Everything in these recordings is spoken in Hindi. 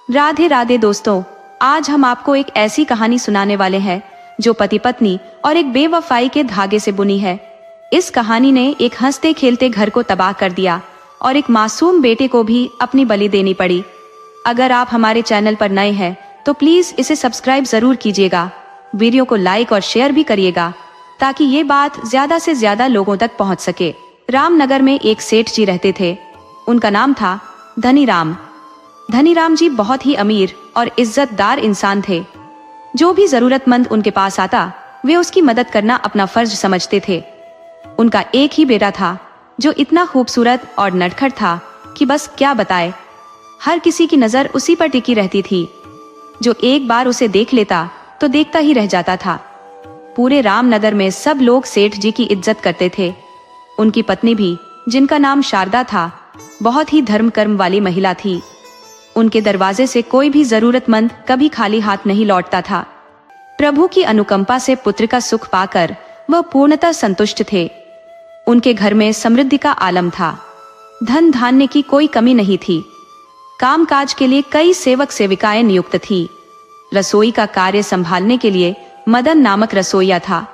राधे राधे दोस्तों, आज हम आपको एक ऐसी कहानी सुनाने वाले हैं जो पति पत्नी और एक बेवफाई के धागे से बुनी है। इस कहानी ने एक हंसते खेलते घर को तबाह कर दिया और एक मासूम बेटे को भी अपनी बलि देनी पड़ी। अगर आप हमारे चैनल पर नए हैं तो प्लीज इसे सब्सक्राइब जरूर कीजिएगा, वीडियो को लाइक और शेयर भी करिएगा ताकि ये बात ज्यादा से ज्यादा लोगों तक पहुंच सके। रामनगर में एक सेठ जी रहते थे। उनका नाम था धनीराम। धनीराम जी बहुत ही अमीर और इज्जतदार इंसान थे। जो भी जरूरतमंद उनके पास आता वे उसकी मदद करना अपना फर्ज समझते थे। उनका एक ही बेटा था जो इतना खूबसूरत और नटखट था कि बस क्या बताए। हर किसी की नजर उसी पर टिकी रहती थी। जो एक बार उसे देख लेता तो देखता ही रह जाता था। पूरे रामनगर में सब लोग सेठ जी की इज्जत करते थे। उनकी पत्नी भी, जिनका नाम शारदा था, बहुत ही धर्म कर्म वाली महिला थी। उनके दरवाजे से कोई भी जरूरतमंद कभी खाली हाथ नहीं लौटता था। प्रभु की अनुकंपा से पुत्र का सुख पाकर वह पूर्णतः संतुष्ट थे। उनके घर में समृद्धि का आलम था। धन धान्य की कोई कमी नहीं थी। कामकाज के लिए कई सेवक सेविकाएं नियुक्त थी। रसोई का कार्य संभालने के लिए मदन नामक रसोइया था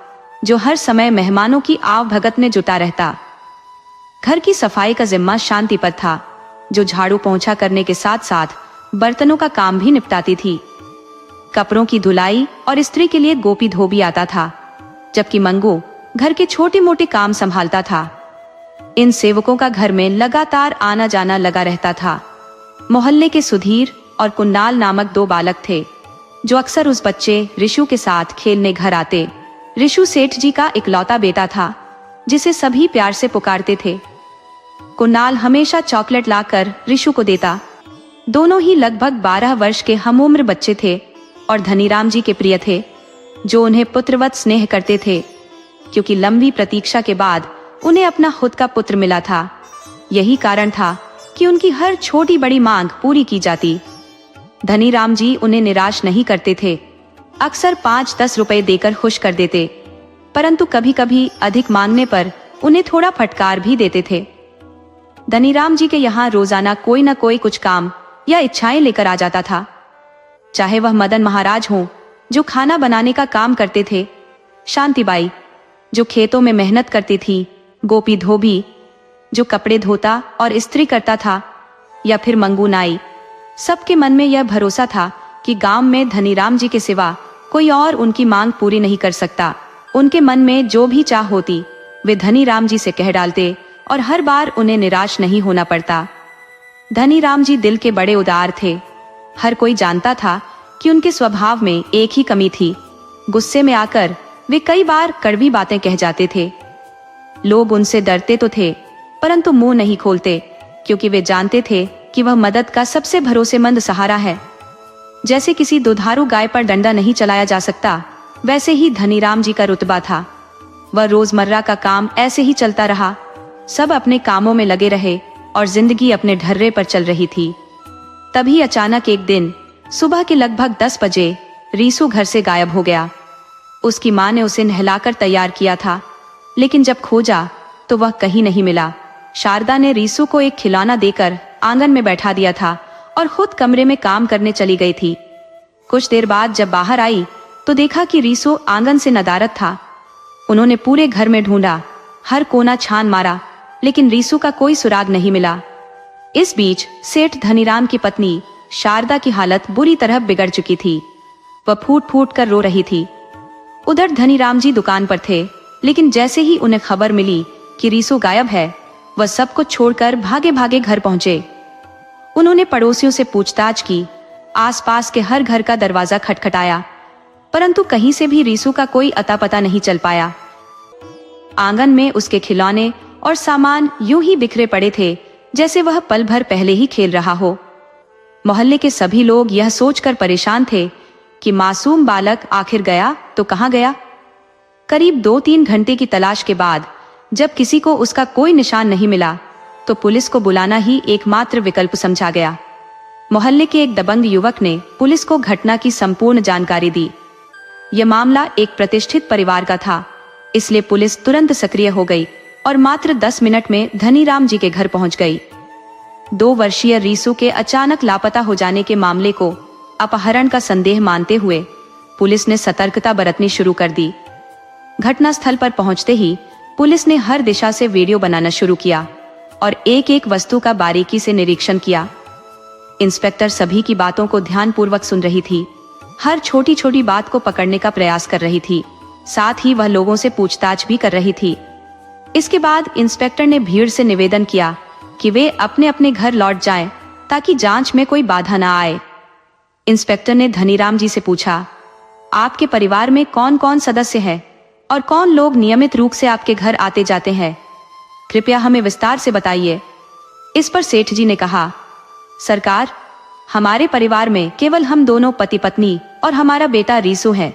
जो हर समय मेहमानों की आवभगत में जुटा रहता। घर की सफाई का जिम्मा शांति पर था, जो झाड़ू पोंछा करने के साथ साथ बर्तनों का काम भी निपटाती थी। कपड़ों की धुलाई और इस्त्री के लिए गोपी धोबी आता था, जबकि मंगू घर के छोटे मोटे काम संभालता था। इन सेवकों का घर में लगातार आना जाना लगा रहता था। मोहल्ले के सुधीर और कुन्नाल नामक दो बालक थे जो अक्सर उस बच्चे ऋषु के साथ खेलने घर आते। ऋषु सेठ जी का इकलौता बेटा था जिसे सभी प्यार से पुकारते थे। कुणाल हमेशा चॉकलेट लाकर ऋषु को देता। दोनों ही लगभग 12 वर्ष के हमउम्र बच्चे थे और धनीराम जी के प्रिय थे, जो उन्हें पुत्रवत स्नेह करते थे, क्योंकि लंबी प्रतीक्षा के बाद उन्हें अपना खुद का पुत्र मिला था। यही कारण था कि उनकी हर छोटी बड़ी मांग पूरी की जाती। धनीराम जी उन्हें निराश नहीं करते थे। अक्सर 5-10 रुपए देकर खुश कर देते, परंतु कभी कभी अधिक मांगने पर उन्हें थोड़ा फटकार भी देते थे। धनीराम जी के यहाँ रोजाना कोई न कोई कुछ काम या इच्छाएं लेकर आ जाता था। चाहे वह मदन महाराज हों जो खाना बनाने का काम करते थे, शांतिबाई जो खेतों में मेहनत करती थी, गोपी धोबी जो कपड़े धोता और इस्त्री करता था, या फिर मंगू नाई। सबके मन में यह भरोसा था कि गांव में धनीराम जी के सिवा कोई और उनकी मांग पूरी नहीं कर सकता। उनके मन में जो भी चाह होती वे धनीराम जी से कह डालते और हर बार उन्हें निराश नहीं होना पड़ता। धनीराम जी दिल के बड़े उदार थे। हर कोई जानता था कि उनके स्वभाव में एक ही कमी थी, गुस्से में आकर वे कई बार कड़वी बातें कह जाते थे। लोग उनसे डरते तो थे, परंतु मुंह नहीं खोलते, क्योंकि वे जानते थे कि वह मदद का सबसे भरोसेमंद सहारा है। जैसे किसी दुधारू गाय पर डंडा नहीं चलाया जा सकता, वैसे ही धनीराम जी का रुतबा था। वह रोजमर्रा का काम ऐसे ही चलता रहा। सब अपने कामों में लगे रहे और जिंदगी अपने ढर्रे पर चल रही थी। तभी अचानक एक दिन सुबह के लगभग 10 बजे रीसू घर से गायब हो गया। उसकी माँ ने उसे नहलाकर तैयार किया था, लेकिन जब खोजा तो वह कहीं नहीं मिला। शारदा ने रीसू को एक खिलौना देकर आंगन में बैठा दिया था और खुद कमरे में काम करने चली गई थी। कुछ देर बाद जब बाहर आई तो देखा कि रीसू आंगन से नदारद था। उन्होंने पूरे घर में ढूंढा, हर कोना छान मारा, लेकिन रीसू का कोई सुराग नहीं मिला। इस बीच सेठ धनीराम की पत्नी शारदा की हालत बुरी तरह बिगड़ चुकी थी। वह फूट फूट कर रो रही थी। उधर धनीराम जी दुकान पर थे, लेकिन जैसे ही उन्हें खबर मिली कि रीसू गायब है, वह सब कुछ छोड़कर भागे भागे घर पहुंचे। उन्होंने पड़ोसियों से पूछताछ की, आसपास के हर घर का दरवाजा खटखटाया, परंतु कहीं से भी रीसू का कोई अता पता नहीं चल पाया। आंगन में उसके खिलौने और सामान यूं ही बिखरे पड़े थे जैसे वह पल भर पहले ही खेल रहा हो। मोहल्ले के सभी लोग यह सोचकर परेशान थे कि मासूम बालक आखिर गया तो कहां गया। करीब 2-3 घंटे की तलाश के बाद जब किसी को उसका कोई निशान नहीं मिला तो पुलिस को बुलाना ही एकमात्र विकल्प समझा गया। मोहल्ले के एक दबंग युवक ने पुलिस को घटना की संपूर्ण जानकारी दी। यह मामला एक प्रतिष्ठित परिवार का था, इसलिए पुलिस तुरंत सक्रिय हो गई और मात्र 10 मिनट में धनीराम जी के घर पहुंच गई। 2 वर्षीय रीसू के अचानक लापता हो जाने के मामले को अपहरण का संदेह मानते हुए पुलिस ने सतर्कता बरतनी शुरू कर दी। घटनास्थल पर पहुंचते ही पुलिस ने हर दिशा से वीडियो बनाना शुरू किया और एक एक वस्तु का बारीकी से निरीक्षण किया। इंस्पेक्टर सभी की बातों को ध्यानपूर्वक सुन रही थी, हर छोटी छोटी बात को पकड़ने का प्रयास कर रही थी, साथ ही वह लोगों से पूछताछ भी कर रही थी। इसके बाद इंस्पेक्टर ने भीड़ से निवेदन किया कि वे अपने अपने घर लौट जाएं, ताकि जांच में कोई बाधा न आए। इंस्पेक्टर ने धनीराम जी से पूछा, आपके परिवार में कौन कौन सदस्य हैं और कौन लोग नियमित रूप से आपके घर आते जाते हैं? कृपया हमें विस्तार से बताइए। इस पर सेठ जी ने कहा, सरकार, हमारे परिवार में केवल हम दोनों पति पत्नी और हमारा बेटा रीसू है।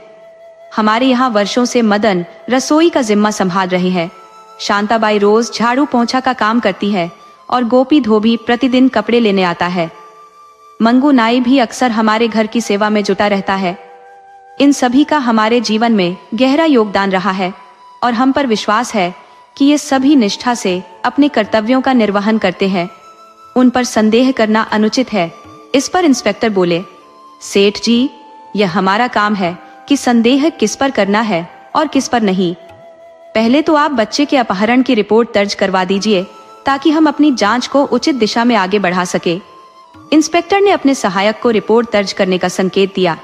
हमारे यहाँ वर्षों से मदन रसोई का जिम्मा संभाल रहे हैं। शांताबाई रोज झाड़ू पोंछा का काम करती है और गोपी धोबी प्रतिदिन कपड़े लेने आता है। मंगू नाई भी अक्सर हमारे घर की सेवा में जुटा रहता है। इन सभी का हमारे जीवन में गहरा योगदान रहा है और हम पर विश्वास है कि ये सभी निष्ठा से अपने कर्तव्यों का निर्वहन करते हैं। उन पर संदेह करना अनुचित है। इस पर इंस्पेक्टर बोले, सेठ जी, यह हमारा काम है कि संदेह किस पर करना है और किस पर नहीं। पहले तो आप बच्चे के अपहरण की रिपोर्ट दर्ज करवा दीजिए, ताकि हम अपनी जांच को उचित दिशा में आगे बढ़ा सके। इंस्पेक्टर ने अपने सहायक को रिपोर्ट दर्ज करने का संकेत दिया।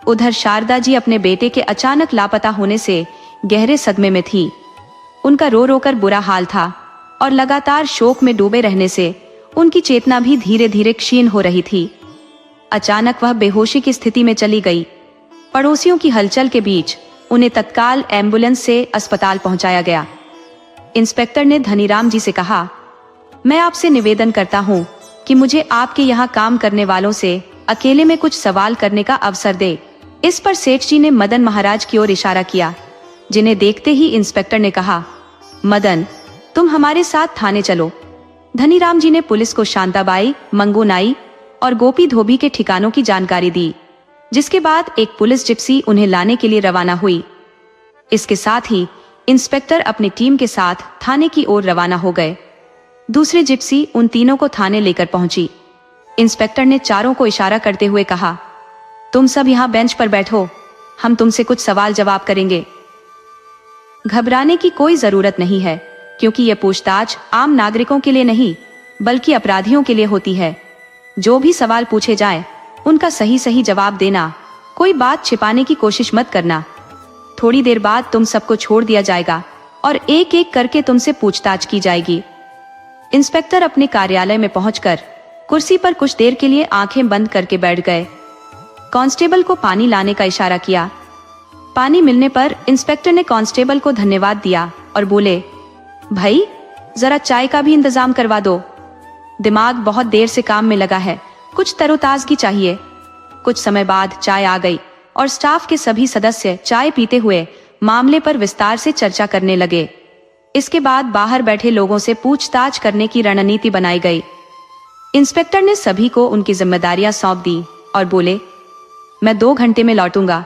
उधर शारदा जी अपने बेटे के अचानक लापता होने से गहरे सदमे में थी। उनका रो रो कर बुरा हाल था और लगातार शोक में डूबे रहने से उनकी चेतना भी धीरे धीरे क्षीण हो रही थी। अचानक वह बेहोशी की स्थिति में चली गई। पड़ोसियों की हलचल के बीच उन्हें तत्काल एम्बुलेंस से अस्पताल पहुंचाया गया। इंस्पेक्टर ने धनीराम जी से कहा, मैं आपसे निवेदन करता हूं कि मुझे आपके यहाँ काम करने वालों से अकेले में कुछ सवाल करने का अवसर दे। इस पर सेठ जी ने मदन महाराज की ओर इशारा किया, जिन्हें देखते ही इंस्पेक्टर ने कहा, मदन, तुम हमारे साथ थाने चलो। धनीराम जी ने पुलिस को शांताबाई, मंगू नाई और गोपी धोबी के ठिकानों की जानकारी दी, जिसके बाद एक पुलिस जिप्सी उन्हें लाने के लिए रवाना हुई। इसके साथ ही इंस्पेक्टर अपनी टीम के साथ थाने की ओर रवाना हो गए। दूसरी जिप्सी उन तीनों को थाने लेकर पहुंची। इंस्पेक्टर ने चारों को इशारा करते हुए कहा, तुम सब यहाँ बेंच पर बैठो, हम तुमसे कुछ सवाल जवाब करेंगे। घबराने की कोई जरूरत नहीं है, क्योंकि यह पूछताछ आम नागरिकों के लिए नहीं बल्कि अपराधियों के लिए होती है। जो भी सवाल पूछे जाए उनका सही सही जवाब देना, कोई बात छिपाने की कोशिश मत करना। थोड़ी देर बाद तुम सबको छोड़ दिया जाएगा और एक एक करके तुमसे पूछताछ की जाएगी। इंस्पेक्टर अपने कार्यालय में पहुंचकर कुर्सी पर कुछ देर के लिए आंखें बंद करके बैठ गए। कांस्टेबल को पानी लाने का इशारा किया। पानी मिलने पर इंस्पेक्टर ने कांस्टेबल को धन्यवाद दिया और बोले, भाई, जरा चाय का भी इंतजाम करवा दो। दिमाग बहुत देर से काम में लगा है, कुछ तरोताजगी चाहिए। कुछ समय बाद चाय आ गई और स्टाफ के सभी सदस्य चाय पीते हुए मामले पर विस्तार से चर्चा करने लगे। इसके बाद बाहर बैठे लोगों से पूछताछ करने की रणनीति बनाई गई। इंस्पेक्टर ने सभी को उनकी जिम्मेदारियां सौंप दी और बोले, मैं 2 घंटे में लौटूंगा,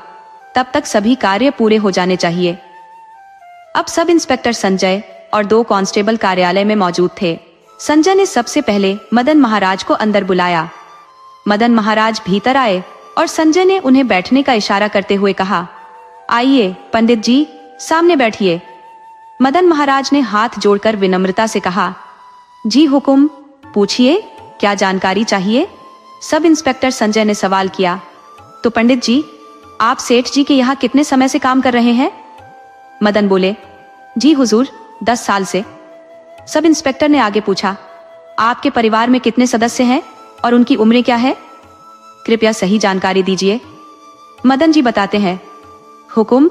तब तक सभी कार्य पूरे हो जाने चाहिए। अब सब इंस्पेक्टर संजय और 2 कांस्टेबल कार्यालय में मौजूद थे। संजय ने सबसे पहले मदन महाराज को अंदर बुलाया। मदन महाराज भीतर आए और संजय ने उन्हें बैठने का इशारा करते हुए कहा, आइए पंडित जी, सामने बैठिए। मदन महाराज ने हाथ जोड़कर विनम्रता से कहा, जी हुकुम, पूछिए, क्या जानकारी चाहिए? सब इंस्पेक्टर संजय ने सवाल किया। तो पंडित जी, आप सेठ जी के यहाँ कितने समय से काम कर रहे हैं? मदन बोले, जी हुजूर, 10 साल से। सब इंस्पेक्टर ने आगे पूछा, आपके परिवार में कितने सदस्य हैं और उनकी उम्र क्या है? कृपया सही जानकारी दीजिए। मदन जी बताते हैं, हुकुम,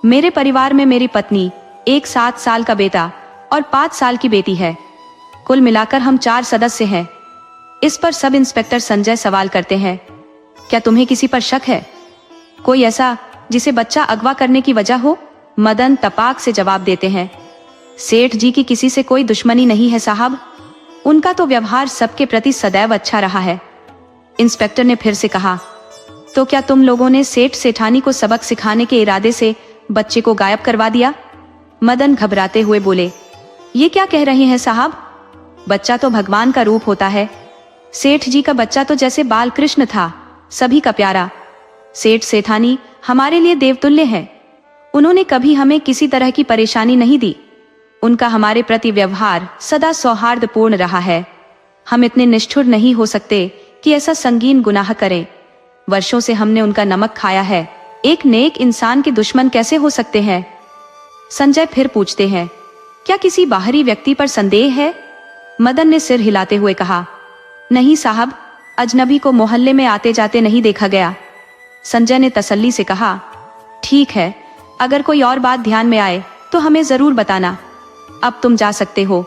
मेरे परिवार में मेरी पत्नी, एक 7 साल का बेटा और 5 साल की बेटी है। कुल मिलाकर हम 4 सदस्य हैं। इस पर सब इंस्पेक्टर संजय सवाल करते हैं, क्या तुम्हें किसी पर शक है? कोई ऐसा जिसे बच्चा अगवा करने की वजह हो? मदन तपाक से जवाब देते हैं, सेठ जी की किसी से कोई दुश्मनी नहीं है साहब, उनका तो व्यवहार सबके प्रति सदैव अच्छा रहा है। इंस्पेक्टर ने फिर से कहा, तो क्या तुम लोगों ने सेठ सेठानी को सबक सिखाने के इरादे से बच्चे को गायब करवा दिया? मदन घबराते हुए बोले, ये क्या कह रहे हैं साहब? बच्चा तो भगवान का रूप होता है। सेठ जी का बच्चा तो जैसे बाल कृष्ण था, सभी का प्यारा। सेठ सेठानी हमारे लिए देवतुल्य है। उन्होंने कभी हमें किसी तरह की परेशानी नहीं दी। उनका हमारे प्रति व्यवहार सदा सौहार्दपूर्ण रहा है। हम इतने निष्ठुर नहीं हो सकते कि ऐसा संगीन गुनाह करें। वर्षों से हमने उनका नमक खाया है। एक नेक इंसान के दुश्मन कैसे हो सकते हैं? संजय फिर पूछते हैं, क्या किसी बाहरी व्यक्ति पर संदेह है? मदन ने सिर हिलाते हुए कहा, नहीं साहब, अजनबी को मोहल्ले में आते जाते नहीं देखा गया। संजय ने तसल्ली से कहा, ठीक है, अगर कोई और बात ध्यान में आए तो हमें जरूर बताना। अब तुम जा सकते हो।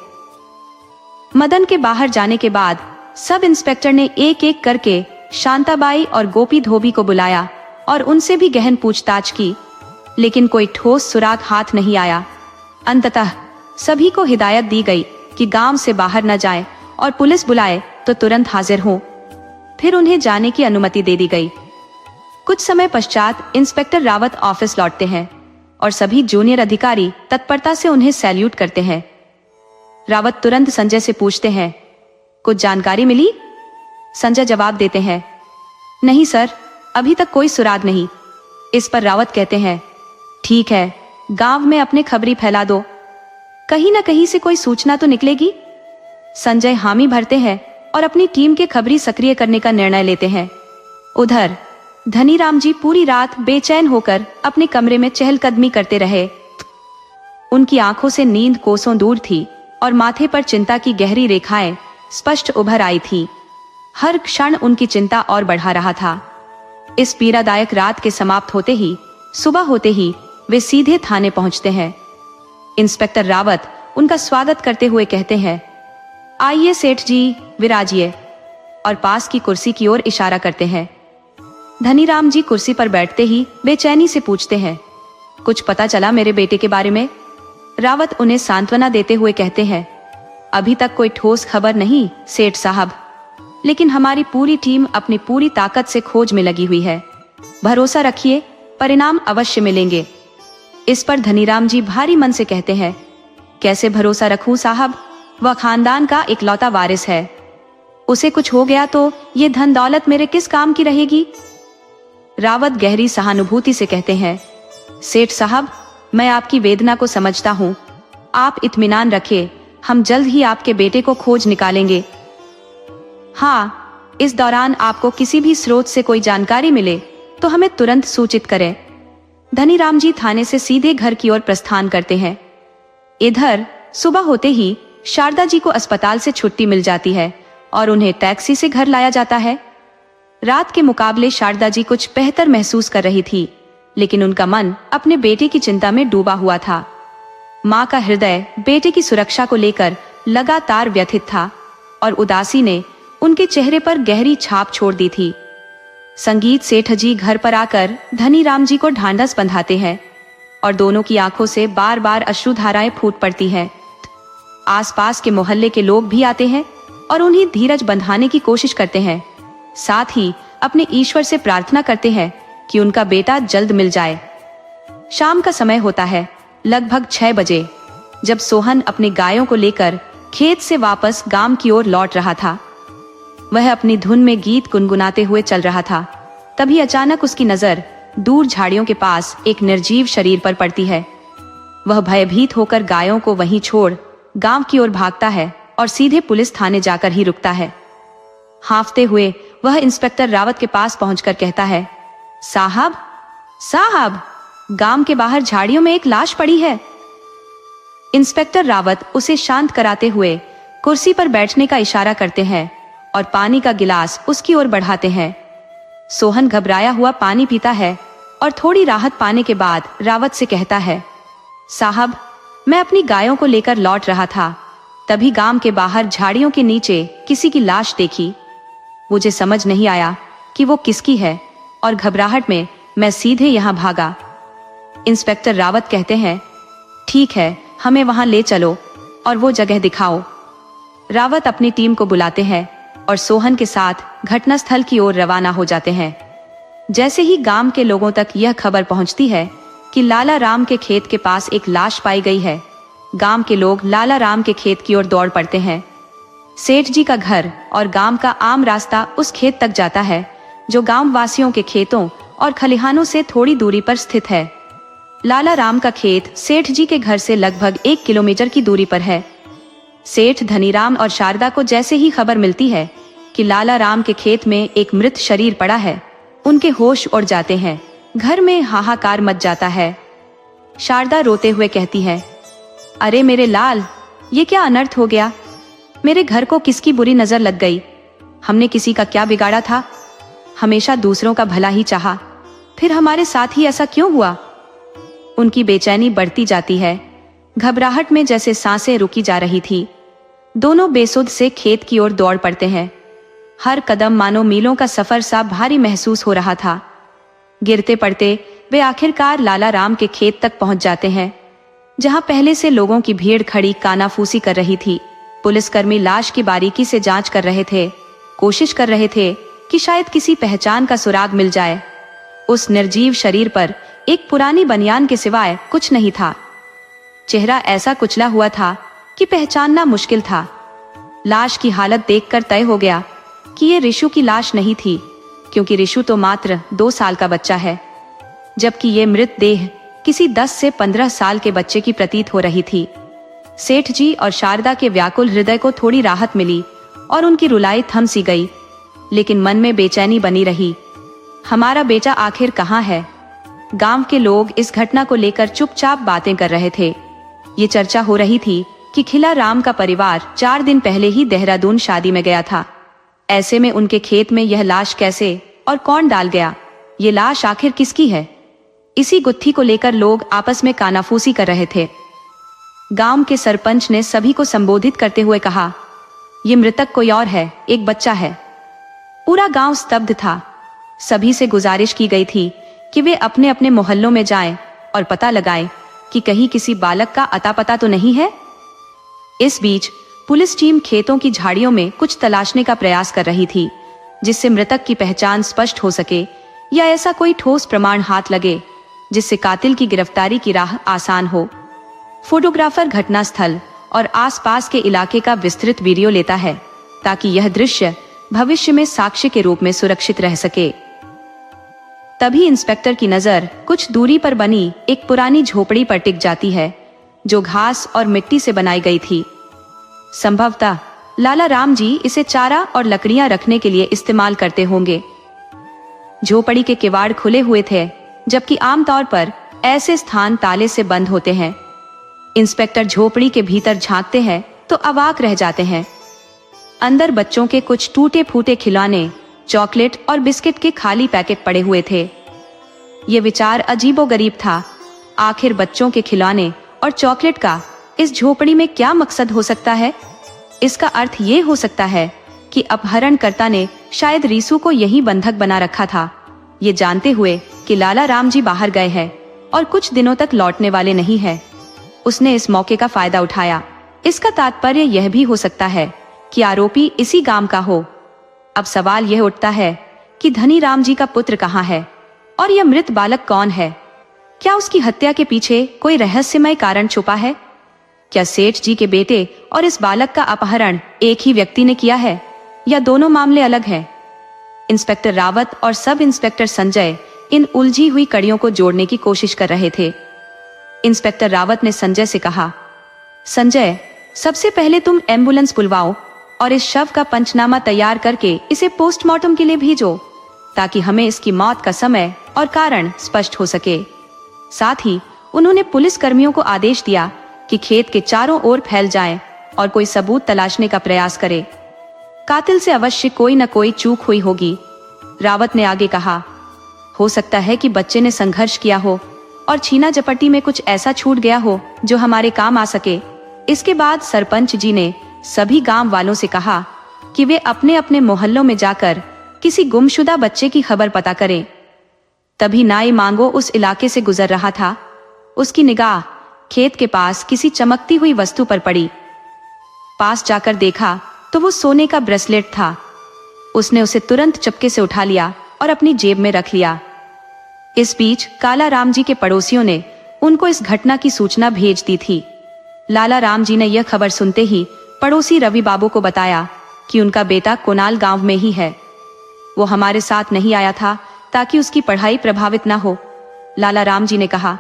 मदन के बाहर जाने के बाद सब इंस्पेक्टर ने एक एक करके शांताबाई और गोपी धोबी को बुलाया और उनसे भी गहन पूछताछ की, लेकिन कोई ठोस सुराग हाथ नहीं आया। अंततः सभी को हिदायत दी गई कि गांव से बाहर न जाएं और पुलिस बुलाए तो तुरंत हाजिर हों। फिर उन्हें जाने की अनुमति दे दी गई। कुछ समय पश्चात इंस्पेक्टर रावत ऑफिस लौटते हैं और सभी जूनियर अधिकारी तत्परता से उन्हें सैल्यूट करते हैं। रावत तुरंत संजय से पूछते हैं, कुछ जानकारी मिली? संजय जवाब देते हैं, नहीं सर, अभी तक कोई सुराग नहीं। इस पर रावत कहते हैं, ठीक है, गांव में अपने खबरी फैला दो, कहीं ना कहीं से कोई सूचना तो निकलेगी। संजय हामी भरते हैं और अपनी टीम के खबरी सक्रिय करने का निर्णय लेते हैं। उधर धनीराम जी पूरी रात बेचैन होकर अपने कमरे में चहलकदमी करते रहे। उनकी आंखों से नींद कोसों दूर थी और माथे पर चिंता की गहरी रेखाएं स्पष्ट उभर आई थी। हर क्षण उनकी चिंता और बढ़ा रहा था। इस पीड़ादायक रात के समाप्त होते ही, सुबह होते ही वे सीधे थाने पहुंचते हैं। इंस्पेक्टर रावत उनका स्वागत करते हुए कहते हैं, आइए सेठ जी, विराजिए, और पास की कुर्सी की ओर इशारा करते हैं। धनीराम जी कुर्सी पर बैठते ही बेचैनी से पूछते हैं, कुछ पता चला मेरे बेटे के बारे में? रावत उन्हें सांत्वना देते हुए कहते हैं, अभी तक कोई ठोस खबर नहीं सेठ साहब, लेकिन हमारी पूरी टीम अपनी पूरी ताकत से खोज में लगी हुई है। भरोसा रखिए, परिणाम अवश्य मिलेंगे। इस पर धनीराम जी भारी मन से कहते हैं, कैसे भरोसा रखूं साहब, वह खानदान का इकलौता वारिस है। उसे कुछ हो गया तो ये धन दौलत मेरे किस काम की रहेगी? रावत गहरी सहानुभूति से कहते हैं, सेठ साहब, मैं आपकी वेदना को समझता हूँ। आप इत्मीनान रखिए, हम जल्द ही आपके बेटे को खोज निकालेंगे। हाँ, इस दौरान आपको किसी भी स्रोत से कोई जानकारी मिले तो हमें तुरंत सूचित करें। धनीराम जी थाने से सीधे घर की ओर प्रस्थान करते हैं। इधर सुबह होते ही शारदा जी को अस्पताल से छुट्टी मिल जाती है और उन्हें टैक्सी से घर लाया जाता है। रात के मुकाबले शारदा जी कुछ बेहतर महसूस कर रही थी, लेकिन उनका मन अपने बेटे की चिंता में डूबा हुआ था। माँ का हृदय बेटे की सुरक्षा को लेकर लगातार व्यथित था और उदासी ने उनके चेहरे पर गहरी छाप छोड़ दी थी। संगीत सेठ जी घर पर आकर धनीराम जी को ढांढस बंधाते हैं और दोनों की आंखों से बार बार अश्रुधाराएं फूट पड़ती हैं। आसपास के मोहल्ले के लोग भी आते हैं और उन्हें धीरज बंधाने की कोशिश करते हैं। साथ ही अपने ईश्वर से प्रार्थना करते हैं कि उनका बेटा जल्द मिल जाए। शाम का समय होता है, लगभग 6 बजे, जब सोहन अपने गायों को लेकर खेत से वापस गांव की ओर लौट रहा था। वह अपनी धुन में गीत गुनगुनाते हुए चल रहा था। तभी अचानक उसकी नजर दूर झाड़ियों के पास एक निर्जीव शरीर पर पड़ती है। वह भयभीत होकर गायों को वहीं छोड़ गांव की ओर भागता है और सीधे पुलिस थाने जाकर ही रुकता है। हांफते हुए वह इंस्पेक्टर रावत के पास पहुंचकर कहता है, साहब, साहब, गांव के बाहर झाड़ियों में एक लाश पड़ी है। इंस्पेक्टर रावत उसे शांत कराते हुए कुर्सी पर बैठने का इशारा करते हैं और पानी का गिलास उसकी ओर बढ़ाते हैं। सोहन घबराया हुआ पानी पीता है और थोड़ी राहत पाने के बाद रावत से कहता है, साहब, मैं अपनी गायों को लेकर लौट रहा था, तभी गांव के बाहर झाड़ियों के नीचे किसी की लाश देखी। मुझे समझ नहीं आया कि वो किसकी है और घबराहट में मैं सीधे यहां भागा। इंस्पेक्टर रावत कहते हैं, ठीक है, हमें वहां ले चलो और वो जगह दिखाओ। रावत अपनी टीम को बुलाते हैं और सोहन के साथ घटनास्थल की ओर रवाना हो जाते हैं। जैसे ही गांव के लोगों तक यह खबर पहुंचती है कि लाला राम के खेत के पास एक लाश पाई गई है, गांव के लोग लाला राम के खेत की ओर दौड़ पड़ते हैं। सेठ जी का घर और गांव का आम रास्ता उस खेत तक जाता है जो गांव वासियों के खेतों और खलिहानों से थोड़ी दूरी पर स्थित है। लाला राम का खेत सेठ जी के घर से लगभग 1 किलोमीटर की दूरी पर है। सेठ धनीराम और शारदा को जैसे ही खबर मिलती है कि लाला राम के खेत में एक मृत शरीर पड़ा है, उनके होश उड़ जाते हैं। घर में हाहाकार मच जाता है। शारदा रोते हुए कहती है, अरे मेरे लाल, ये क्या अनर्थ हो गया? मेरे घर को किसकी बुरी नजर लग गई? हमने किसी का क्या बिगाड़ा था? हमेशा दूसरों का भला ही चाहा, फिर हमारे साथ ही ऐसा क्यों हुआ? उनकी बेचैनी बढ़ती जाती है। घबराहट में जैसे सांसें रुकी जा रही थी। दोनों बेसुध से खेत की ओर दौड़ पड़ते हैं। हर कदम मानो मीलों का सफर सा भारी महसूस हो रहा था। गिरते पड़ते वे आखिरकार लाला राम के खेत तक पहुंच जाते हैं, जहां पहले से लोगों की भीड़ खड़ी कानाफूसी कर रही थी। पुलिसकर्मी लाश की बारीकी से जांच कर रहे थे, कोशिश कर रहे थे कि शायद किसी पहचान का सुराग मिल जाए। उस निर्जीव शरीर पर एक पुरानी बनियान के सिवाय कुछ नहीं था। चेहरा ऐसा कुचला हुआ था कि पहचानना मुश्किल था। लाश की हालत देखकर तय हो गया कि ये रिशु की लाश नहीं थी, क्योंकि रिशु तो मात्र 2 साल का बच्चा है, जबकि ये मृत देह किसी 10 से 15 साल के बच्चे की प्रतीत हो रही थी। सेठ जी और शारदा के व्याकुल हृदय को थोड़ी राहत मिली और उनकी रुलाई थम सी गई, लेकिन मन में बेचैनी बनी रही। हमारा बेटा आखिर कहाँ है? गांव के लोग इस घटना को लेकर चुपचाप बातें कर रहे थे। ये चर्चा हो रही थी कि खिला राम का परिवार 4 दिन पहले ही देहरादून शादी में गया था। ऐसे में उनके खेत में यह लाश कैसे और कौन डाल गया? ये लाश आखिर किसकी है? इसी गुत्थी को लेकर लोग आपस में कानाफूसी कर रहे थे। गांव के सरपंच ने सभी को संबोधित करते हुए कहा, ये मृतक कोई और है, एक बच्चा है। पूरा गांव स्तब्ध था। सभी से गुजारिश की गई थी कि वे अपने अपने मोहल्लों में जाएं और पता लगाएं कि कहीं किसी बालक का अता पता तो नहीं है। इस बीच पुलिस टीम खेतों की झाड़ियों में कुछ तलाशने का प्रयास कर रही थी, जिससे मृतक की पहचान स्पष्ट हो सके या ऐसा कोई ठोस प्रमाण हाथ लगे जिससे कातिल की गिरफ्तारी की राह आसान हो। फोटोग्राफर घटनास्थल और आसपास के इलाके का विस्तृत वीडियो लेता है ताकि यह दृश्य भविष्य में साक्ष्य के रूप में सुरक्षित रह सके। तभी इंस्पेक्टर की नजर कुछ दूरी पर बनी एक पुरानी झोपड़ी पर टिक जाती है, जो घास और मिट्टी से बनाई गई थी। संभवतः लाला राम जी इसे चारा और लकड़ियां रखने के लिए इस्तेमाल करते होंगे। झोपड़ी के किवाड़ खुले हुए थे, जबकि आमतौर पर ऐसे स्थान ताले से बंद होते हैं। इंस्पेक्टर झोपड़ी के भीतर झांकते हैं तो अवाक रह जाते हैं। अंदर बच्चों के कुछ टूटे फूटे खिलौने, चॉकलेट और बिस्किट के खाली पैकेट पड़े हुए थे। ये विचार अजीबोगरीब था। आखिर बच्चों के खिलौने और चॉकलेट का इस झोपड़ी में क्या मकसद हो सकता है? इसका अर्थ ये हो सकता है कि अपहरणकर्ता ने शायद रीसू को यही बंधक बना रखा था, ये जानते हुए कि लाला राम जी बाहर गए हैं और कुछ दिनों तक लौटने वाले नहीं है। उसने इस मौके का फायदा उठाया। इसका तात्पर्य यह भी हो सकता है कि आरोपी इसी गांव का हो। अब सवाल यह उठता है कि धनी राम जी का पुत्र कहाँ है और यह मृत बालक कौन है? क्या उसकी हत्या के पीछे कोई रहस्यमय कारण छुपा है? क्या सेठ जी के बेटे और इस बालक का अपहरण एक ही व्यक्ति ने किया है या दोनों मामले अलग हैं? इंस्पेक्टर रावत और सब इंस्पेक्टर संजय इन उलझी हुई कड़ियों को जोड़ने की कोशिश कर रहे थे। इंस्पेक्टर रावत ने संजय से कहा, संजय, सबसे पहले तुम एम्बुलेंस बुलवाओ और इस शव का पंचनामा तैयार करके इसे पोस्टमार्टम के लिए भेजो, ताकि हमें इसकी मौत का समय और कारण स्पष्ट हो सके। साथ ही उन्होंने पुलिस कर्मियों को आदेश दिया कि खेत के चारों ओर फैल जाएं और कोई सबूत तलाशने का प्रयास करे। कातिल से अवश्य कोई न कोई चूक हुई होगी। रावत ने आगे कहा, हो सकता है कि बच्चे ने संघर्ष किया हो और छीना झपटी में कुछ ऐसा छूट गया हो जो हमारे काम आ सके। इसके बाद सरपंच जी ने सभी गांव वालों से कहा कि वे अपने अपने मोहल्लों में जाकर किसी गुमशुदा बच्चे की खबर पता करें। तभी नाई मांगो उस इलाके से गुजर रहा था। उसकी निगाह खेत के पास किसी चमकती हुई वस्तु पर पड़ी। पास जाकर देखा तो वो सोने का ब्रेसलेट था। उसने उसे तुरंत चपके से उठा लिया और अपनी जेब में रख लिया। इस बीच काला राम जी के पड़ोसियों ने उनको इस घटना की सूचना भेज दी थी। लाला राम जी ने यह खबर सुनते ही पड़ोसी रवि बाबू को बताया कि उनका बेटा कुणाल गांव में ही है। वो हमारे साथ नहीं आया था ताकि उसकी पढ़ाई प्रभावित ना हो। लाला राम जी ने कहा,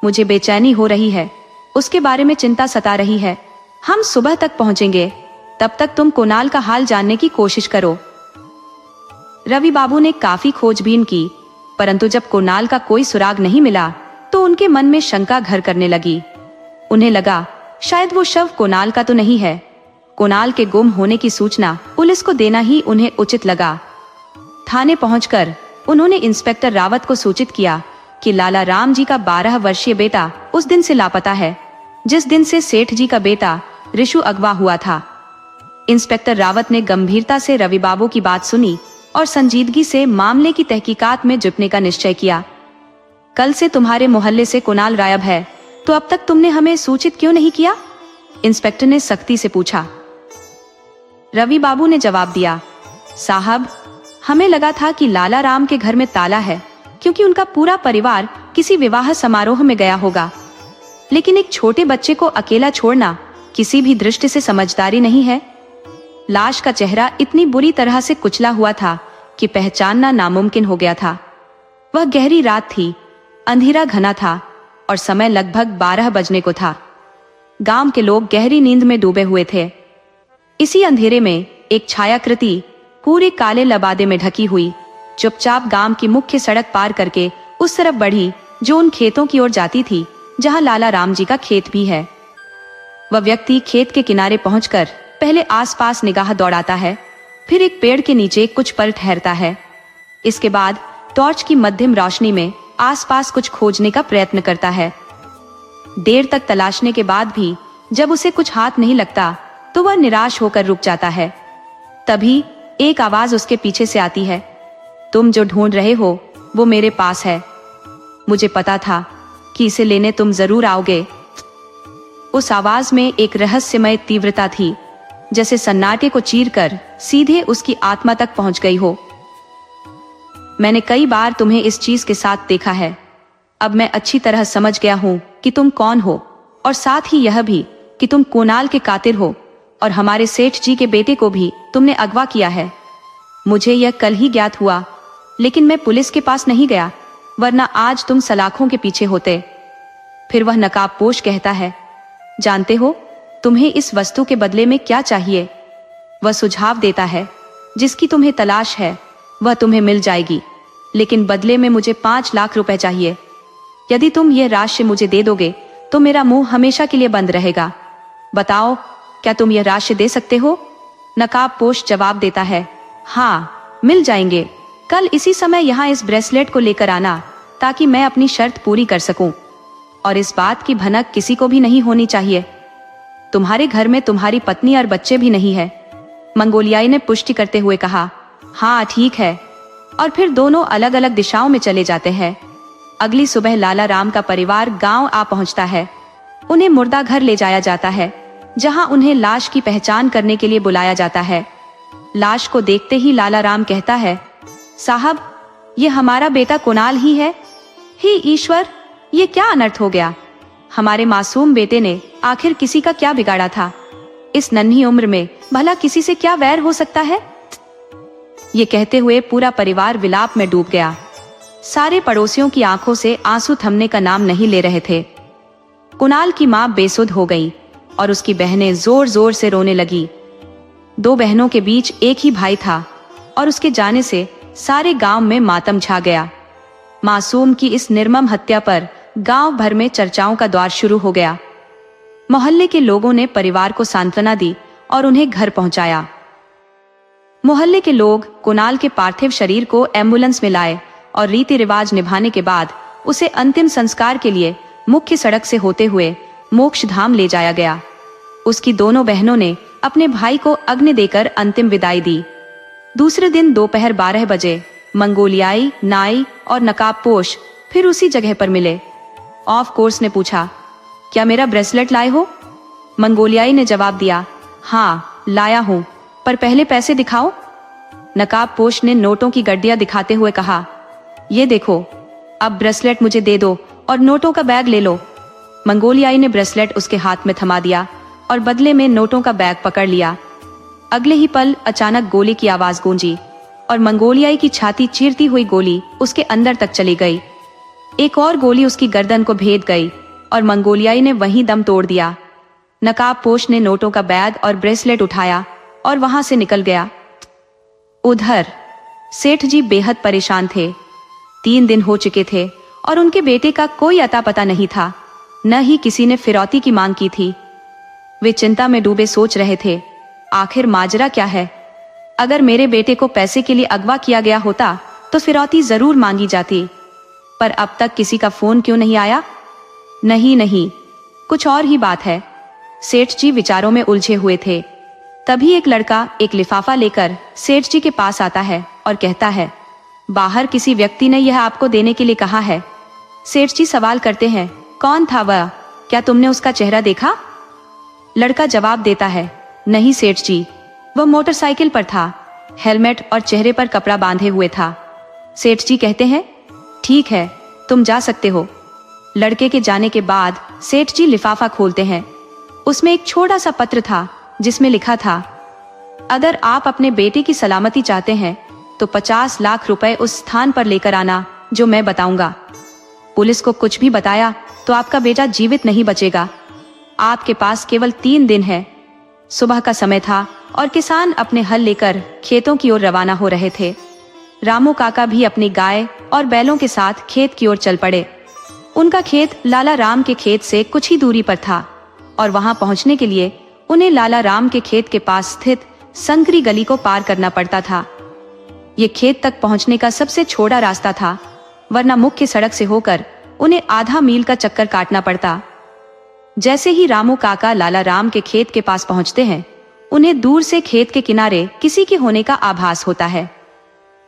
मुझे बेचैनी हो रही है, उसके बारे में चिंता सता रही है। हम सुबह तक पहुंचेंगे, तब तक तुम कुणाल का हाल जानने की कोशिश करो। रवि बाबू ने काफी खोजबीन की, परंतु जब कुणाल का कोई सुराग नहीं मिला तो उनके मन में शंका घर करने लगी। उन्हें लगा शायद वो शव कुणाल का तो नहीं है। कुणाल के गुम होने की सूचना पुलिस को देना ही उन्हें उचित लगा। थाने पहुंचकर उन्होंने इंस्पेक्टर रावत को सूचित किया कि लाला राम जी का 12 वर्षीय बेटा उस दिन से लापता है, जिस दिन से सेठ जी का बेटा ऋषु अगवा हुआ था। इंस्पेक्टर रावत ने गंभीरता से रवि बाबू की बात सुनी और संजीदगी से मामले की तहकीकात में जुटने का निश्चय किया। कल से तुम्हारे मोहल्ले से कुणाल गायब है, तो अब तक तुमने हमें सूचित क्यों नहीं किया? इंस्पेक्टर ने सख्ती से पूछा। रवि बाबू ने जवाब दिया, साहब, हमें लगा था कि लाला राम के घर में ताला है, क्योंकि उनका पूरा परिवार किसी विवाह समारोह में गया होगा। लेकिन एक छोटे बच्चे को अकेला छोड़ना किसी भी दृष्टि से समझदारी नहीं है। लाश का चेहरा इतनी बुरी तरह से कुचला हुआ था कि पहचानना नामुमकिन हो गया था। वह गहरी रात थी, अंधेरा घना था और समय लगभग 12 बजने को था। गांव के लोग गहरी नींद में डूबे हुए थे। इसी अंधेरे में एक छायाकृति पूरे काले लबादे में ढकी हुई चुपचाप गांव की मुख्य सड़क पार करके उस तरफ बढ़ी जो उन खेतों की ओर जाती थी जहां लाला राम जी का खेत भी है। वह व्यक्ति खेत के किनारे पहुंचकर पहले आसपास निगाह दौड़ाता है, फिर एक पेड़ के नीचे कुछ पल ठहरता है। इसके बाद टॉर्च की मध्यम रोशनी में आसपास कुछ खोजने का प्रयत्न करता है। देर तक तलाशने के बाद भी जब उसे कुछ हाथ नहीं लगता तो वह निराश होकर रुक जाता है। तभी एक आवाज उसके पीछे से आती है, तुम जो ढूंढ रहे हो वो मेरे पास है। मुझे पता था कि इसे लेने तुम जरूर आओगे। उस आवाज में एक रहस्यमय तीव्रता थी, जैसे सन्नाटे को चीरकर सीधे उसकी आत्मा तक पहुंच गई हो। मैंने कई बार तुम्हें इस चीज के साथ देखा है। अब मैं अच्छी तरह समझ गया हूं कि तुम कौन हो, और साथ ही यह भी कि तुम कुणाल के कातिल हो और हमारे सेठ जी के बेटे को भी तुमने अगवा किया है। मुझे यह कल ही ज्ञात हुआ, लेकिन मैं पुलिस के पास नहीं गया, वरना आज तुम सलाखों के पीछे होते। फिर वह नकाबपोश कहता है, जानते हो तुम्हें इस वस्तु के बदले में क्या चाहिए? वह सुझाव देता है, जिसकी तुम्हें तलाश है वह तुम्हें मिल जाएगी, लेकिन बदले में मुझे 5 लाख रुपए चाहिए। यदि तुम यह राशि मुझे दे दोगे तो मेरा मुंह हमेशा के लिए बंद रहेगा। बताओ, क्या तुम यह राशि दे सकते हो? नकाबपोश जवाब देता है, हाँ, मिल जाएंगे। कल इसी समय यहाँ इस ब्रेसलेट को लेकर आना, ताकि मैं अपनी शर्त पूरी कर सकूं, और इस बात की भनक किसी को भी नहीं होनी चाहिए। तुम्हारे घर में तुम्हारी पत्नी और बच्चे भी नहीं है। मंगोलियाई ने पुष्टि करते हुए कहा, हाँ ठीक है। और फिर दोनों अलग अलग दिशाओं में चले जाते हैं। अगली सुबह लाला राम का परिवार गांव आ पहुंचता है। उन्हें मुर्दा घर ले जाया जाता है, जहां उन्हें लाश की पहचान करने के लिए बुलाया जाता है। लाश को देखते ही लाला राम कहता है, साहब, ये हमारा बेटा कुणाल ही है। हे ईश्वर, ये क्या अनर्थ हो गया? हमारे मासूम बेटे ने आखिर किसी का क्या बिगाड़ा था? इस नन्ही उम्र में भला किसी से क्या वैर हो सकता है? ये कहते हुए पूरा परिवार विलाप में डूब गया। सारे पड़ोसियों की आंखों से आंसू थमने का नाम नहीं ले रहे थे। कुणाल की मां बेसुध हो गई और उसकी बहनें जोर जोर से रोने लगी। 2 बहनों के बीच एक ही भाई था और उसके जाने से सारे गांव में मातम छा गया। मासूम की इस निर्मम हत्या पर गांव भर में चर्चाओं का दौर शुरू हो गया। मोहल्ले के लोगों ने परिवार को सांत्वना दी और उन्हें घर पहुंचाया। मोहल्ले के लोग कुणाल के पार्थिव शरीर को एम्बुलेंस में लाए और रीति रिवाज निभाने के बाद उसे अंतिम संस्कार के लिए मुख्य सड़क से होते हुए मोक्षधाम ले जाया गया। उसकी दोनों बहनों ने अपने भाई को अग्नि देकर अंतिम विदाई दी। दूसरे दिन दोपहर 12 बजे मंगोलियाई, नाई और नकाबपोश फिर उसी जगह पर मिले। ऑफ कोर्स ने पूछा, क्या मेरा ब्रेसलेट लाए हो? मंगोलियाई ने जवाब दिया, हाँ लाया हूं, पर पहले पैसे दिखाओ। नकाबपोश ने नोटों की गड्डियां दिखाते हुए कहा, ये देखो, अब ब्रेसलेट मुझे दे दो और नोटों का बैग ले लो। मंगोलियाई ने ब्रेसलेट उसके हाथ में थमा दिया और बदले में नोटों का बैग पकड़ लिया। अगले ही पल अचानक गोली की आवाज गूंजी और मंगोलियाई की छाती चीरती हुई गोली उसके अंदर तक चली गई। एक और गोली उसकी गर्दन को भेद गई और मंगोलियाई ने वहीं दम तोड़ दिया। नकाबपोश ने नोटों का बैग और ब्रेसलेट उठाया और वहां से निकल गया। उधर सेठ जी बेहद परेशान थे। 3 दिन हो चुके थे और उनके बेटे का कोई अता पता नहीं था, न ही किसी ने फिरौती की मांग की थी। वे चिंता में डूबे सोच रहे थे, आखिर माजरा क्या है? अगर मेरे बेटे को पैसे के लिए अगवा किया गया होता तो फिरौती जरूर मांगी जाती, पर अब तक किसी का फोन क्यों नहीं आया? नहीं, कुछ और ही बात है। सेठ जी विचारों में उलझे हुए थे। तभी एक लड़का एक लिफाफा लेकर सेठ जी के पास आता है और कहता है, बाहर किसी व्यक्ति ने यह आपको देने के लिए कहा है। सेठ जी सवाल करते हैं, कौन था वह? क्या तुमने उसका चेहरा देखा? लड़का जवाब देता है, नहीं सेठ जी, वह मोटरसाइकिल पर था, हेलमेट और चेहरे पर कपड़ा बांधे हुए था। सेठ जी कहते हैं, ठीक है, तुम जा सकते हो। लड़के के जाने के बाद सेठ जी लिफाफा खोलते हैं। उसमें एक छोटा सा पत्र था जिसमें लिखा था, अगर आप अपने बेटे की सलामती चाहते हैं तो 50 लाख रुपए उस स्थान पर लेकर आना जो मैं बताऊंगा। पुलिस को कुछ भी बताया तो आपका बेटा जीवित नहीं बचेगा। आपके पास केवल 3 दिन है। सुबह का समय था और किसान अपने हल लेकर खेतों की ओर रवाना हो रहे थे। रामू काका भी अपनी गाय और बैलों के साथ खेत की ओर चल पड़े। उनका खेत लाला राम के खेत से कुछ ही दूरी पर था और वहां पहुंचने के लिए उन्हें लाला राम के खेत के पास स्थित संकरी गली को पार करना पड़ता था। ये खेत तक पहुंचने का सबसे छोटा रास्ता था, वरना मुख्य सड़क से होकर उन्हें आधा मील का चक्कर काटना पड़ता। जैसे ही रामू काका लाला राम के खेत के पास पहुंचते हैं, उन्हें दूर से खेत के किनारे किसी के होने का आभास होता है।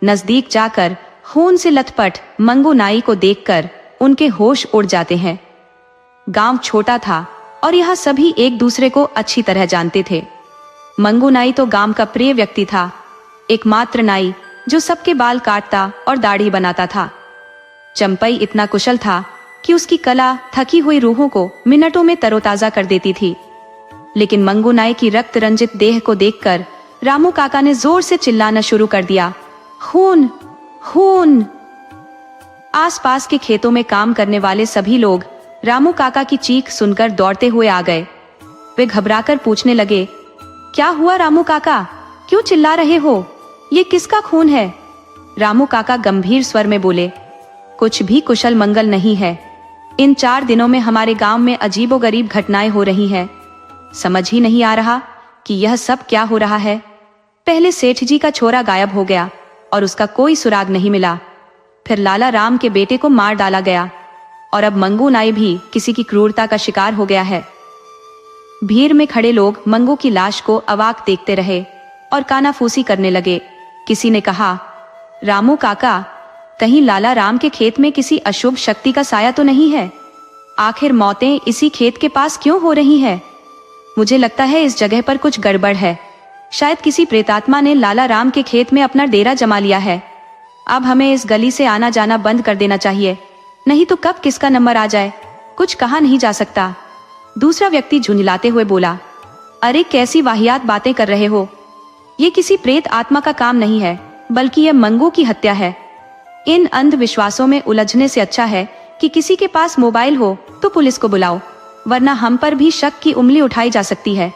नजदीक जाकर खून से लथपथ मंगू नाई को देखकर उनके होश उड़ जाते हैं। गांव छोटा था और यहाँ सभी एक दूसरे को अच्छी तरह जानते थे। मंगू नाई तो गांव का प्रिय व्यक्ति था, एकमात्र नाई जो सबके बाल काटता और दाढ़ी बनाता था। चंपई इतना कुशल था कि उसकी कला थकी हुई रूहों को मिनटों में तरोताजा कर देती थी। लेकिन मंगू नाई की रक्त रंजित देह को देखकर रामू काका ने जोर से चिल्लाना शुरू कर दिया, खून, खून। आसपास के खेतों में काम करने वाले सभी लोग रामू काका की चीख सुनकर दौड़ते हुए आ गए। वे घबराकर पूछने लगे, क्या हुआ रामू काका, क्यों चिल्ला रहे हो? ये किसका खून है? रामू काका गंभीर स्वर में बोले, कुछ भी कुशल मंगल नहीं है। इन 4 दिनों में हमारे गांव में अजीबोगरीब घटनाएं हो रही हैं। समझ ही नहीं आ रहा कि यह सब क्या हो रहा है। पहले सेठ जी का छोरा गायब हो गया और उसका कोई सुराग नहीं मिला। फिर लाला राम के बेटे को मार डाला गया और अब मंगू नाई भी किसी की क्रूरता का शिकार हो गया है। भीड़ में खड़े लोग मंगू की लाश को अवाक देखते रहे और कानाफूसी करने लगे। किसी ने कहा, रामू काका, कहीं लाला राम के खेत में किसी अशुभ शक्ति का साया तो नहीं है? आखिर मौतें इसी खेत के पास क्यों हो रही है? मुझे लगता है इस जगह पर कुछ गड़बड़ है। शायद किसी प्रेतात्मा ने लाला राम के खेत में अपना डेरा जमा लिया है। अब हमें इस गली से आना जाना बंद कर देना चाहिए, नहीं तो कब किसका नंबर आ जाए कुछ कहा नहीं जा सकता। दूसरा व्यक्ति झुंझलाते हुए बोला, अरे कैसी वाहियात बातें कर रहे हो? ये किसी प्रेत आत्मा का काम नहीं है, बल्कि यह मंगू की हत्या है। इन अंधविश्वासों में उलझने से अच्छा है कि किसी के पास मोबाइल हो तो पुलिस को बुलाओ, वरना हम पर भी शक की उंगली उठाई जा सकती है।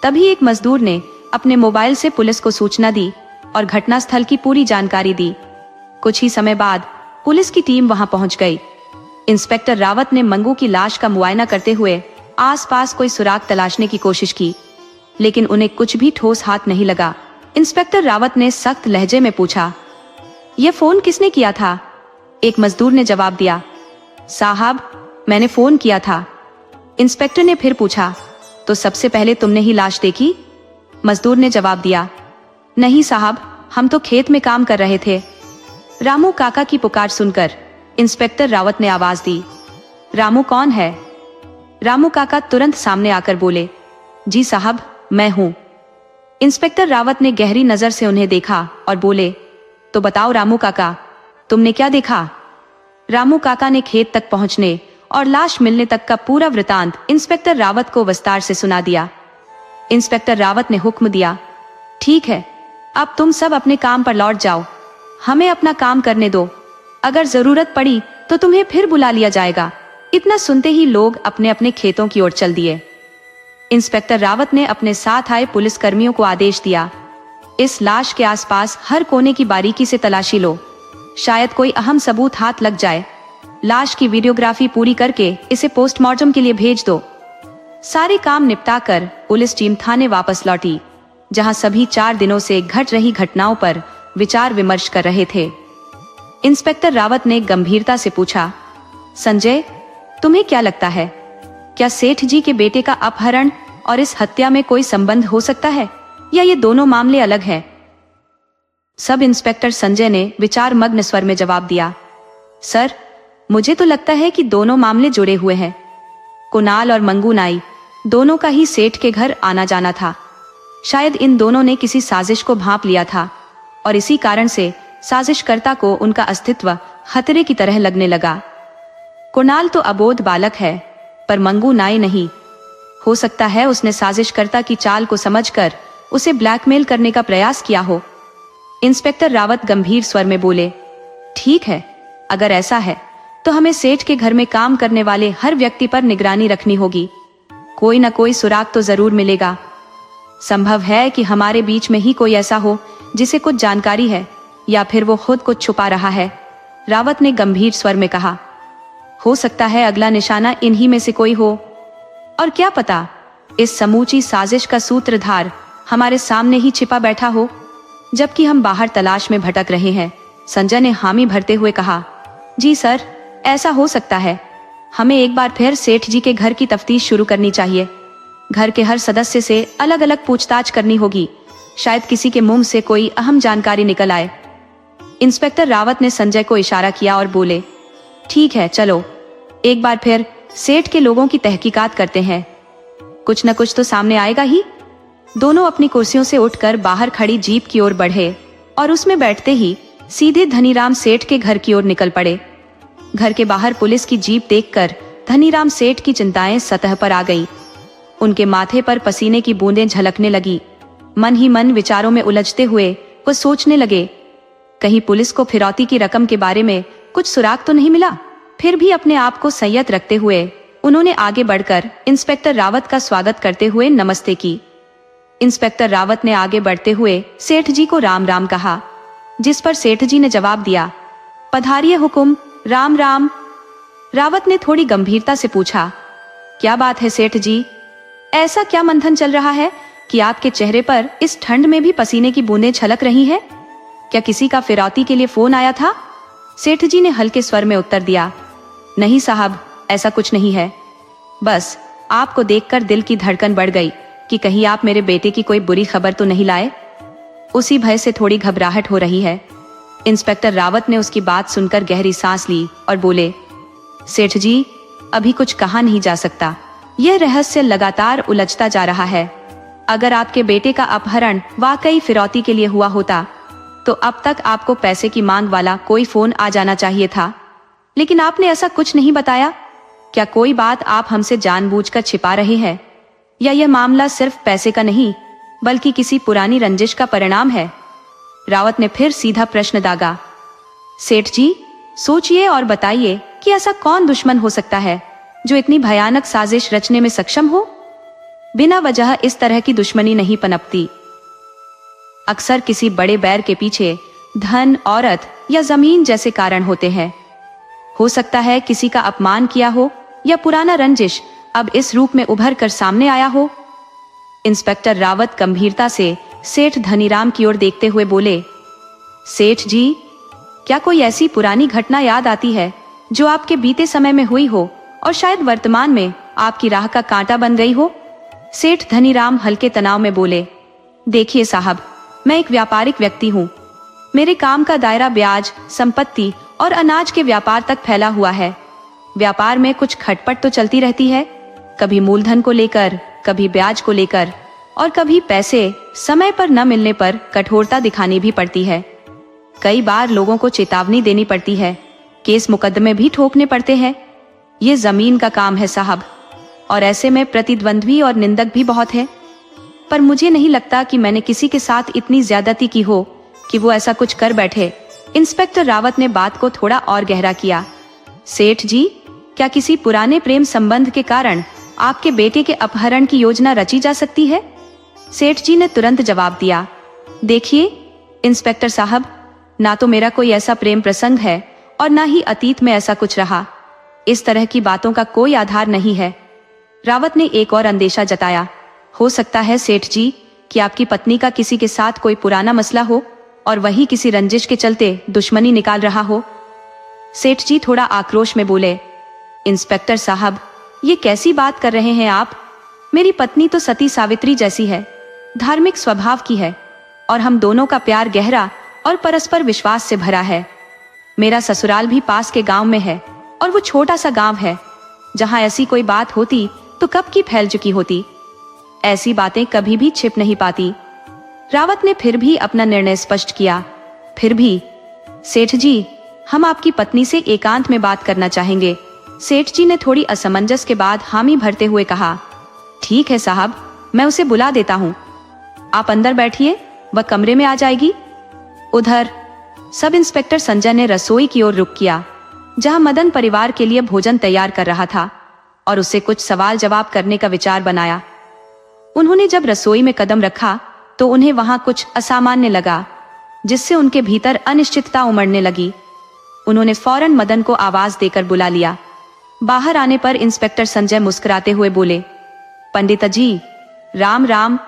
तभी एक मजदूर ने अपने मोबाइल से पुलिस को सूचना दी और घटनास्थल की पूरी जानकारी दी। कुछ ही समय बाद पुलिस की टीम वहां पहुंच गई। इंस्पेक्टर रावत ने मंगू की लाश का मुआयना करते हुए आसपास कोई सुराग तलाशने की कोशिश की, लेकिन उन्हें कुछ भी ठोस हाथ नहीं लगा। इंस्पेक्टर रावत ने सख्त लहजे में पूछा, यह फोन किसने किया था? एक मजदूर ने जवाब दिया, साहब, मैंने फोन किया था। इंस्पेक्टर ने फिर पूछा, तो सबसे पहले तुमने ही लाश देखी? मजदूर ने जवाब दिया, नहीं साहब, हम तो खेत में काम कर रहे थे। रामू काका की पुकार सुनकर इंस्पेक्टर रावत ने आवाज दी, रामू कौन है? रामू काका तुरंत सामने आकर बोले, जी साहब, मैं हूं। इंस्पेक्टर रावत ने गहरी नजर से उन्हें देखा और बोले, तो बताओ रामू काका, तुमने क्या देखा? रामू काका ने खेत तक पहुंचने और लाश मिलने तक का पूरा वृतांत इंस्पेक्टर रावत को विस्तार से सुना दिया। इंस्पेक्टर रावत ने हुक्म दिया, ठीक है, अब तुम सब अपने काम पर लौट जाओ, हमें अपना काम करने दो, अगर जरूरत पड़ी तो तुम्हें फिर बुला लिया जाएगा। इतना सुनते ही लोग अपने अपने खेतों की ओर चल दिए। इंस्पेक्टर रावत ने अपने साथ आए पुलिस कर्मियों को आदेश दिया, इस लाश के आसपास हर कोने की बारीकी से तलाशी लो, शायद कोई अहम सबूत हाथ लग जाए। लाश की वीडियोग्राफी पूरी करके इसे पोस्टमार्टम के लिए भेज दो। सारे काम निपटा कर पुलिस टीम थाने वापस लौटी, जहां सभी 4 दिनों से घट रही घटनाओं पर विचार विमर्श कर रहे थे। इंस्पेक्टर रावत ने गंभीरता से पूछा, संजय, तुम्हें क्या लगता है, क्या सेठ जी के बेटे का अपहरण और इस हत्या में कोई संबंध हो सकता है, या ये दोनों मामले अलग हैं? सब इंस्पेक्टर संजय ने विचार मग्न स्वर में जवाब दिया, सर, मुझे तो लगता है कि दोनों मामले जुड़े हुए हैं। कुणाल और मंगू नाई दोनों का ही सेठ के घर आना जाना था। शायद इन दोनों ने किसी साजिश को भांप लिया था और इसी कारण से साजिशकर्ता को उनका अस्तित्व खतरे की तरह लगने लगा। कुणाल तो अबोध बालक है, पर मंगू नाई नहीं। हो सकता है उसने साजिशकर्ता की चाल को समझकर उसे ब्लैकमेल करने का प्रयास किया हो। इंस्पेक्टर रावत गंभीर स्वर में बोले, ठीक है, अगर ऐसा है तो हमें सेठ के घर में काम करने वाले हर व्यक्ति पर निगरानी रखनी होगी। कोई न कोई सुराग तो जरूर मिलेगा। संभव है कि हमारे बीच में ही कोई ऐसा हो जिसे कुछ जानकारी है, या फिर वो खुद कुछ छुपा रहा है। रावत ने गंभीर स्वर में कहा, हो सकता है अगला निशाना इन्हीं में से कोई हो, और क्या पता इस समूची साजिश का सूत्रधार हमारे सामने ही छिपा बैठा हो, जबकि हम बाहर तलाश में भटक रहे हैं। संजय ने हामी भरते हुए कहा, जी सर, ऐसा हो सकता है। हमें एक बार फिर सेठ जी के घर की तफ्तीश शुरू करनी चाहिए। घर के हर सदस्य से अलग अलग पूछताछ करनी होगी, शायद किसी के मुंह से कोई अहम जानकारी निकल आए। इंस्पेक्टर रावत ने संजय को इशारा किया और बोले, ठीक है, चलो एक बार फिर सेठ के लोगों की तहकीकात करते हैं, कुछ न कुछ तो सामने आएगा ही। दोनों अपनी कुर्सियों से उठकर बाहर खड़ी जीप की ओर बढ़े और उसमें बैठते ही सीधे धनीराम सेठ के घर की ओर निकल पड़े। घर के बाहर पुलिस की जीप देखकर धनीराम सेठ की चिंताएं सतह पर आ गईं। उनके माथे पर पसीने की बूंदें झलकने लगी। मन ही मन विचारों में उलझते हुए वो सोचने लगे, कहीं पुलिस को फिरौती की रकम के बारे में कुछ सुराग तो नहीं मिला। फिर भी अपने आप को संयत रखते हुए उन्होंने आगे बढ़कर इंस्पेक्टर रावत का स्वागत करते हुए नमस्ते की। इंस्पेक्टर रावत ने आगे बढ़ते हुए सेठ जी को राम राम कहा, जिस पर सेठ जी ने जवाब दिया, पधारिए हुकुम, राम राम। रावत ने थोड़ी गंभीरता से पूछा, क्या बात है सेठ जी, ऐसा क्या मंथन चल रहा है कि आपके चेहरे पर इस ठंड में भी पसीने की बूंदें छलक रही हैं? क्या किसी का फिरौती के लिए फोन आया था? सेठ जी ने हल्के स्वर में उत्तर दिया, नहीं साहब, ऐसा कुछ नहीं है। बस आपको देखकर दिल की धड़कन बढ़ गई कि कहीं आप मेरे बेटे की कोई बुरी खबर तो नहीं लाए। उसी भय से थोड़ी घबराहट हो रही है। इंस्पेक्टर रावत ने उसकी बात सुनकर गहरी सांस ली और बोले, सेठ जी, अभी कुछ कहा नहीं जा सकता। यह रहस्य लगातार उलझता जा रहा है। अगर आपके बेटे का अपहरण वाकई फिरौती के लिए हुआ होता तो अब तक आपको पैसे की मांग वाला कोई फोन आ जाना चाहिए था, लेकिन आपने ऐसा कुछ नहीं बताया। क्या कोई बात आप हमसे जानबूझकर छिपा रहे हैं, या यह मामला सिर्फ पैसे का नहीं बल्कि किसी पुरानी रंजिश का परिणाम है? रावत ने फिर सीधा प्रश्न दागा। सेठ जी, सोचिए और बताइए कि ऐसा कौन दुश्मन हो सकता है जो इतनी भयानक साजिश रचने में सक्षम हो? बिना वजह इस तरह की दुश्मनी नहीं पनपती। अक्सर किसी बड़े बैर के पीछे धन, औरत या जमीन जैसे कारण होते हैं। हो सकता है किसी का अपमान किया हो या पुराना रंजिश अब इस रूप में उभर कर सामने आया हो। इंस्पेक्टर रावत गंभीरता से सेठ धनीराम की ओर देखते हुए बोले, सेठ जी, क्या कोई ऐसी पुरानी घटना याद आती है जो आपके बीते समय में हुई हो और शायद वर्तमान में आपकी राह का कांटा बन गई हो? सेठ धनीराम हल्के तनाव में बोले, देखिए साहब, मैं एक व्यापारिक व्यक्ति हूँ। मेरे काम का दायरा ब्याज, संपत्ति और अनाज के व्यापार तक फैला हुआ है। व्यापार में कुछ खटपट तो चलती रहती है, कभी मूलधन को लेकर, कभी ब्याज को लेकर, और कभी पैसे समय पर न मिलने पर कठोरता दिखानी भी पड़ती है। कई बार लोगों को चेतावनी देनी पड़ती है, केस मुकदमे भी ठोकने पड़ते हैं। ये जमीन का काम है साहब, और ऐसे में प्रतिद्वंद्वी और निंदक भी बहुत है। पर मुझे नहीं लगता कि मैंने किसी के साथ इतनी ज्यादती की हो कि वो ऐसा कुछ कर बैठे। इंस्पेक्टर रावत ने बात को थोड़ा और गहरा किया। सेठ जी, क्या किसी पुराने प्रेम संबंध के कारण आपके बेटे के अपहरण की योजना रची जा सकती है? सेठ जी ने तुरंत जवाब दिया। देखिए इंस्पेक्टर साहब, ना तो मेरा कोई ऐसा प्रेम प्रसंग है और ना ही अतीत में ऐसा कुछ रहा। इस तरह की बातों का कोई आधार नहीं है। रावत ने एक और अंदेशा जताया। हो सकता है सेठ जी कि आपकी पत्नी का किसी के साथ कोई पुराना मसला हो और वही किसी रंजिश के चलते दुश्मनी निकाल रहा हो। सेठ जी थोड़ा आक्रोश में बोले। इंस्पेक्टर साहब, ये कैसी बात कर रहे हैं आप? मेरी पत्नी तो सती सावित्री जैसी है, धार्मिक स्वभाव की है, और हम दोनों का प्यार गहरा और परस्पर विश्वास से भरा है। मेरा ससुराल भी पास के गांव में है, और वो छोटा सा गांव है जहां ऐसी कोई बात होती तो कब की फैल चुकी होती। ऐसी बातें कभी भी छिप नहीं पाती। रावत ने फिर भी अपना निर्णय स्पष्ट किया। फिर भी सेठ जी, हम आपकी पत्नी से एकांत में बात करना चाहेंगे। सेठ जी ने थोड़ी असमंजस के बाद हामी भरते हुए कहा। ठीक है साहब, मैं उसे बुला देता हूँ। आप अंदर बैठिए, वह कमरे में आ जाएगी। उधर सब इंस्पेक्टर संजय ने रसोई की ओर रुख किया, जहां मदन परिवार के लिए भोजन तैयार कर रहा था, और उससे कुछ सवाल जवाब करने का विचार बनाया। उन्होंने जब रसोई में कदम रखा तो उन्हें वहां कुछ असामान्य लगा, जिससे उनके भीतर अनिश्चितता उमड़ने लगी। उन्होंने फौरन मदन को आवाज देकर बुला लिया। बाहर आने पर इंस्पेक्टर संजय मुस्कुराते हुए बोले। पंडित जी, राम राम।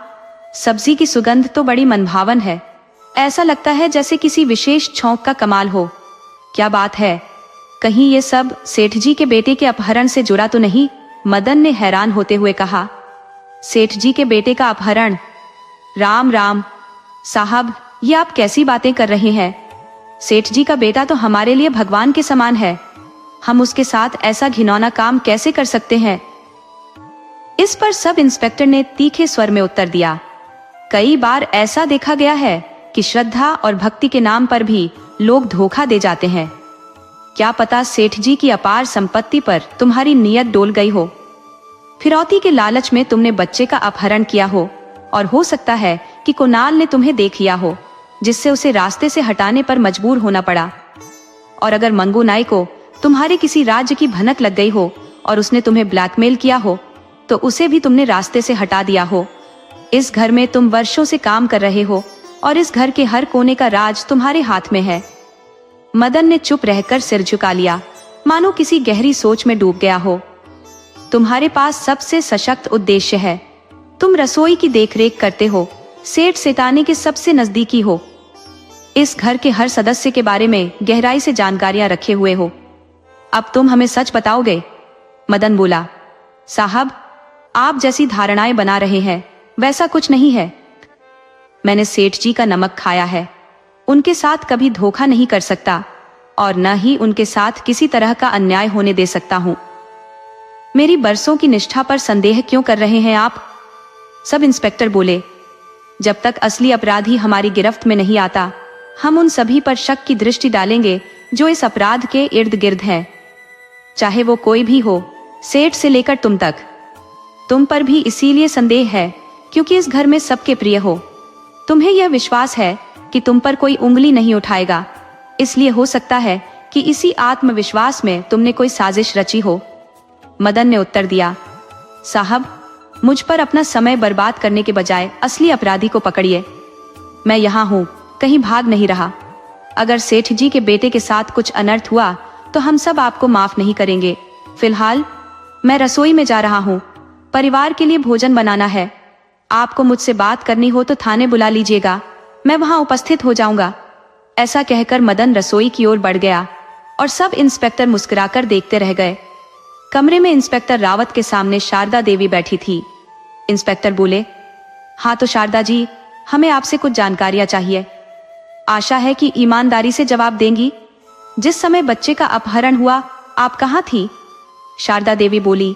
सब्जी की सुगंध तो बड़ी मनभावन है। ऐसा लगता है जैसे किसी विशेष छौंक का कमाल हो। क्या बात है? कहीं ये सब सेठ जी के बेटे के अपहरण से जुड़ा तो नहीं? मदन ने हैरान होते हुए कहा। सेठ जी के बेटे का अपहरण? राम राम साहब, ये आप कैसी बातें कर रहे हैं? सेठ जी का बेटा तो हमारे लिए भगवान के समान है। हम उसके साथ ऐसा घिनौना काम कैसे कर सकते हैं? इस पर सब इंस्पेक्टर ने तीखे स्वर में उत्तर दिया। कई बार ऐसा देखा गया है कि श्रद्धा और भक्ति के नाम पर भी लोग धोखा दे जाते हैं। क्या पता सेठ जी की अपार संपत्ति पर तुम्हारी नीयत डोल गई हो। फिरौती के लालच में तुमने बच्चे का अपहरण किया हो, और हो सकता है कि कुणाल ने तुम्हें देख लिया हो, जिससे उसे रास्ते से हटाने पर मजबूर होना पड़ा। और अगर मंगू नाई को तुम्हारे किसी राज्य की भनक लग गई हो और उसने तुम्हें ब्लैकमेल किया हो, तो उसे भी तुमने रास्ते से हटा दिया हो। इस घर में तुम वर्षों से काम कर रहे हो, और इस घर के हर कोने का राज तुम्हारे हाथ में है। मदन ने चुप रहकर सिर झुका लिया, मानो किसी गहरी सोच में डूब गया हो। तुम्हारे पास सबसे सशक्त उद्देश्य है। तुम रसोई की देखरेख करते हो, सेठ सेठानी के सबसे नजदीकी हो, इस घर के हर सदस्य के बारे में गहराई से जानकारियां रखे हुए हो। अब तुम हमें सच बताओगे? मदन बोला। साहब, आप जैसी धारणाएं बना रहे हैं वैसा कुछ नहीं है। मैंने सेठ जी का नमक खाया है। उनके साथ कभी धोखा नहीं कर सकता, और न ही उनके साथ किसी तरह का अन्याय होने दे सकता हूं। मेरी बरसों की निष्ठा पर संदेह क्यों कर रहे हैं आप? सब इंस्पेक्टर बोले। जब तक असली अपराधी हमारी गिरफ्त में नहीं आता, हम उन सभी पर शक की दृष्टि डालेंगे जो इस अपराध के इर्द गिर्द हैं, चाहे वो कोई भी हो, सेठ से लेकर तुम तक। तुम पर भी इसीलिए संदेह है क्योंकि इस घर में सबके प्रिय हो। तुम्हें यह विश्वास है कि तुम पर कोई उंगली नहीं उठाएगा, इसलिए हो सकता है कि इसी आत्मविश्वास में तुमने कोई साजिश रची हो। मदन ने उत्तर दिया। साहब, मुझ पर अपना समय बर्बाद करने के बजाय असली अपराधी को पकड़िए। मैं यहाँ हूँ, कहीं भाग नहीं रहा। अगर सेठ जी के बेटे के साथ कुछ अनर्थ हुआ तो हम सब आपको माफ नहीं करेंगे। फिलहाल मैं रसोई में जा रहा हूँ, परिवार के लिए भोजन बनाना है। आपको मुझसे बात करनी हो तो थाने बुला लीजिएगा, मैं वहां उपस्थित हो जाऊंगा। ऐसा कहकर मदन रसोई की ओर बढ़ गया, और सब इंस्पेक्टर मुस्कुराकर देखते रह गए। कमरे में इंस्पेक्टर रावत के सामने शारदा देवी बैठी थी। इंस्पेक्टर बोले। हाँ तो शारदा जी, हमें आपसे कुछ जानकारियां चाहिए। आशा है कि ईमानदारी से जवाब देंगी। जिस समय बच्चे का अपहरण हुआ आप कहाँ थी? शारदा देवी बोली।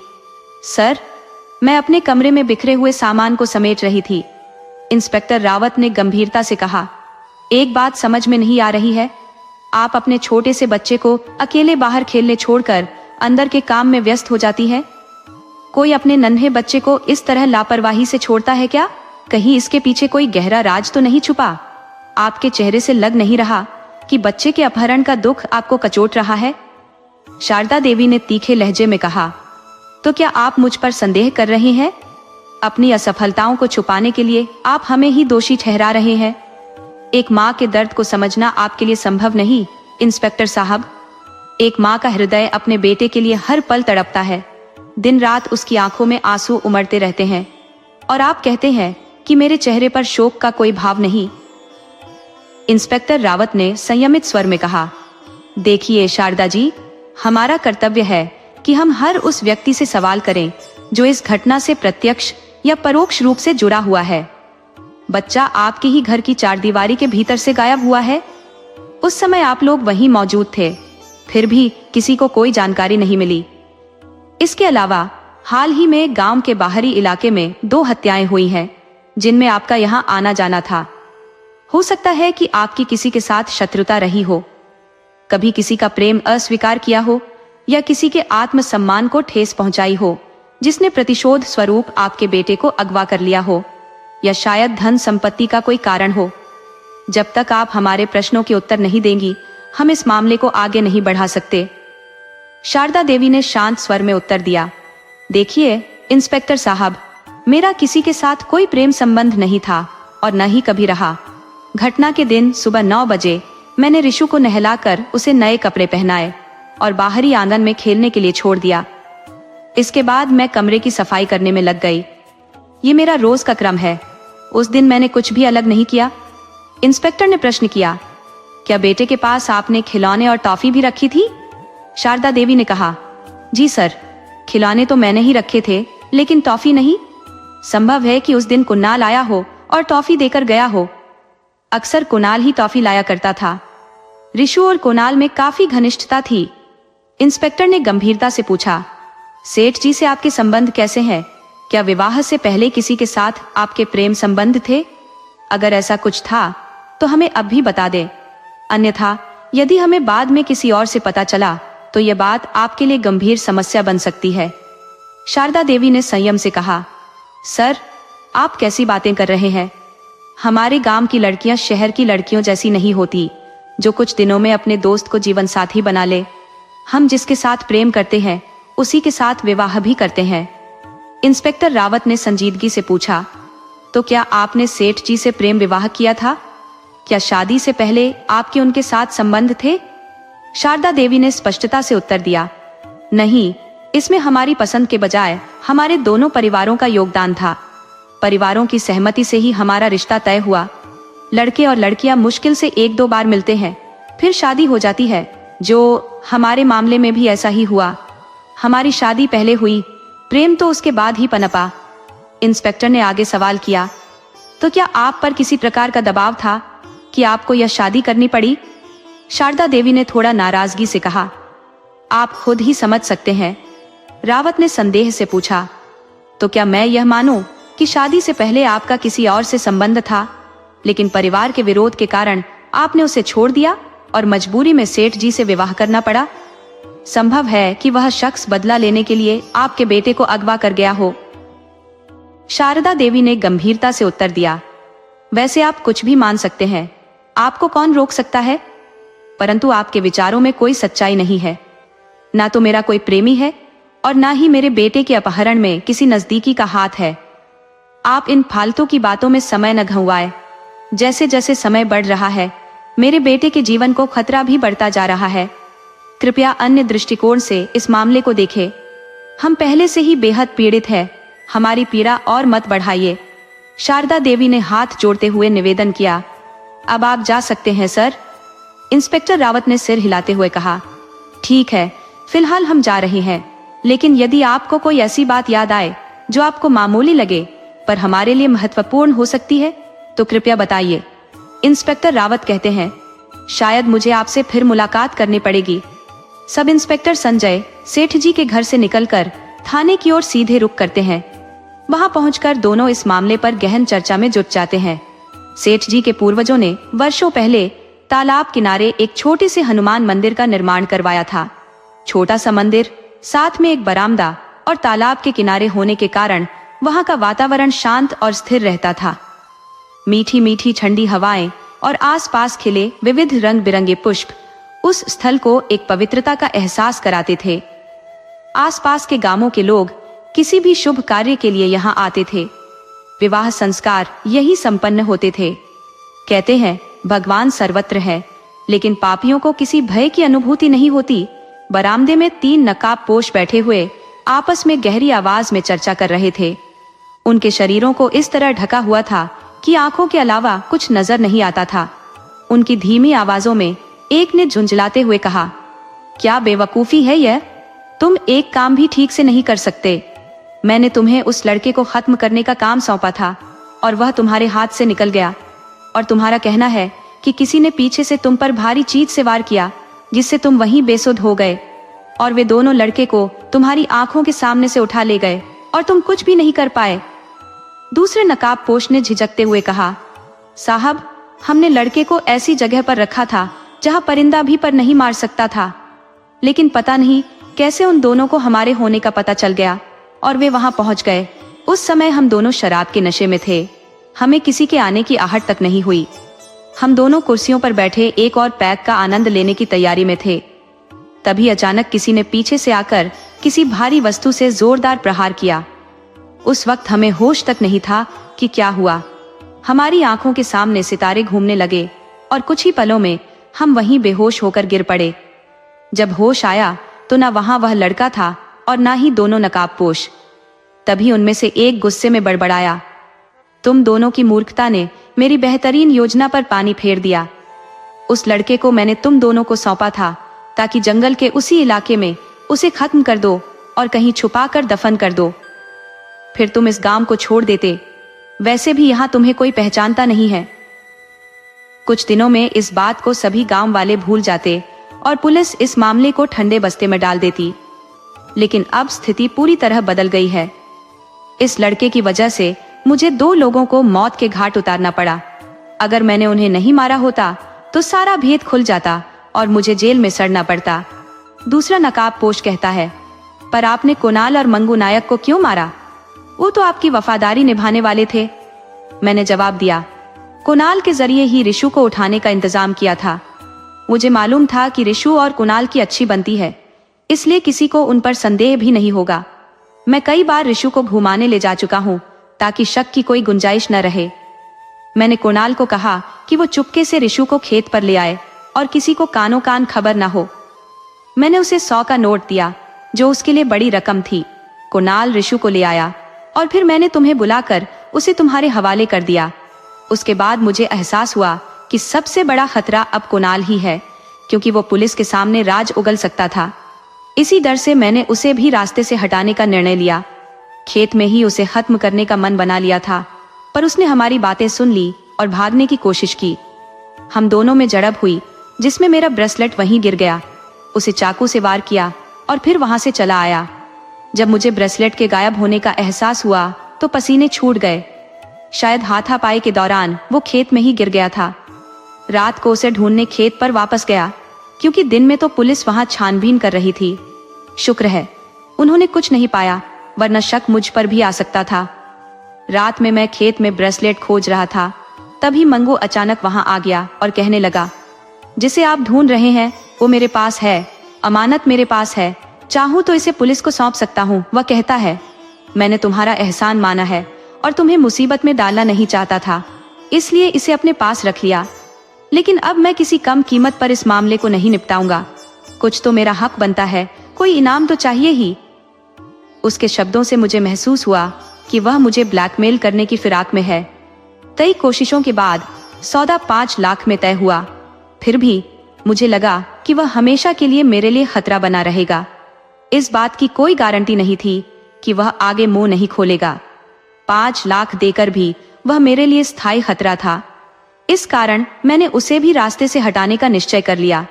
सर, मैं अपने कमरे में बिखरे हुए सामान को समेट रही थी। इंस्पेक्टर रावत ने गंभीरता से कहा। एक बात समझ में नहीं आ रही है, आप अपने छोटे से बच्चे को अकेले बाहर खेलने छोड़कर अंदर के काम में व्यस्त हो जाती है। कोई अपने नन्हे बच्चे को इस तरह लापरवाही से छोड़ता है क्या? कहीं इसके पीछे कोई गहरा राज तो नहीं छुपा? आपके चेहरे से लग नहीं रहा कि बच्चे के अपहरण का दुख आपको कचोट रहा है? शारदा देवी ने तीखे लहजे में कहा। तो क्या आप मुझ पर संदेह कर रहे हैं? अपनी असफलताओं को छुपाने के लिए आप हमें ही दोषी ठहरा रहे हैं। एक माँ के दर्द को समझना आपके लिए संभव नहीं, इंस्पेक्टर साहब। एक माँ का हृदय अपने बेटे के लिए हर पल तड़पता है। दिन रात उसकी आंखों में आंसू उमड़ते रहते हैं, और आप कहते हैं कि मेरे चेहरे पर शोक का कोई भाव नहीं। इंस्पेक्टर रावत ने संयमित स्वर में कहा, देखिए शारदा जी, हमारा कर्तव्य है कि हम हर उस व्यक्ति से सवाल करें जो इस घटना से प्रत्यक्ष या परोक्ष रूप से जुड़ा हुआ है। बच्चा आपके ही घर की चारदीवारी के भीतर से गायब हुआ है। उस समय आप लोग वहीं मौजूद थे, फिर भी किसी को कोई जानकारी नहीं मिली। इसके अलावा हाल ही में गांव के बाहरी इलाके में 2 हत्याएं हुई हैं, जिनमें आपका यहां आना जाना था। हो सकता है कि आपकी किसी के साथ शत्रुता रही हो, कभी किसी का प्रेम अस्वीकार किया हो, या किसी के आत्मसम्मान को ठेस पहुंचाई हो, जिसने प्रतिशोध स्वरूप आपके बेटे को अगवा कर लिया हो, या शायद धन संपत्ति का कोई कारण हो। जब तक आप हमारे प्रश्नों के उत्तर नहीं देंगी, हम इस मामले को आगे नहीं बढ़ा सकते। शारदा देवी ने शांत स्वर में उत्तर दिया, देखिए इंस्पेक्टर साहब, मेरा किसी के साथ कोई प्रेम संबंध नहीं था और न ही कभी रहा। घटना के दिन सुबह 9 बजे मैंने रिशु को नहलाकर उसे नए कपड़े पहनाए और बाहरी आंगन में खेलने के लिए छोड़ दिया। इसके बाद मैं कमरे की सफाई करने में लग गई। ये मेरा रोज का क्रम है। उस दिन मैंने कुछ भी अलग नहीं किया। इंस्पेक्टर ने प्रश्न किया, क्या बेटे के पास आपने खिलौने और टॉफी भी रखी थी? शारदा देवी ने कहा, जी सर, खिलौने तो मैंने ही रखे थे, लेकिन टॉफी नहीं। संभव है कि उस दिन कुणाल आया हो और टॉफी देकर गया हो। अक्सर कुणाल ही टॉफी लाया करता था। रिशु और कुणाल में काफी घनिष्ठता थी। इंस्पेक्टर ने गंभीरता से पूछा, सेठ जी से आपके संबंध कैसे हैं? क्या विवाह से पहले किसी के साथ आपके प्रेम संबंध थे? अगर ऐसा कुछ था तो हमें अब भी बता दे, अन्यथा यदि हमें बाद में किसी और से पता चला तो यह बात आपके लिए गंभीर समस्या बन सकती है। शारदा देवी ने संयम से कहा, सर, आप कैसी बातें कर रहे हैं? हमारे गांव की लड़कियां शहर की लड़कियों जैसी नहीं होती, जो कुछ दिनों में अपने दोस्त को जीवन साथी बना ले। हम जिसके साथ प्रेम करते हैं उसी के साथ विवाह भी करते हैं। इंस्पेक्टर रावत ने संजीदगी से पूछा, तो क्या आपने सेठ जी से प्रेम विवाह किया था? क्या शादी से पहले आपके उनके साथ संबंध थे? शारदा देवी ने स्पष्टता से उत्तर दिया, नहीं, इसमें हमारी पसंद के बजाय हमारे दोनों परिवारों का योगदान था। परिवारों की सहमति से ही हमारा रिश्ता तय हुआ। लड़के और लड़कियां मुश्किल से 1-2 बार मिलते हैं, फिर शादी हो जाती है, जो हमारे मामले में भी ऐसा ही हुआ। हमारी शादी पहले हुई, प्रेम तो उसके बाद ही पनपा। इंस्पेक्टर ने आगे सवाल किया, तो क्या आप पर किसी प्रकार का दबाव था कि आपको यह शादी करनी पड़ी? शारदा देवी ने थोड़ा नाराजगी से कहा, आप खुद ही समझ सकते हैं। रावत ने संदेह से पूछा, तो क्या मैं यह मानूं कि शादी से पहले आपका किसी और से संबंध था, लेकिन परिवार के विरोध के कारण आपने उसे छोड़ दिया और मजबूरी में सेठ जी से विवाह करना पड़ा? संभव है कि वह शख्स बदला लेने के लिए आपके बेटे को अगवा कर गया हो। शारदा देवी ने गंभीरता से उत्तर दिया, वैसे आप कुछ भी मान सकते हैं, आपको कौन रोक सकता है? परंतु आपके विचारों में कोई सच्चाई नहीं है। ना तो मेरा कोई प्रेमी है और ना ही मेरे बेटे के अपहरण में किसी नजदीकी का हाथ है। आप इन फालतू की बातों में समय न घुंवाएं। जैसे जैसे समय बढ़ रहा है, मेरे बेटे के जीवन को खतरा भी बढ़ता जा रहा है। कृपया अन्य दृष्टिकोण से इस मामले को देखें। हम पहले से ही बेहद पीड़ित हैं, हमारी पीड़ा और मत बढ़ाइए। शारदा देवी ने हाथ जोड़ते हुए निवेदन किया, अब आप जा सकते हैं सर। इंस्पेक्टर रावत ने सिर हिलाते हुए कहा, ठीक है, फिलहाल हम जा रहे हैं, लेकिन यदि आपको कोई ऐसी बात याद आए जो आपको मामूली लगे पर हमारे लिए महत्वपूर्ण हो सकती है तो कृपया बताइए। इंस्पेक्टर रावत कहते हैं, शायद मुझे आपसे फिर मुलाकात करनी पड़ेगी। सब इंस्पेक्टर संजय सेठ जी के घर से निकलकर थाने की ओर सीधे रुख करते हैं। वहां पहुंचकर दोनों इस मामले पर गहन चर्चा में जुट जाते हैं। सेठ जी के पूर्वजों ने वर्षों पहले तालाब किनारे एक छोटे से हनुमान मंदिर का निर्माण करवाया था। छोटा सा मंदिर साथ में एक बरामदा और तालाब के किनारे होने के कारण वहां का वातावरण शांत और स्थिर रहता था। मीठी मीठी ठंडी हवाएं और आसपास खिले विविध रंग बिरंगे पुष्प उस स्थल को एक पवित्रता का एहसास कराते थे। आसपास के गांवों के लोग किसी भी शुभ कार्य के लिए यहाँ आते थे। विवाह संस्कार यही संपन्न होते थे। कहते हैं भगवान सर्वत्र है, लेकिन पापियों को किसी भय की अनुभूति नहीं होती। बरामदे में 3 नकाबपोश बैठे हुए आपस में गहरी आवाज में चर्चा कर रहे थे। उनके शरीरों को इस तरह ढका हुआ था कि आंखों के अलावा कुछ नजर नहीं आता था। उनकी धीमी आवाजों में एक ने झुंझलाते हुए कहा, क्या बेवकूफी है यह? तुम एक काम भी ठीक से नहीं कर सकते। मैंने तुम्हें उस लड़के को खत्म करने का काम सौंपा था और वह तुम्हारे हाथ से निकल गया, और तुम्हारा कहना है कि किसी ने पीछे से तुम पर भारी चीज से वार किया, जिससे तुम वहीं बेसुध हो गए, और वे दोनों लड़के को तुम्हारी आंखों के सामने से उठा ले गए और तुम कुछ भी नहीं कर पाए। दूसरे नकाबपोश ने झिझकते हुए कहा, साहब, हमने लड़के को ऐसी जगह पर रखा था जहां परिंदा भी पर नहीं मार सकता था, लेकिन पता नहीं कैसे उन दोनों को हमारे होने का पता चल गया और वे वहां पहुंच गए। उस समय हम दोनों शराब के नशे में थे। हमें किसी के आने की आहट तक नहीं हुई। हम दोनों कुर्सियों पर बैठे एक और पैक का आनंद लेने की तैयारी में थे। तभी अचानक किसी ने पीछे से आकर किसी भारी वस्तु से जोरदार प्रहार किया। उस वक्त हमें होश तक नहीं था कि क्या हुआ। हमारी आंखों के सामने सितारे घूमने लगे और कुछ ही पलों में हम वहीं बेहोश होकर गिर पड़े। जब होश आया तो ना वहां वह लड़का था और ना ही दोनों नकाबपोश। तभी उनमें से एक गुस्से में बड़बड़ाया, तुम दोनों की मूर्खता ने मेरी बेहतरीन योजना पर पानी फेर दिया। उस लड़के को मैंने तुम दोनों को सौंपा था ताकि जंगल के उसी इलाके में उसे खत्म कर दो और कहीं छुपा कर दफन कर दो। फिर तुम इस गांव को छोड़ देते। वैसे भी यहां तुम्हें कोई पहचानता नहीं है। कुछ दिनों में इस बात को सभी गांव वाले भूल जाते और पुलिस इस मामले को ठंडे बस्ते में डाल देती। लेकिन अब स्थिति पूरी तरह बदल गई है। इस लड़के की वजह से मुझे 2 लोगों को मौत के घाट उतारना पड़ा। अगर मैंने उन्हें नहीं मारा होता तो सारा भेद खुल जाता और मुझे जेल में सड़ना पड़ता। दूसरा नकाबपोश कहता है, पर आपने कुणाल और मंगू नायक को क्यों मारा? वो तो आपकी वफादारी निभाने वाले थे। मैंने जवाब दिया, कुणाल के जरिए ही रिशु को उठाने का इंतजाम किया था। मुझे मालूम था कि रिशु और कुणाल की अच्छी बनती है, इसलिए किसी को उन पर संदेह भी नहीं होगा। मैं कई बार रिशु को घुमाने ले जा चुका हूँ ताकि शक की कोई गुंजाइश न रहे। मैंने कुणाल को कहा कि वो चुपके से रिशु को खेत पर ले आए और किसी को कानों कान खबर न हो। मैंने उसे 100 का नोट दिया, जो उसके लिए बड़ी रकम थी। कुणाल रिशु को ले आया और फिर मैंने तुम्हें बुलाकर उसे तुम्हारे हवाले कर दिया। उसके बाद मुझे एहसास हुआ कि सबसे बड़ा खतरा अब कुणाल ही है, क्योंकि वो पुलिस के सामने राज उगल सकता था। इसी डर से मैंने उसे भी रास्ते से हटाने का निर्णय लिया। खेत में ही उसे खत्म करने का मन बना लिया था, पर उसने हमारी बातें सुन ली और भागने की कोशिश की। हम दोनों में झड़प हुई, जिसमें मेरा ब्रेसलेट वहीं गिर गया। उसे चाकू से वार किया और फिर वहां से चला आया। जब मुझे ब्रेसलेट के गायब होने का एहसास हुआ तो पसीने छूट गए। शायद हाथापाई के दौरान वो खेत में ही गिर गया था। रात को उसे ढूंढने खेत पर वापस गया, क्योंकि दिन में तो पुलिस वहां छानबीन कर रही थी। शुक्र है उन्होंने कुछ नहीं पाया, वरना शक मुझ पर भी आ सकता था। रात में मैं खेत में ब्रेसलेट खोज रहा था, तभी मंगू अचानक वहां आ गया और कहने लगा, जिसे आप ढूंढ रहे हैं वो मेरे पास है, अमानत मेरे पास है, चाहूं तो इसे पुलिस को सौंप सकता हूं। वह कहता है, मैंने तुम्हारा एहसान माना है और तुम्हें मुसीबत में डालना नहीं चाहता था, इसलिए इसे अपने पास रख लिया। लेकिन अब मैं किसी कम कीमत पर इस मामले को नहीं निपटाऊंगा। कुछ तो मेरा हक बनता है, कोई इनाम तो चाहिए ही। उसके शब्दों से मुझे महसूस हुआ कि वह मुझे ब्लैकमेल करने की फिराक में है। कई कोशिशों के बाद सौदा 5 लाख में तय हुआ। फिर भी मुझे लगा कि वह हमेशा के लिए मेरे लिए खतरा बना रहेगा। इस बात की कोई गारंटी नहीं थी कि वह आगे मुंह नहीं खोलेगा। 5 लाख देकर भी वह मेरे लिए स्थायी खतरा था। इस कारण मैंने उसे भी रास्ते से हटाने का निश्चय कर लिया।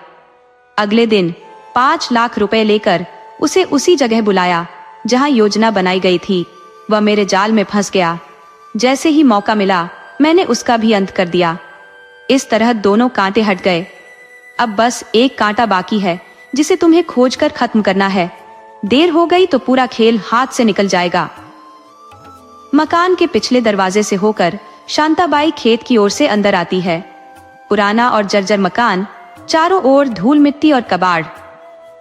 अगले दिन 5 लाख रुपए लेकर उसे उसी जगह बुलाया जहां योजना बनाई गई थी। वह मेरे जाल में फंस गया। जैसे ही मौका मिला मैंने उसका भी अंत कर दिया। इस तरह दोनों कांटे हट गए। अब बस एक कांटा बाकी है, जिसे तुम्हें खोजकर खत्म करना है। देर हो गई तो पूरा खेल हाथ से निकल जाएगा। मकान के पिछले दरवाजे से होकर शांताबाई खेत की ओर से अंदर आती है। पुराना और जर्जर मकान, चारों ओर धूल मिट्टी और कबाड़।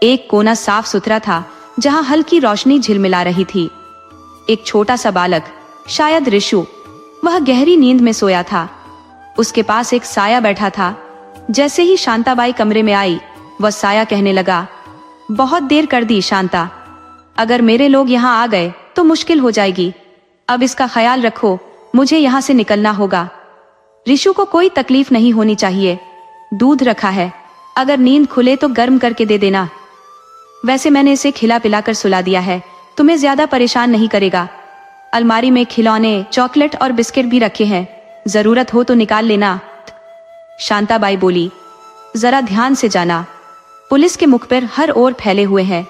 एक कोना साफ सुथरा था जहां हल्की रोशनी झिलमिला रही थी। एक छोटा सा बालक, शायद रिशु, वह गहरी नींद में सोया था। उसके पास एक साया बैठा था। जैसे ही शांताबाई कमरे में आई, वह साया कहने लगा, बहुत देर कर दी शांता, अगर मेरे लोग यहाँ आ गए तो मुश्किल हो जाएगी। अब इसका ख्याल रखो, मुझे यहाँ से निकलना होगा। रिशु को कोई तकलीफ नहीं होनी चाहिए। दूध रखा है, अगर नींद खुले तो गर्म करके दे देना। वैसे मैंने इसे खिला पिला कर सुला दिया है, तुम्हें ज्यादा परेशान नहीं करेगा। अलमारी में खिलौने, चॉकलेट और बिस्किट भी रखे हैं, जरूरत हो तो निकाल लेना। शांताबाई बोली, जरा ध्यान से जाना, पुलिस के मुखबिर हर ओर फैले हुए हैं।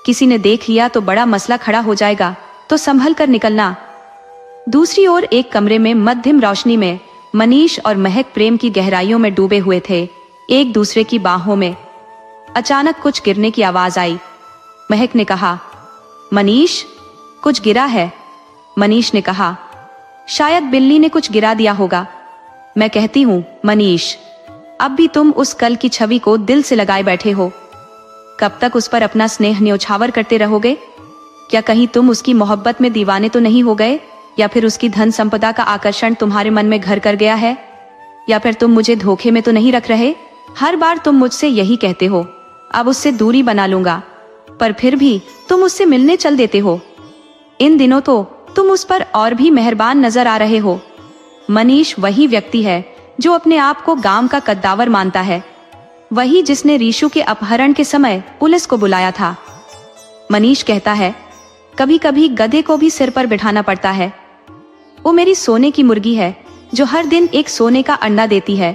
किसी ने देख लिया तो बड़ा मसला खड़ा हो जाएगा, तो संभल कर निकलना। दूसरी ओर एक कमरे में मध्यम रोशनी में मनीष और महक प्रेम की गहराइयों में डूबे हुए थे, एक दूसरे की बाहों में। अचानक कुछ गिरने की आवाज आई। महक ने कहा, मनीष, कुछ गिरा है। मनीष ने कहा, शायद बिल्ली ने कुछ गिरा दिया होगा। मैं कहती हूँ मनीष, अब भी तुम उस कल की छवि को दिल से लगाए बैठे हो। कब तक उस पर अपना स्नेह न्योछावर करते रहोगे? क्या कहीं तुम उसकी मोहब्बत में दीवाने तो नहीं हो गए? या फिर उसकी धन संपदा का आकर्षण तुम्हारे मन में घर कर गया है? या फिर तुम मुझे धोखे में तो नहीं रख रहे? हर बार तुम मुझसे यही कहते हो, अब उससे दूरी बना लूंगा, पर फिर भी तुम उससे मिलने चल देते हो। इन दिनों तो तुम उस पर और भी मेहरबान नजर आ रहे हो। मनीष वही व्यक्ति है जो अपने आप को गांव का कद्दावर मानता है, वही जिसने रीशु के अपहरण के समय पुलिस को बुलाया था। मनीष कहता है, कभी कभी गधे को भी सिर पर बिठाना पड़ता है। वो मेरी सोने की मुर्गी है जो हर दिन एक सोने का अंडा देती है।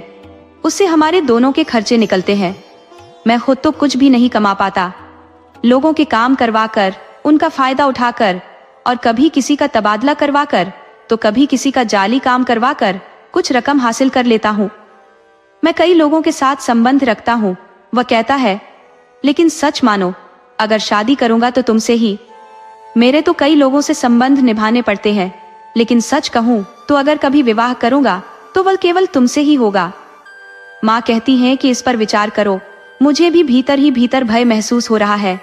उससे हमारे दोनों के खर्चे निकलते हैं। मैं खुद तो कुछ भी नहीं कमा पाता, लोगों के काम करवाकर, उनका फायदा उठाकर, और कभी किसी का तबादला करवाकर तो कभी किसी का जाली काम करवाकर कुछ रकम हासिल कर लेता हूँ। मैं कई लोगों के साथ संबंध रखता हूँ, वह कहता है, लेकिन सच मानो, अगर शादी करूंगा तो तुमसे ही। मेरे तो कई लोगों से संबंध निभाने पड़ते हैं, लेकिन सच कहूँ तो अगर कभी विवाह करूंगा तो वह केवल तुमसे ही होगा। माँ कहती हैं कि इस पर विचार करो। मुझे भी भीतर ही भीतर भय महसूस हो रहा है।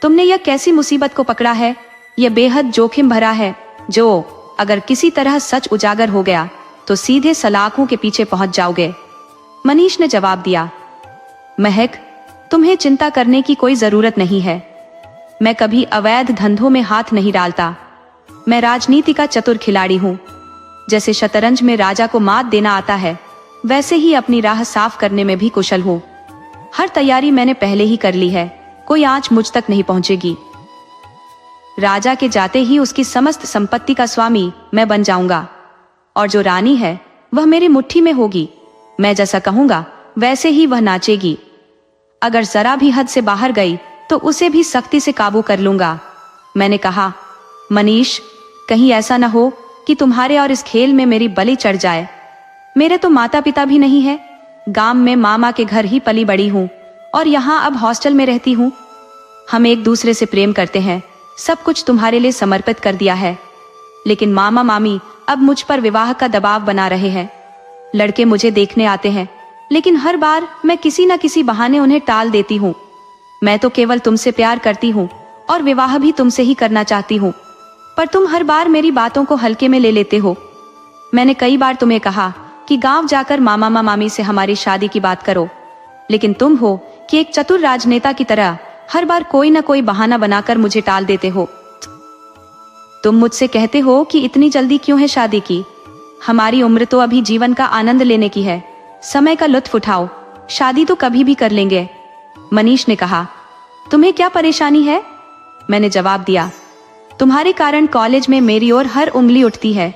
तुमने यह कैसी मुसीबत को पकड़ा है? यह बेहद जोखिम भरा है, जो अगर किसी तरह सच उजागर हो गया तो सीधे सलाखों के पीछे पहुंच जाओगे। मनीष ने जवाब दिया, महक, तुम्हें चिंता करने की कोई जरूरत नहीं है। मैं कभी अवैध धंधों में हाथ नहीं डालता। मैं राजनीति का चतुर खिलाड़ी हूँ। जैसे शतरंज में राजा को मात देना आता है, वैसे ही अपनी राह साफ करने में भी कुशल हूँ। हर तैयारी मैंने पहले ही कर ली है, कोई आंच मुझ तक नहीं पहुंचेगी। राजा के जाते ही उसकी समस्त संपत्ति का स्वामी मैं बन जाऊंगा, और जो रानी है वह मेरी मुट्ठी में होगी। मैं जैसा कहूंगा वैसे ही वह नाचेगी। अगर जरा भी हद से बाहर गई तो उसे भी सख्ती से काबू कर लूंगा। मैंने कहा, मनीष, कहीं ऐसा न हो कि तुम्हारे और इस खेल में मेरी बलि चढ़ जाए। मेरे तो माता पिता भी नहीं है। गांव में मामा के घर ही पली बड़ी हूँ और यहाँ अब हॉस्टल में रहती हूँ। हम एक दूसरे से प्रेम करते हैं, सब कुछ तुम्हारे लिए समर्पित कर दिया है, लेकिन मामा मामी अब मुझ पर विवाह का दबाव बना रहे हैं। लड़के मुझे देखने आते हैं, लेकिन हर बार मैं किसी न किसी बहाने उन्हें टाल देती हूँ। मैं तो केवल तुमसे प्यार करती हूँ और विवाह भी तुमसे ही करना चाहती हूँ, पर तुम हर बार मेरी बातों को हल्के में ले लेते हो। मैंने कई बार तुम्हें कहा कि गांव जाकर मामा मामी से हमारी शादी की बात करो, लेकिन तुम हो कि एक चतुर राजनेता की तरह हर बार कोई ना कोई बहाना बनाकर मुझे टाल देते हो। तुम मुझसे कहते हो कि इतनी जल्दी क्यों है शादी की? हमारी उम्र तो अभी जीवन का आनंद लेने की है, समय का लुत्फ उठाओ, शादी तो कभी भी कर लेंगे। मनीष ने कहा, तुम्हें क्या परेशानी है? मैंने जवाब दिया, तुम्हारे कारण कॉलेज में मेरी ओर हर उंगली उठती है।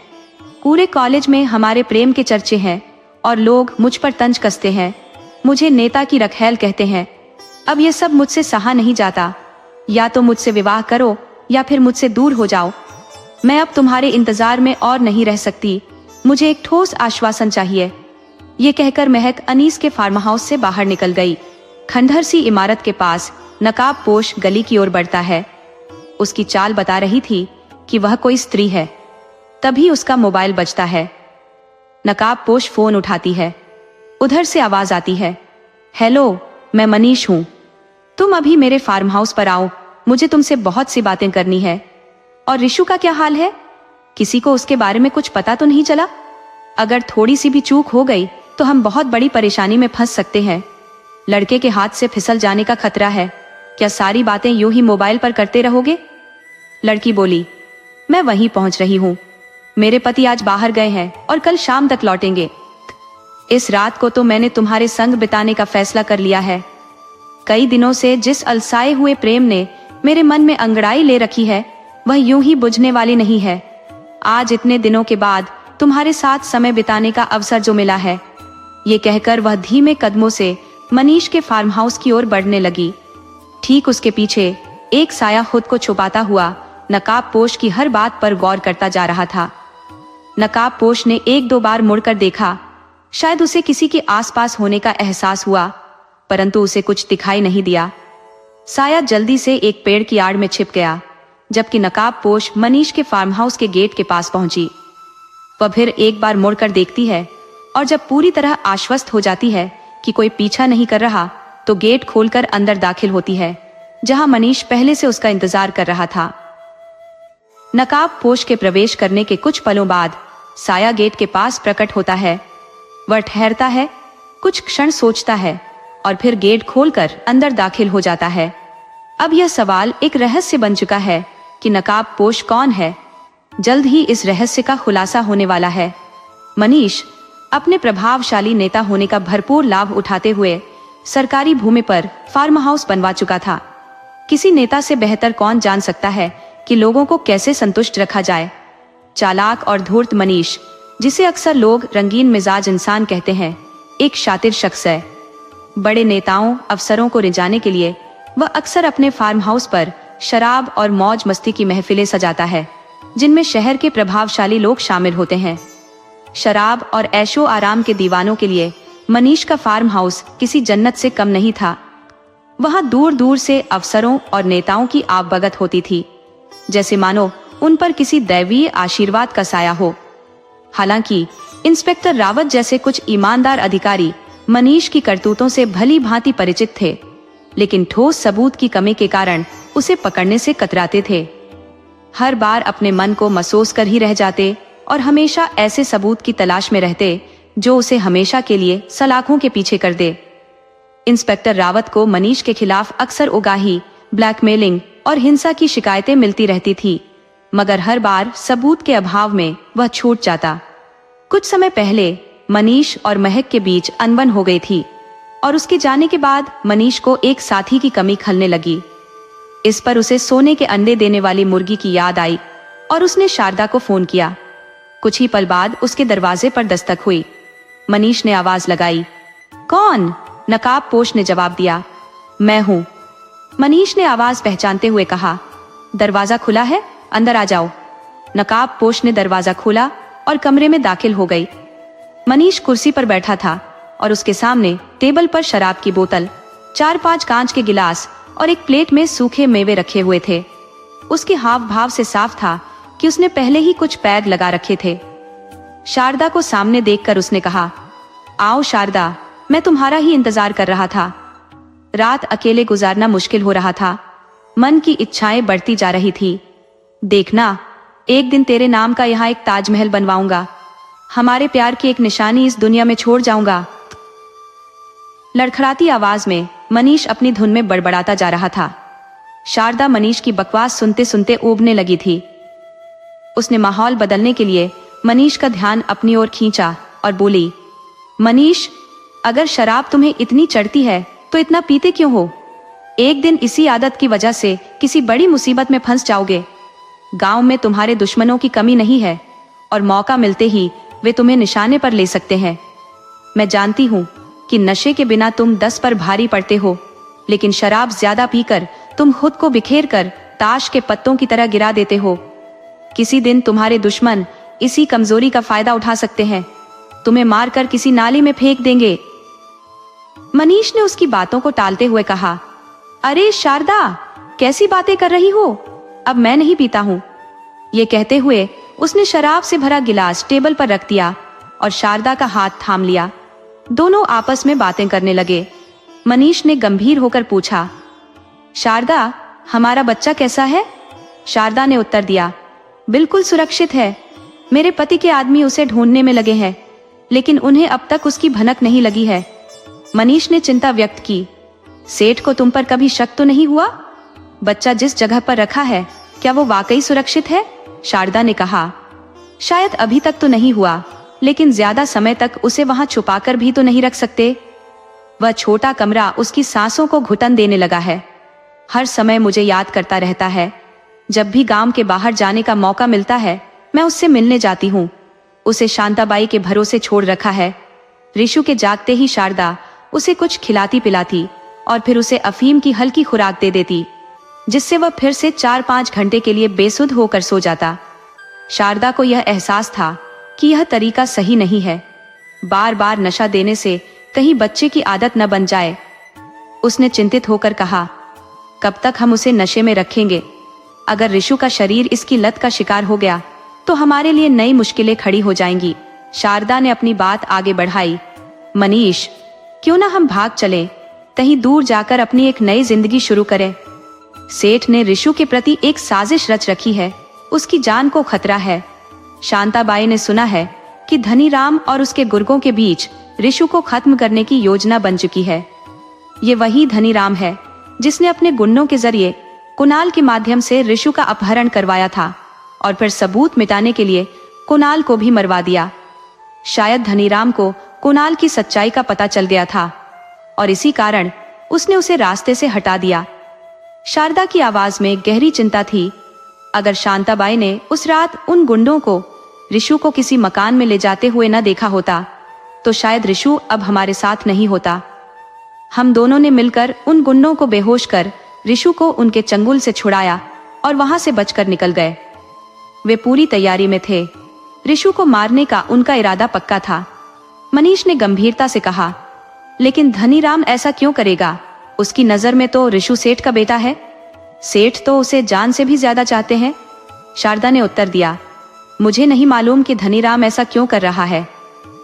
पूरे कॉलेज में हमारे प्रेम के चर्चे हैं और लोग मुझ पर तंज कसते हैं, मुझे नेता की रखैल कहते हैं। अब ये सब मुझसे सहा नहीं जाता। या तो मुझसे विवाह करो या फिर मुझसे दूर हो जाओ। मैं अब तुम्हारे इंतजार में और नहीं रह सकती। मुझे एक ठोस आश्वासन चाहिए। ये कहकर महक अनीस के फार्म हाउस से बाहर निकल गई। खंडहर सी इमारत के पास नकाब पोश गली की ओर बढ़ता है। उसकी चाल बता रही थी कि वह कोई स्त्री है। तभी उसका मोबाइल बजता है। नकाबपोश फोन उठाती है। उधर से आवाज आती है, हेलो, मैं मनीष हूं। तुम अभी मेरे फार्म हाउस पर आओ, मुझे तुमसे बहुत सी बातें करनी है। और रिशु का क्या हाल है? किसी को उसके बारे में कुछ पता तो नहीं चला? अगर थोड़ी सी भी चूक हो गई तो हम बहुत बड़ी परेशानी में फंस सकते हैं। लड़के के हाथ से फिसल जाने का खतरा है। क्या सारी बातें यूं ही मोबाइल पर करते रहोगे? लड़की बोली, मैं वहीं पहुंच रही हूं। मेरे पति आज बाहर गए हैं और कल शाम तक लौटेंगे। इस रात को तो मैंने तुम्हारे संग बिताने का फैसला कर लिया है। कई दिनों से जिस अलसाए हुए प्रेम ने मेरे मन में अंगड़ाई ले रखी है, वह यूं ही बुझने वाली नहीं है। आज इतने दिनों के बाद तुम्हारे साथ समय बिताने का अवसर जो मिला है। ये कहकर वह धीमे कदमों से मनीष के फार्म हाउस की ओर बढ़ने लगी। ठीक उसके पीछे एक साया खुद को छुपाता हुआ नकाबपोश की हर बात पर गौर करता जा रहा था। नकाबपोश ने एक दो बार मुड़कर देखा। शायद उसे किसी के आसपास होने का एहसास हुआ, परंतु उसे कुछ दिखाई नहीं दिया। साया जल्दी से एक पेड़ की आड़ में छिप गया, जबकि नकाबपोश मनीष के फार्म हाउस के गेट के पास पहुंची। वह फिर एक बार मुड़कर देखती है और जब पूरी तरह आश्वस्त हो जाती है कि कोई पीछा नहीं कर रहा, तो गेट खोलकर अंदर दाखिल होती है, जहां मनीष पहले से उसका इंतजार कर रहा था। नकाबपोश के प्रवेश करने के कुछ पलों बाद साया गेट के पास प्रकट होता है। वह ठहरता है, कुछ क्षण सोचता है और फिर गेट खोलकर अंदर दाखिल हो जाता है। अब यह सवाल एक रहस्य बन चुका है कि नकाबपोश कौन है। जल्द ही इस रहस्य का खुलासा होने वाला है। मनीष अपने प्रभावशाली नेता होने का भरपूर लाभ उठाते हुए सरकारी भूमि पर फार्म हाउस बनवा चुका था। किसी नेता से बेहतर कौन जान सकता है कि लोगों को कैसे संतुष्ट रखा जाए। चालाक और धूर्त मनीष, जिसे अक्सर लोग रंगीन मिजाज इंसान कहते हैं, एक शातिर शख्स है। बड़े नेताओं अफसरों को रिझाने के लिए वह अक्सर अपने फार्म हाउस पर शराब और मौज मस्ती की महफिलें सजाता है, जिनमें शहर के प्रभावशाली लोग शामिल होते हैं। शराब और ऐशो आराम के दीवानों के लिए मनीष का फार्म हाउस किसी जन्नत से कम नहीं था। वहां दूर दूर से अफसरों और नेताओं की आवभगत होती थी, जैसे मानो उन पर किसी दैवीय आशीर्वाद का साया हो। हालांकि इंस्पेक्टर रावत जैसे कुछ ईमानदार अधिकारी मनीष की करतूतों से भली भांति परिचित थे, लेकिन ठोस सबूत की कमी के कारण उसे पकड़ने से कतराते थे। हर बार अपने मन को मसोस कर ही रह जाते और हमेशा ऐसे सबूत की तलाश में रहते जो उसे हमेशा के लिए सलाखों के पीछे कर दे। इंस्पेक्टर रावत को मनीष के खिलाफ अक्सर उगाही, ब्लैकमेलिंग और हिंसा की शिकायतें मिलती रहती थी, मगर हर बार सबूत के अभाव में वह छूट जाता। कुछ समय पहले मनीष और महक के बीच अनबन हो गई थी और उसके जाने के बाद मनीष को एक साथी की कमी खलने लगी। इस पर उसे सोने के अंडे देने वाली मुर्गी की याद आई और उसने शारदा को फोन किया। कुछ ही पल बाद उसके दरवाजे पर दस्तक हुई। मनीष ने आवाज लगाई, कौन? नकाबपोश ने जवाब दिया, मैं हूं। मनीष ने आवाज पहचानते हुए कहा, दरवाजा खुला है, अंदर आ जाओ। नकाबपोश ने दरवाजा खोला और कमरे में दाखिल हो गई। मनीष कुर्सी पर बैठा था और उसके सामने टेबल पर शराब की बोतल, 4-5 कांच के गिलास और एक प्लेट में सूखे मेवे रखे हुए थे। उसके हाव भाव से साफ था कि उसने पहले ही कुछ पैग लगा रखे थे। शारदा को सामने देखकर उसने कहा, आओ शारदा, मैं तुम्हारा ही इंतजार कर रहा था। रात अकेले गुजारना मुश्किल हो रहा था। मन की इच्छाएं बढ़ती जा रही थी। देखना, एक दिन तेरे नाम का यहाँ एक ताजमहल बनवाऊंगा। हमारे प्यार की एक निशानी इस दुनिया में छोड़ जाऊंगा। लड़खड़ाती आवाज में मनीष अपनी धुन में बड़बड़ाता जा रहा था। शारदा मनीष की बकवास सुनते सुनते ऊबने लगी थी। उसने माहौल बदलने के लिए मनीष का ध्यान अपनी ओर खींचा और बोली, मनीष, अगर शराब तुम्हें इतनी चढ़ती है तो इतना पीते क्यों हो? एक दिन इसी आदत की वजह से किसी बड़ी मुसीबत में फंस जाओगे। गांव में तुम्हारे दुश्मनों की कमी नहीं है और मौका मिलते ही वे तुम्हें निशाने पर ले सकते हैं। मैं जानती हूँ कि नशे के बिना तुम 10 पर भारी पड़ते हो, लेकिन शराब ज्यादा पीकर तुम खुद को बिखेर कर ताश के पत्तों की तरह गिरा देते हो। किसी दिन तुम्हारे दुश्मन इसी कमजोरी का फायदा उठा सकते हैं, तुम्हें मारकर किसी नाली में फेंक देंगे। मनीष ने उसकी बातों को टालते हुए कहा, अरे शारदा, कैसी बातें कर रही हो? अब मैं नहीं पीता हूँ। ये कहते हुए उसने शराब से भरा गिलास टेबल पर रख दिया और शारदा का हाथ थाम लिया। दोनों आपस में बातें करने लगे। मनीष ने गंभीर होकर पूछा, शारदा, हमारा बच्चा कैसा है? शारदा ने उत्तर दिया, बिल्कुल सुरक्षित है। मेरे पति के आदमी उसे ढूंढने में लगे हैं, लेकिन उन्हें अब तक उसकी भनक नहीं लगी है। मनीष ने चिंता व्यक्त की, सेठ को तुम पर कभी शक तो नहीं हुआ? बच्चा जिस जगह पर रखा है, क्या वो वाकई सुरक्षित है? शारदा ने कहा, शायद अभी तक तो नहीं हुआ, लेकिन ज्यादा समय तक उसे वहां छुपाकर भी तो नहीं रख सकते। वह छोटा कमरा उसकी सांसों को घुटन देने लगा है। हर समय मुझे याद करता रहता है। जब भी गांव के बाहर जाने का मौका मिलता है, मैं उससे मिलने जाती हूँ। उसे शांताबाई के भरोसे छोड़ रखा है। रिशु के जागते ही शारदा उसे कुछ खिलाती पिलाती और फिर उसे अफीम की हल्की खुराक दे देती, जिससे वह फिर से 4-5 घंटे के लिए बेसुध होकर सो जाता। शारदा को यह एहसास था कि यह तरीका सही नहीं है। बार बार नशा देने से कहीं बच्चे की आदत न बन जाए। उसने चिंतित होकर कहा, कब तक हम उसे नशे में रखेंगे? अगर रिशु का शरीर इसकी लत का शिकार हो गया तो हमारे लिए नई मुश्किलें खड़ी हो जाएंगी। शारदा ने अपनी बात आगे बढ़ाई, मनीष, क्यों ना हम भाग चलें, कहीं दूर जाकर अपनी एक नई जिंदगी शुरू करें। सेठ ने रिशु के प्रति एक साजिश रच रखी है, उसकी जान को खतरा है। शांताबाई ने सुना है कि धनीराम और उसके गुर्गों के बीच रिशु को खत्म करने की योजना बन चुकी है। ये वही धनीराम है जिसने अपने गुंडों के जरिए कुणाल के माध्यम से रिशु का अपहरण करवाया था और फिर सबूत मिटाने के लिए कुणाल को भी मरवा दिया। शायद धनीराम को कुणाल की सच्चाई का पता चल गया था और इसी कारण उसने उसे रास्ते से हटा दिया। शारदा की आवाज में गहरी चिंता थी। अगर शांताबाई ने उस रात उन गुंडों को रिशु को किसी मकान में ले जाते हुए न देखा होता तो शायद रिशु अब हमारे साथ नहीं होता। हम दोनों ने मिलकर उन गुंडों को बेहोश कर रिशु को उनके चंगुल से छुड़ाया और वहां से बचकर निकल गए। वे पूरी तैयारी में थे। रिशु को मारने का उनका इरादा पक्का था। मनीष ने गंभीरता से कहा, लेकिन धनीराम ऐसा क्यों करेगा? उसकी नजर में तो रिशु सेठ का बेटा है। सेठ तो उसे जान से भी ज्यादा चाहते हैं। शारदा ने उत्तर दिया, मुझे नहीं मालूम कि धनीराम ऐसा क्यों कर रहा है,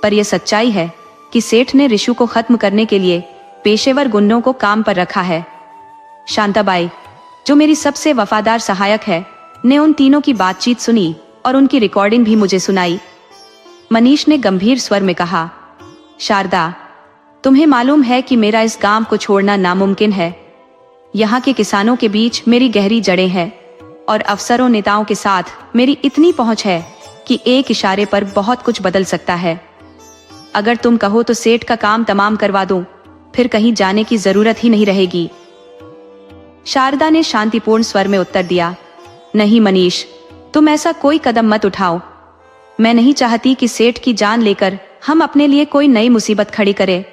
पर यह सच्चाई है कि सेठ ने रिशु को खत्म करने के लिए पेशेवर गुंडों को काम पर रखा है। शांताबाई, जो मेरी सबसे वफादार सहायक है, ने उन तीनों की बातचीत सुनी और उनकी रिकॉर्डिंग भी मुझे सुनाई। मनीष ने गंभीर स्वर में कहा, शारदा, तुम्हें मालूम है कि मेरा इस गांव को छोड़ना नामुमकिन है। यहाँ के किसानों के बीच मेरी गहरी जड़ें हैं और अफसरों नेताओं के साथ मेरी इतनी पहुंच है कि एक इशारे पर बहुत कुछ बदल सकता है। अगर तुम कहो तो सेठ का काम तमाम करवा दूं, फिर कहीं जाने की जरूरत ही नहीं रहेगी। शारदा ने शांतिपूर्ण स्वर में उत्तर दिया, नहीं मनीष, तुम ऐसा कोई कदम मत उठाओ। मैं नहीं चाहती कि सेठ की जान लेकर हम अपने लिए कोई नई मुसीबत खड़ी करें।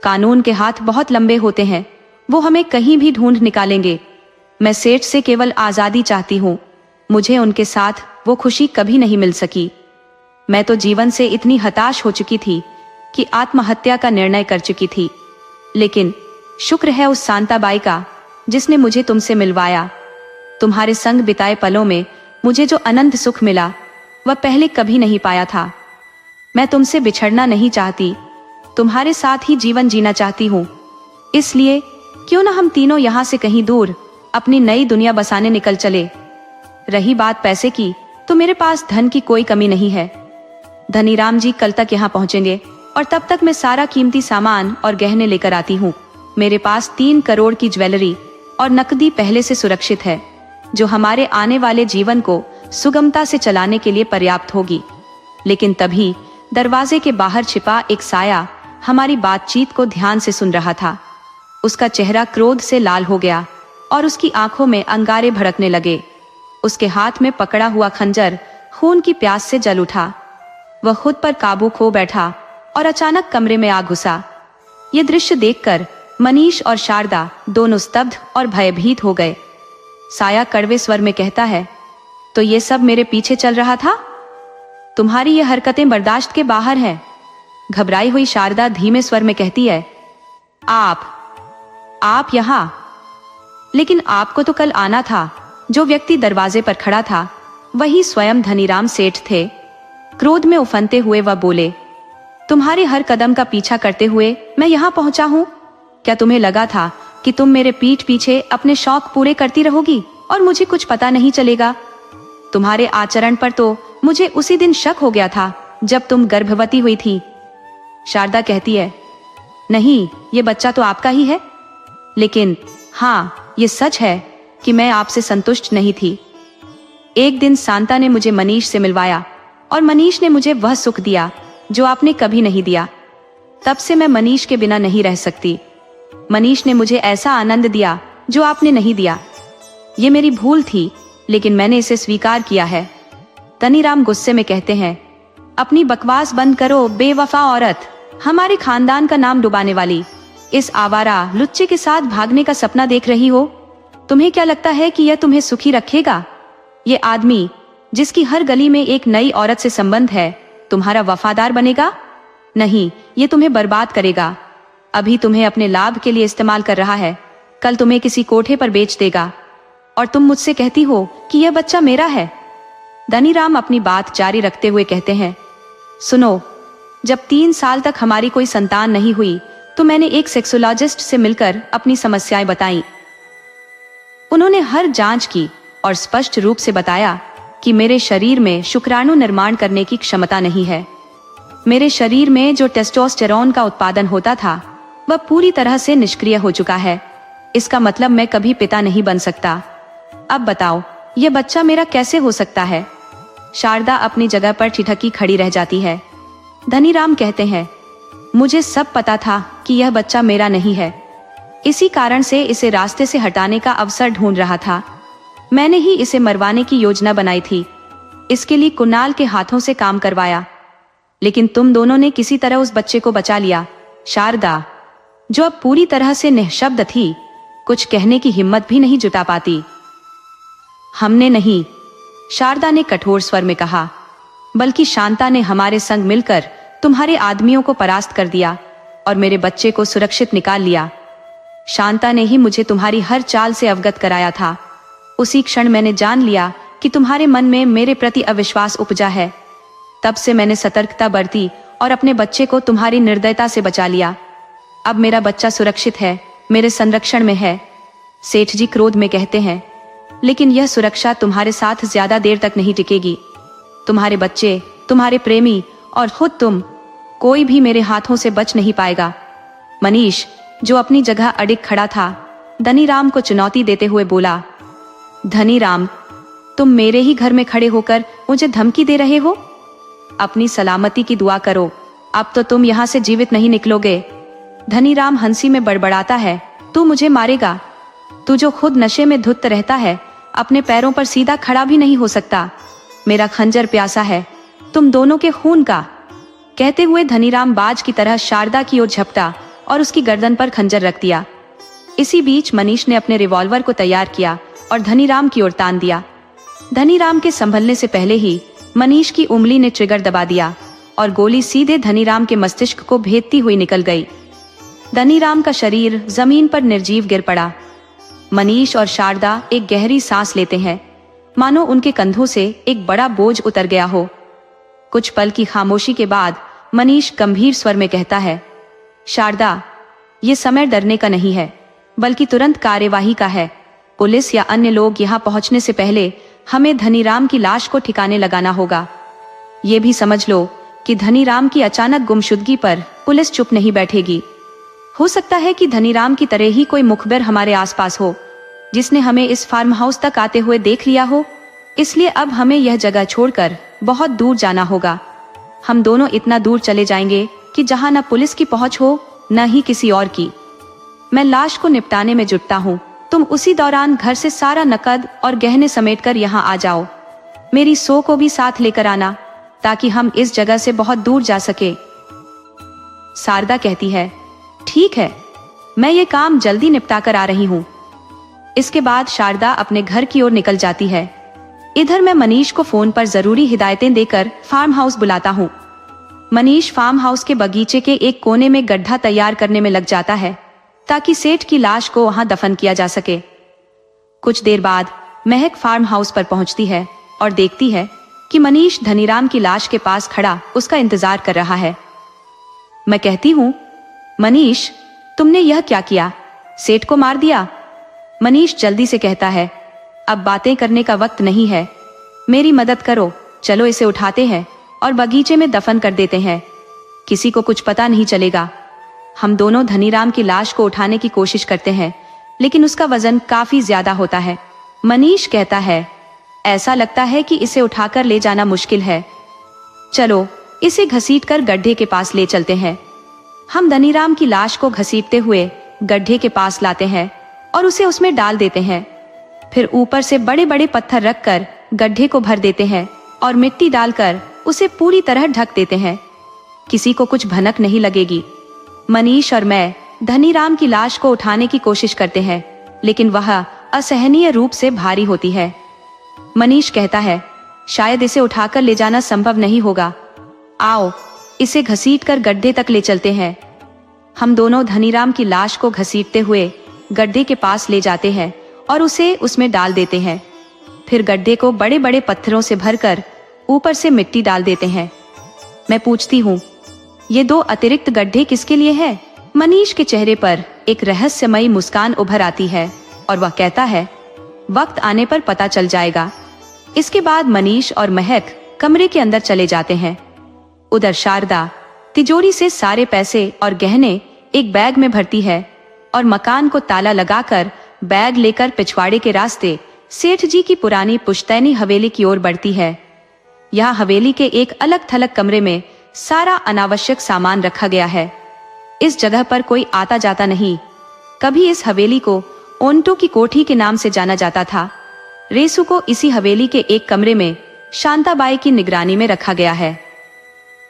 कानून के हाथ बहुत लंबे होते हैं, वो हमें कहीं भी ढूंढ निकालेंगे। मैं सेठ से केवल आजादी चाहती हूँ। मुझे उनके साथ वो खुशी कभी नहीं मिल सकी। मैं तो जीवन से इतनी हताश हो चुकी थी कि आत्महत्या का निर्णय कर चुकी थी, लेकिन शुक्र है उस शांताबाई का जिसने मुझे तुमसे मिलवाया। तुम्हारे संग बिताए पलों में मुझे जो अनंत सुख मिला वह पहले कभी नहीं पाया था। मैं तुमसे बिछड़ना नहीं चाहती, तुम्हारे साथ ही जीवन जीना चाहती हूँ। इसलिए क्यों ना हम तीनों यहाँ से कहीं दूर अपनी नई दुनिया बसाने निकल चले। रही बात पैसे की, तो मेरे पास धन की कोई कमी नहीं है। धनीराम जी कल तक यहाँ पहुँचेंगे और तब तक मैं सारा कीमती सामान और गहने लेकर आती हूँ। मेरे पास 3 करोड़ की ज्वेलरी और नकदी पहले से सुरक्षित है, जो हमारे आने वाले जीवन को सुगमता से चलाने के लिए पर्याप्त होगी। लेकिन तभी दरवाजे के बाहर छिपा एक साया हमारी बातचीत को ध्यान से सुन रहा था। उसका चेहरा क्रोध से लाल हो गया और उसकी आंखों में अंगारे भड़कने लगे। उसके हाथ में पकड़ा हुआ खंजर खून की प्यास से जल उठा। वह खुद पर काबू खो बैठा और अचानक कमरे में आ घुसा। ये दृश्य देखकर मनीष और शारदा दोनों स्तब्ध और भयभीत हो गए। साया कड़वे स्वर में कहता है, तो ये सब मेरे पीछे चल रहा था? तुम्हारी ये हरकतें बर्दाश्त के बाहर हैं। घबराई हुई शारदा धीमे स्वर में कहती है, आप यहाँ? लेकिन आपको तो कल आना था, जो व्यक्ति दरवाजे पर खड़ा था वही स्वयं धनीराम सेठ थे। क्रोध में उफनते हुए वह बोले, तुम्हारे हर कदम का पीछा करते हुए मैं यहाँ पहुंचा हूँ। क्या तुम्हें लगा था कि तुम मेरे पीठ पीछे अपने शौक पूरे करती रहोगी और मुझे कुछ पता नहीं चलेगा? तुम्हारे आचरण पर तो मुझे उसी दिन शक हो गया था जब तुम गर्भवती हुई थी। शारदा कहती है, नहीं, ये बच्चा तो आपका ही है। लेकिन हाँ, ये सच है कि मैं आपसे संतुष्ट नहीं थी। एक दिन शांता ने मुझे मनीष से मिलवाया और मनीष ने मुझे वह सुख दिया जो आपने कभी नहीं दिया। तब से मैं मनीष के बिना नहीं रह सकती। मनीष ने मुझे ऐसा आनंद दिया जो आपने नहीं दिया। ये मेरी भूल थी, लेकिन मैंने इसे स्वीकार किया है। धनीराम गुस्से में कहते हैं, अपनी बकवास बंद करो बेवफा औरत, हमारे खानदान का नाम डुबाने वाली। इस आवारा लुच्चे के साथ भागने का सपना देख रही हो? तुम्हें क्या लगता है कि यह तुम्हें सुखी रखेगा? ये आदमी जिसकी हर गली में एक नई औरत से संबंध है, तुम्हारा वफादार बनेगा? नहीं, ये तुम्हें बर्बाद करेगा। अभी तुम्हें अपने लाभ के लिए इस्तेमाल कर रहा है, कल तुम्हें किसी कोठे पर बेच देगा। और तुम मुझसे कहती हो कि यह बच्चा मेरा है। धनीराम अपनी बात जारी रखते हुए कहते हैं, सुनो, जब 3 साल तक हमारी कोई संतान नहीं हुई तो मैंने एक सेक्सोलॉजिस्ट से मिलकर अपनी समस्याएं बताई। उन्होंने हर जांच की और स्पष्ट रूप से बताया कि मेरे शरीर में शुक्राणु निर्माण करने की क्षमता नहीं है। मेरे शरीर में जो टेस्टोस्टेरोन का उत्पादन होता था वह पूरी तरह से निष्क्रिय हो चुका है। इसका मतलब मैं कभी पिता नहीं बन सकता। अब बताओ, यह बच्चा मेरा कैसे हो सकता है? शारदा अपनी जगह पर ठिठकी खड़ी रह जाती है। धनीराम कहते हैं, मुझे सब पता था कि यह बच्चा मेरा नहीं है। इसी कारण से इसे रास्ते से हटाने का अवसर ढूंढ रहा था। मैंने ही इसे मरवाने की योजना बनाई थी। इसके लिए कुणाल के हाथों से काम करवाया, लेकिन तुम दोनों ने किसी तरह उस बच्चे को बचा लिया। शारदा, जो अब पूरी तरह से निःशब्द थी, कुछ कहने की हिम्मत भी नहीं जुटा पाती। हमने नहीं, शारदा ने कठोर स्वर में कहा, बल्कि शांता ने हमारे संग मिलकर तुम्हारे आदमियों को परास्त कर दिया और मेरे बच्चे को सुरक्षित निकाल लिया। शांता ने ही मुझे तुम्हारी हर चाल से अवगत कराया था। उसी क्षण मैंने जान लिया कि तुम्हारे मन में मेरे प्रति अविश्वास उपजा है। तब से मैंने सतर्कता बरती और अपने बच्चे को तुम्हारी निर्दयता से बचा लिया। अब मेरा बच्चा सुरक्षित है, मेरे संरक्षण में है। सेठ जी क्रोध में कहते हैं, लेकिन यह सुरक्षा तुम्हारे साथ ज्यादा देर तक नहीं टिकेगी। तुम्हारे बच्चे, तुम्हारे प्रेमी और खुद तुम, कोई भी मेरे हाथों से बच नहीं पाएगा। मनीष, जो अपनी जगह अडिग खड़ा था, धनीराम को चुनौती देते हुए बोला, धनीराम, तुम मेरे ही घर में खड़े होकर मुझे धमकी दे रहे हो? अपनी सलामती की दुआ करो, अब तो तुम यहाँ से जीवित नहीं निकलोगे। धनीराम हंसी में बड़बड़ाता है, तू मुझे मारेगा? तू जो खुद नशे में धुत रहता है, अपने पैरों पर सीधा खड़ा भी नहीं हो सकता। मेरा खंजर प्यासा है, तुम दोनों के खून का। कहते हुए धनीराम बाज की तरह शारदा की ओर झपटा और उसकी गर्दन पर खंजर रख दिया। इसी बीच मनीष ने अपने रिवॉल्वर को तैयार किया और धनीराम की ओर तान दिया। धनीराम के संभलने से पहले ही मनीष की उंगली ने ट्रिगर दबा दिया और गोली सीधे धनीराम के मस्तिष्क को भेदती हुई निकल गई। धनीराम का शरीर जमीन पर निर्जीव गिर पड़ा। मनीष और शारदा एक गहरी सांस लेते हैं, मानो उनके कंधों से एक बड़ा बोझ उतर गया हो। कुछ पल की खामोशी के बाद मनीष गंभीर स्वर में कहता है, शारदा, ये समय डरने का नहीं है, बल्कि तुरंत कार्यवाही का है। पुलिस या अन्य लोग यहाँ पहुँचने से पहले हमें धनीराम की लाश को ठिकाने लगाना होगा। ये भी समझ लो कि धनीराम की अचानक गुमशुदगी पर पुलिस चुप नहीं बैठेगी। हो सकता है कि धनीराम की तरह ही कोई मुखबिर हमारे आसपास हो, जिसने हमें इस फार्म हाउस तक आते हुए देख लिया हो। इसलिए अब हमें यह जगह छोड़कर बहुत दूर जाना होगा। हम दोनों इतना दूर चले जाएंगे कि जहां न पुलिस की पहुंच हो, न ही किसी और की। मैं लाश को निपटाने में जुटता हूँ। तुम उसी दौरान घर से सारा नकद और गहने समेटकर यहाँ आ जाओ। मेरी सो को भी साथ लेकर आना, ताकि हम इस जगह से बहुत दूर जा सके। शारदा कहती है, ठीक है, मैं ये काम जल्दी निपटा कर आ रही हूँ। इसके बाद शारदा अपने घर की ओर निकल जाती है। इधर मैं मनीष को फोन पर जरूरी हिदायतें देकर फार्म हाउस बुलाता हूँ। मनीष फार्म हाउस के बगीचे के एक कोने में गड्ढा तैयार करने में लग जाता है, ताकि सेठ की लाश को वहां दफन किया जा सके। कुछ देर बाद महक फार्म हाउस पर पहुंचती है और देखती है कि मनीष धनीराम की लाश के पास खड़ा उसका इंतजार कर रहा है। मैं कहती हूँ, मनीष, तुमने यह क्या किया? सेठ को मार दिया? मनीष जल्दी से कहता है, अब बातें करने का वक्त नहीं है, मेरी मदद करो, चलो इसे उठाते हैं और बगीचे में दफन कर देते हैं, किसी को कुछ पता नहीं चलेगा। हम दोनों धनीराम की लाश को उठाने की कोशिश करते हैं, लेकिन उसका वजन काफी ज्यादा होता है। मनीष कहता है, ऐसा लगता है कि इसे उठाकर ले जाना मुश्किल है, चलो इसे घसीटकर गड्ढे के पास ले चलते हैं। हम धनीराम की लाश को घसीटते हुए गड्ढे के पास लाते हैं और उसे उसमें डाल देते हैं। फिर ऊपर से बड़े बड़े पत्थर रखकर गड्ढे को भर देते हैं और मिट्टी डालकर उसे पूरी तरह ढक देते हैं, किसी को कुछ भनक नहीं लगेगी। मनीष और मैं धनीराम की लाश को उठाने की कोशिश करते हैं, लेकिन वह असहनीय रूप से भारी होती है। मनीष कहता है, शायद इसे उठाकर ले जाना संभव नहीं होगा, आओ इसे घसीटकर गड्ढे तक ले चलते हैं। हम दोनों धनीराम की लाश को घसीटते हुए गड्ढे के पास ले जाते हैं और उसे उसमें डाल देते हैं। फिर गड्ढे को बड़े बड़े पत्थरों से भरकर ऊपर से मिट्टी डाल देते हैं। मैं पूछती हूँ, ये 2 अतिरिक्त गड्ढे किसके लिए है? मनीष के चेहरे पर एक रहस्यमयी मुस्कान उभर आती है और वह कहता है, वक्त आने पर पता चल जाएगा। इसके बाद मनीष और महक कमरे के अंदर चले जाते हैं। उधर शारदा तिजोरी से सारे पैसे और गहने एक बैग में भरती है और मकान को ताला लगाकर बैग लेकर पिछवाड़े के रास्ते सेठ जी की पुरानी पुश्तैनी हवेली की ओर बढ़ती है। यहाँ हवेली के एक अलग थलग कमरे में सारा अनावश्यक सामान रखा गया है। इस जगह पर कोई आता जाता नहीं। कभी इस हवेली को ओंटो की कोठी के नाम से जाना जाता था। रेसू को इसी हवेली के एक कमरे में शांताबाई की निगरानी में रखा गया है।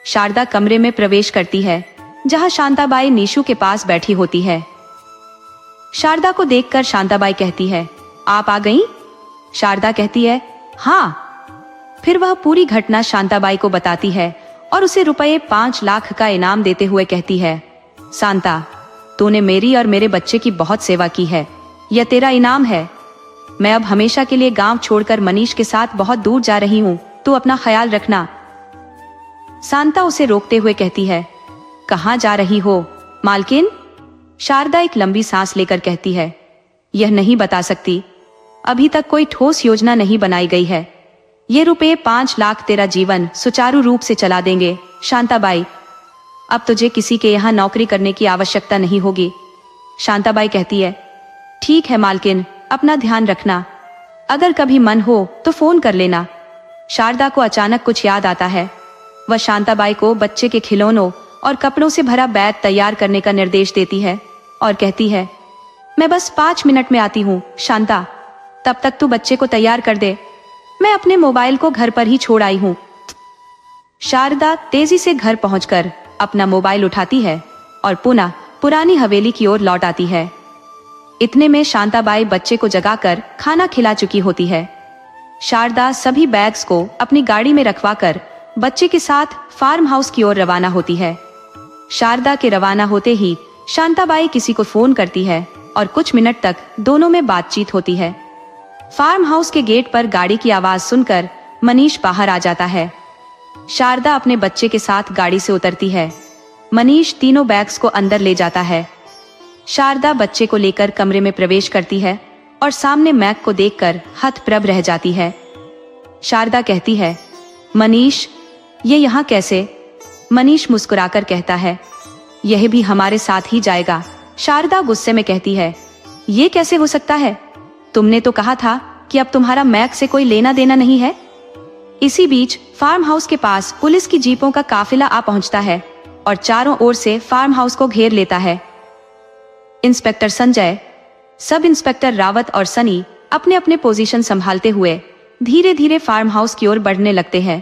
शारदा कमरे में प्रवेश करती है, जहां शांताबाई नीशू के पास बैठी होती है। शारदा को देखकर शांताबाई कहती है, आप आ गईं? शारदा कहती है, हाँ। फिर वह पूरी घटना शांताबाई को बताती है और उसे रुपए 5 लाख का इनाम देते हुए कहती है, शांता, तूने मेरी और मेरे बच्चे की बहुत सेवा की है, यह तेरा इनाम है। मैं अब हमेशा के लिए गांव छोड़कर मनीष के साथ बहुत दूर जा रही हूँ, तू अपना ख्याल रखना। शांता उसे रोकते हुए कहती है, कहाँ जा रही हो मालकिन? शारदा एक लंबी सांस लेकर कहती है, यह नहीं बता सकती, अभी तक कोई ठोस योजना नहीं बनाई गई है। ये रुपए 5 लाख तेरा जीवन सुचारू रूप से चला देंगे शांताबाई। अब तुझे किसी के यहाँ नौकरी करने की आवश्यकता नहीं होगी। शांताबाई कहती है, ठीक है मालकिन, अपना ध्यान रखना, अगर कभी मन हो तो फोन कर लेना। शारदा को अचानक कुछ याद आता है। वह शांताबाई को बच्चे के खिलौनों और कपड़ों से भरा बैग तैयार करने का निर्देश देती है और कहती है, मैं बस 5 मिनट में आती हूँ शांता, तब तक तू बच्चे को तैयार कर दे, मैं अपने मोबाइल को घर पर ही छोड़ आई हूँ। शारदा तेजी से घर पहुंचकर अपना मोबाइल उठाती है और पुनः पुरानी हवेली की ओर लौट आती है। इतने में शांताबाई बच्चे को जगाकर खाना खिला चुकी होती है। शारदा सभी बैग्स को अपनी गाड़ी में रखवाकर बच्चे के साथ फार्म हाउस की ओर रवाना होती है। शारदा के रवाना होते ही शांताबाई किसी को फोन करती है और कुछ मिनट तक दोनों में बातचीत होती है। फार्म हाउस के गेट पर गाड़ी की आवाज सुनकर मनीष बाहर आ जाता है। शारदा अपने बच्चे के साथ गाड़ी से उतरती है। मनीष तीनों बैग्स को अंदर ले जाता है। शारदा बच्चे को लेकर कमरे में प्रवेश करती है और सामने मैक को देखकर हतप्रभ रह जाती है। शारदा कहती है, मनीष, ये यहाँ कैसे? मनीष मुस्कुराकर कहता है, यह भी हमारे साथ ही जाएगा। शारदा गुस्से में कहती है, ये कैसे हो सकता है? तुमने तो कहा था कि अब तुम्हारा मैक से कोई लेना देना नहीं है। इसी बीच फार्म हाउस के पास पुलिस की जीपों का काफिला आ पहुंचता है और चारों ओर से फार्म हाउस को घेर लेता है। Inspector Sanjay, sub inspector Rawat और सनी अपने अपने पोजीशन संभालते हुए धीरे धीरे फार्म हाउस की ओर बढ़ने लगते हैं।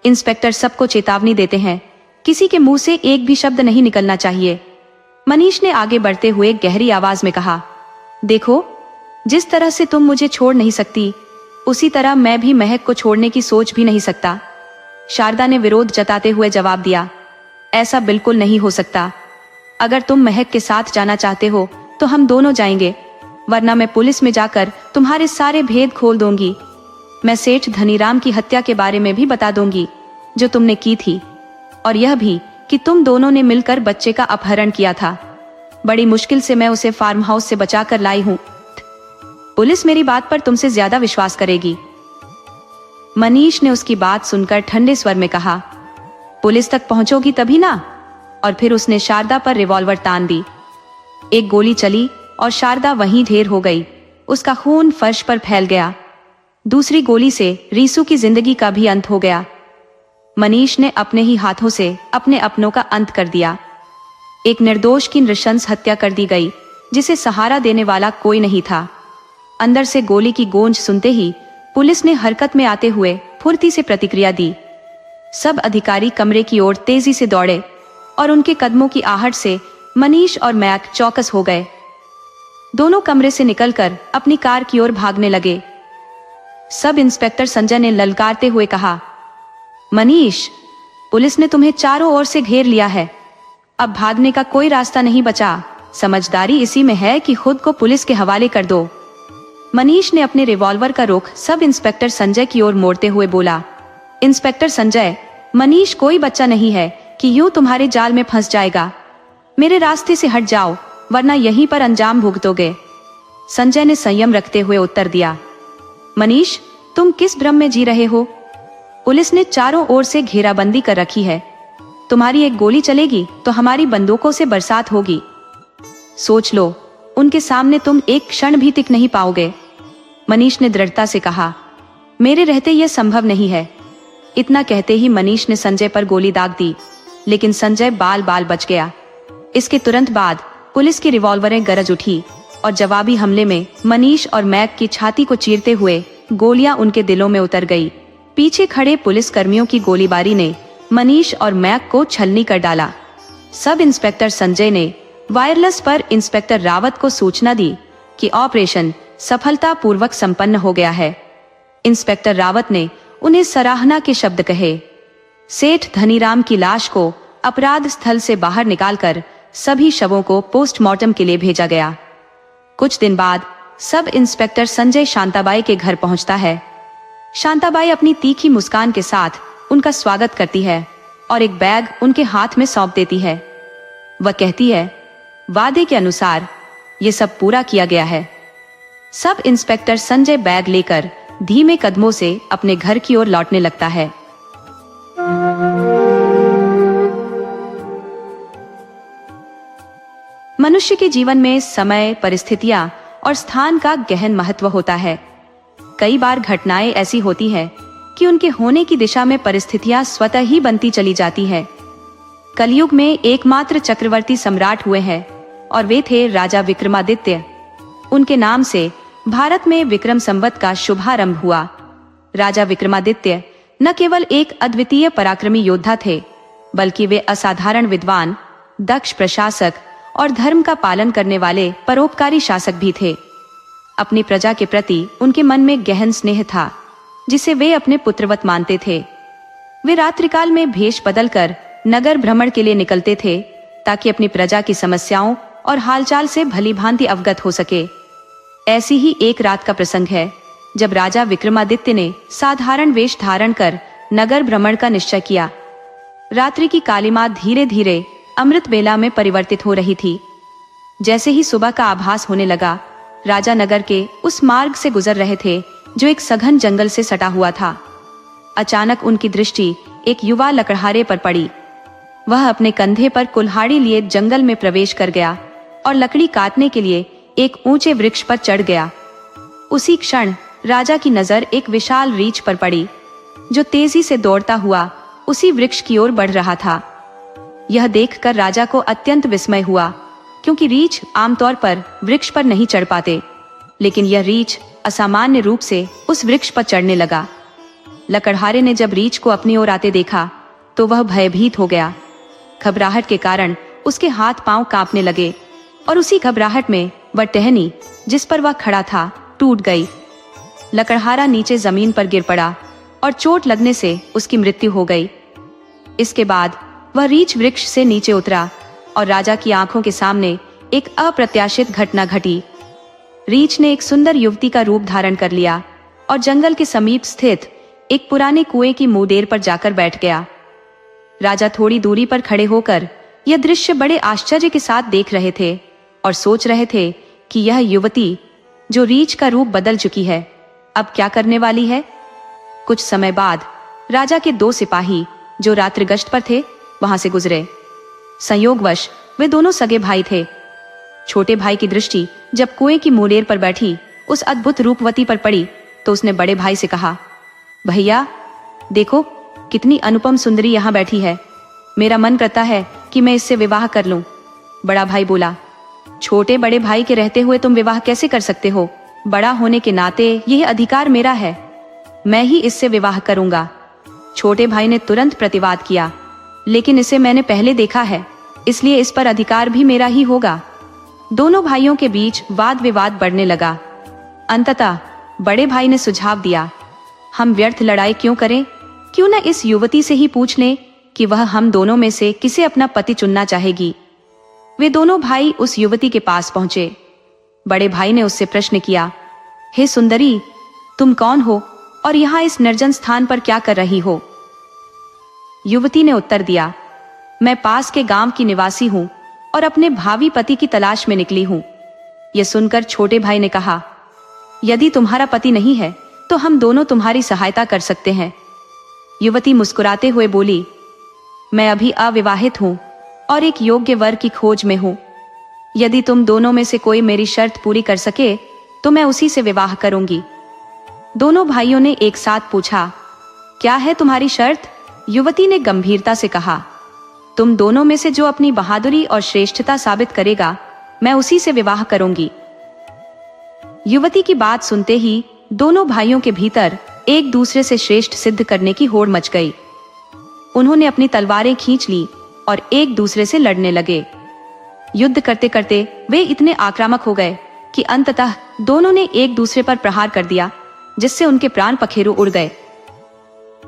इंस्पेक्टर सबको चेतावनी देते हैं, किसी के मुंह से एक भी शब्द नहीं निकलना चाहिए। मनीष ने आगे बढ़ते हुए गहरी आवाज में कहा, देखो, जिस तरह से तुम मुझे छोड़ नहीं सकती, उसी तरह मैं भी महक को छोड़ने की सोच भी नहीं सकता। शारदा ने विरोध जताते हुए जवाब दिया, ऐसा बिल्कुल नहीं हो सकता। अगर तुम महक के साथ जाना चाहते हो तो हम दोनों जाएंगे, वरना मैं पुलिस में जाकर तुम्हारे सारे भेद खोल दूंगी। मैं सेठ धनीराम की हत्या के बारे में भी बता दूंगी जो तुमने की थी, और यह भी कि तुम दोनों ने मिलकर बच्चे का अपहरण किया था। बड़ी मुश्किल से मैं उसे फार्म हाउस से बचा कर लाई हूँ। पुलिस मेरी बात पर तुमसे ज्यादा विश्वास करेगी। मनीष ने उसकी बात सुनकर ठंडे स्वर में कहा, पुलिस तक पहुंचोगी तभी ना। और फिर उसने शारदा पर रिवॉल्वर तान दी। एक गोली चली और शारदा वहीं ढेर हो गई। उसका खून फर्श पर फैल गया। दूसरी गोली से रीसू की जिंदगी का भी अंत हो गया। मनीष ने अपने ही हाथों से अपने अपनों का अंत कर दिया। एक निर्दोष की नृशंस हत्या कर दी गई, जिसे सहारा देने वाला कोई नहीं था। अंदर से गोली की गूंज सुनते ही पुलिस ने हरकत में आते हुए फुर्ती से प्रतिक्रिया दी। सब अधिकारी कमरे की ओर तेजी से दौड़े और उनके कदमों की आहट से मनीष और मैक चौकस हो गए। दोनों कमरे से निकलकर अपनी कार की ओर भागने लगे। सब इंस्पेक्टर संजय ने ललकारते हुए कहा, मनीष, पुलिस ने तुम्हें चारों ओर से घेर लिया है। अब भागने का कोई रास्ता नहीं बचा। समझदारी इसी में है कि खुद को पुलिस के हवाले कर दो। मनीष ने अपने रिवॉल्वर का रुख सब इंस्पेक्टर संजय की ओर मोड़ते हुए बोला, इंस्पेक्टर संजय, मनीष कोई बच्चा नहीं है कि यूं तुम्हारे जाल में फंस जाएगा। मेरे रास्ते से हट जाओ, वरना यहीं पर अंजाम भुगतोगे। संजय ने संयम रखते हुए उत्तर दिया, मनीष, तुम किस भ्रम में जी रहे हो? पुलिस ने चारों ओर से घेराबंदी कर रखी है। तुम्हारी एक गोली चलेगी तो हमारी बंदूकों से बरसात होगी। सोच लो, उनके सामने तुम एक क्षण भी टिक नहीं पाओगे। मनीष ने दृढ़ता से कहा, मेरे रहते यह संभव नहीं है। इतना कहते ही मनीष ने संजय पर गोली दाग दी, लेकिन संजय बाल बाल बच गया। इसके तुरंत बाद पुलिस की रिवॉल्वरें गरज उठी और जवाबी हमले में मनीष और मैक की छाती को चीरते हुए गोलियां उनके दिलों में उतर गई। पीछे खड़े पुलिस कर्मियों की गोलीबारी ने मनीष और मैक को छलनी कर डाला। सब इंस्पेक्टर संजय ने वायरलेस पर इंस्पेक्टर रावत को सूचना दी कि ऑपरेशन सफलतापूर्वक संपन्न हो गया है। इंस्पेक्टर रावत ने उन्हें सराहना के शब्द कहे। सेठ धनीराम की लाश को अपराध स्थल से बाहर निकालकर सभी शवों को पोस्टमार्टम के लिए भेजा गया। कुछ दिन बाद सब इंस्पेक्टर संजय शांताबाई के घर पहुंचता है। शांताबाई अपनी तीखी मुस्कान के साथ उनका स्वागत करती है और एक बैग उनके हाथ में सौंप देती है। वह कहती है, वादे के अनुसार ये सब पूरा किया गया है। सब इंस्पेक्टर संजय बैग लेकर धीमे कदमों से अपने घर की ओर लौटने लगता है। मनुष्य के जीवन में समय, परिस्थितियां और स्थान का गहन महत्व होता है। कई बार घटनाएं ऐसी होती हैं कि उनके होने की दिशा में परिस्थितियां स्वतः ही बनती चली जाती हैं। कलयुग में एकमात्र चक्रवर्ती सम्राट हुए हैं और वे थे राजा विक्रमादित्य। उनके नाम से भारत में विक्रम संवत का शुभारंभ हुआ। राजा विक्रमादित्य न केवल एक अद्वितीय पराक्रमी योद्धा थे, बल्कि वे असाधारण विद्वान, दक्ष प्रशासक और धर्म का पालन करने वाले परोपकारी शासक भी थे। अपनी प्रजा के प्रति उनके मन में गहन स्नेह था, जिसे वे अपने पुत्रवत मानते थे। वे रात्रिकाल में भेष बदलकर नगर भ्रमण के लिए निकलते थे, ताकि अपनी प्रजा की समस्याओं और हालचाल से भलीभांति अवगत हो सके। ऐसी ही एक रात का प्रसंग है जब राजा विक्रमादित्य ने साधारण वेश धारण कर नगर भ्रमण का निश्चय किया। रात्रि की कालिमा धीरे धीरे अमृत बेला में परिवर्तित हो रही थी। जैसे ही सुबह का आभास होने लगा, राजा नगर के उस मार्ग से गुजर रहे थे जो एक सघन जंगल से सटा हुआ था। अचानक उनकी दृष्टि एक युवा लकड़हारे पर पड़ी। वह अपने कंधे पर कुल्हाड़ी लिए जंगल में प्रवेश कर गया और लकड़ी काटने के लिए एक ऊंचे वृक्ष पर चढ़ गया। उसी क्षण राजा की नजर एक विशाल रीछ पर पड़ी, जो तेजी से दौड़ता हुआ उसी वृक्ष की ओर बढ़ रहा था। यह देखकर राजा को अत्यंत विस्मय हुआ, क्योंकि रीछ आमतौर पर वृक्ष पर नहीं चढ़ पाते, लेकिन यह रीछ असामान्य रूप से उस वृक्ष पर चढ़ने लगा। लकड़हारे ने जब रीछ को अपनी ओर आते देखा तो वह भयभीत हो गया। घबराहट के कारण उसके हाथ पांव कांपने लगे और उसी घबराहट में वह टहनी जिस पर वह खड़ा था टूट गई। लकड़हारा नीचे जमीन पर गिर पड़ा और चोट लगने से उसकी मृत्यु हो गई। इसके बाद वह रीछ वृक्ष से नीचे उतरा और राजा की आंखों के सामने एक अप्रत्याशित घटना घटी। रीछ ने एक सुंदर युवती का रूप धारण कर लिया और जंगल के समीप स्थित एक पुराने कुएं की मुंडेर पर जाकर बैठ गया। राजा थोड़ी दूरी पर खड़े होकर यह दृश्य बड़े आश्चर्य के साथ देख रहे थे और सोच रहे थे कि यह युवती जो रीछ का रूप बदल चुकी है, अब क्या करने वाली है। कुछ समय बाद राजा के 2 सिपाही जो रात्रि गश्त पर थे वहां से गुजरे। संयोगवश वे दोनों सगे भाई थे। छोटे भाई की दृष्टि जब कुएं की मुंडेर पर बैठी उस अद्भुत रूपवती पर पड़ी तो उसने बड़े भाई से कहा, भैया देखो कितनी अनुपम सुंदरी यहाँ बैठी है, मेरा मन करता है कि मैं इससे विवाह कर लूं। बड़ा भाई बोला, छोटे बड़े भाई के रहते हुए तुम विवाह कैसे कर सकते हो? बड़ा होने के नाते यह अधिकार मेरा है, मैं ही इससे विवाह करूंगा। छोटे भाई ने तुरंत प्रतिवाद किया, लेकिन इसे मैंने पहले देखा है, इसलिए इस पर अधिकार भी मेरा ही होगा। दोनों भाइयों के बीच वाद विवाद बढ़ने लगा। अंततः बड़े भाई ने सुझाव दिया, हम व्यर्थ लड़ाई क्यों करें, क्यों न इस युवती से ही पूछ लें कि वह हम दोनों में से किसे अपना पति चुनना चाहेगी। वे दोनों भाई उस युवती के पास पहुंचे। बड़े भाई ने उससे प्रश्न किया, हे सुंदरी, तुम कौन हो और यहाँ इस निर्जन स्थान पर क्या कर रही हो? युवती ने उत्तर दिया, मैं पास के गांव की निवासी हूँ और अपने भावी पति की तलाश में निकली हूँ। यह सुनकर छोटे भाई ने कहा, यदि तुम्हारा पति नहीं है तो हम दोनों तुम्हारी सहायता कर सकते हैं। युवती मुस्कुराते हुए बोली, मैं अभी अविवाहित हूँ और एक योग्य वर की खोज में हूँ। यदि तुम दोनों में से कोई मेरी शर्त पूरी कर सके तो मैं उसी से विवाह करूंगी। दोनों भाइयों ने एक साथ पूछा, क्या है तुम्हारी शर्त? युवती ने गंभीरता से कहा, तुम दोनों में से जो अपनी बहादुरी और श्रेष्ठता साबित करेगा मैं उसी से विवाह करूंगी। युवती की बात सुनते ही दोनों भाइयों के भीतर एक दूसरे से श्रेष्ठ सिद्ध करने की होड़ मच गई। उन्होंने अपनी तलवारें खींच ली और एक दूसरे से लड़ने लगे। युद्ध करते करते वे इतने आक्रामक हो गए कि अंततः दोनों ने एक दूसरे पर प्रहार कर दिया, जिससे उनके प्राण पखेरु उड़ गए।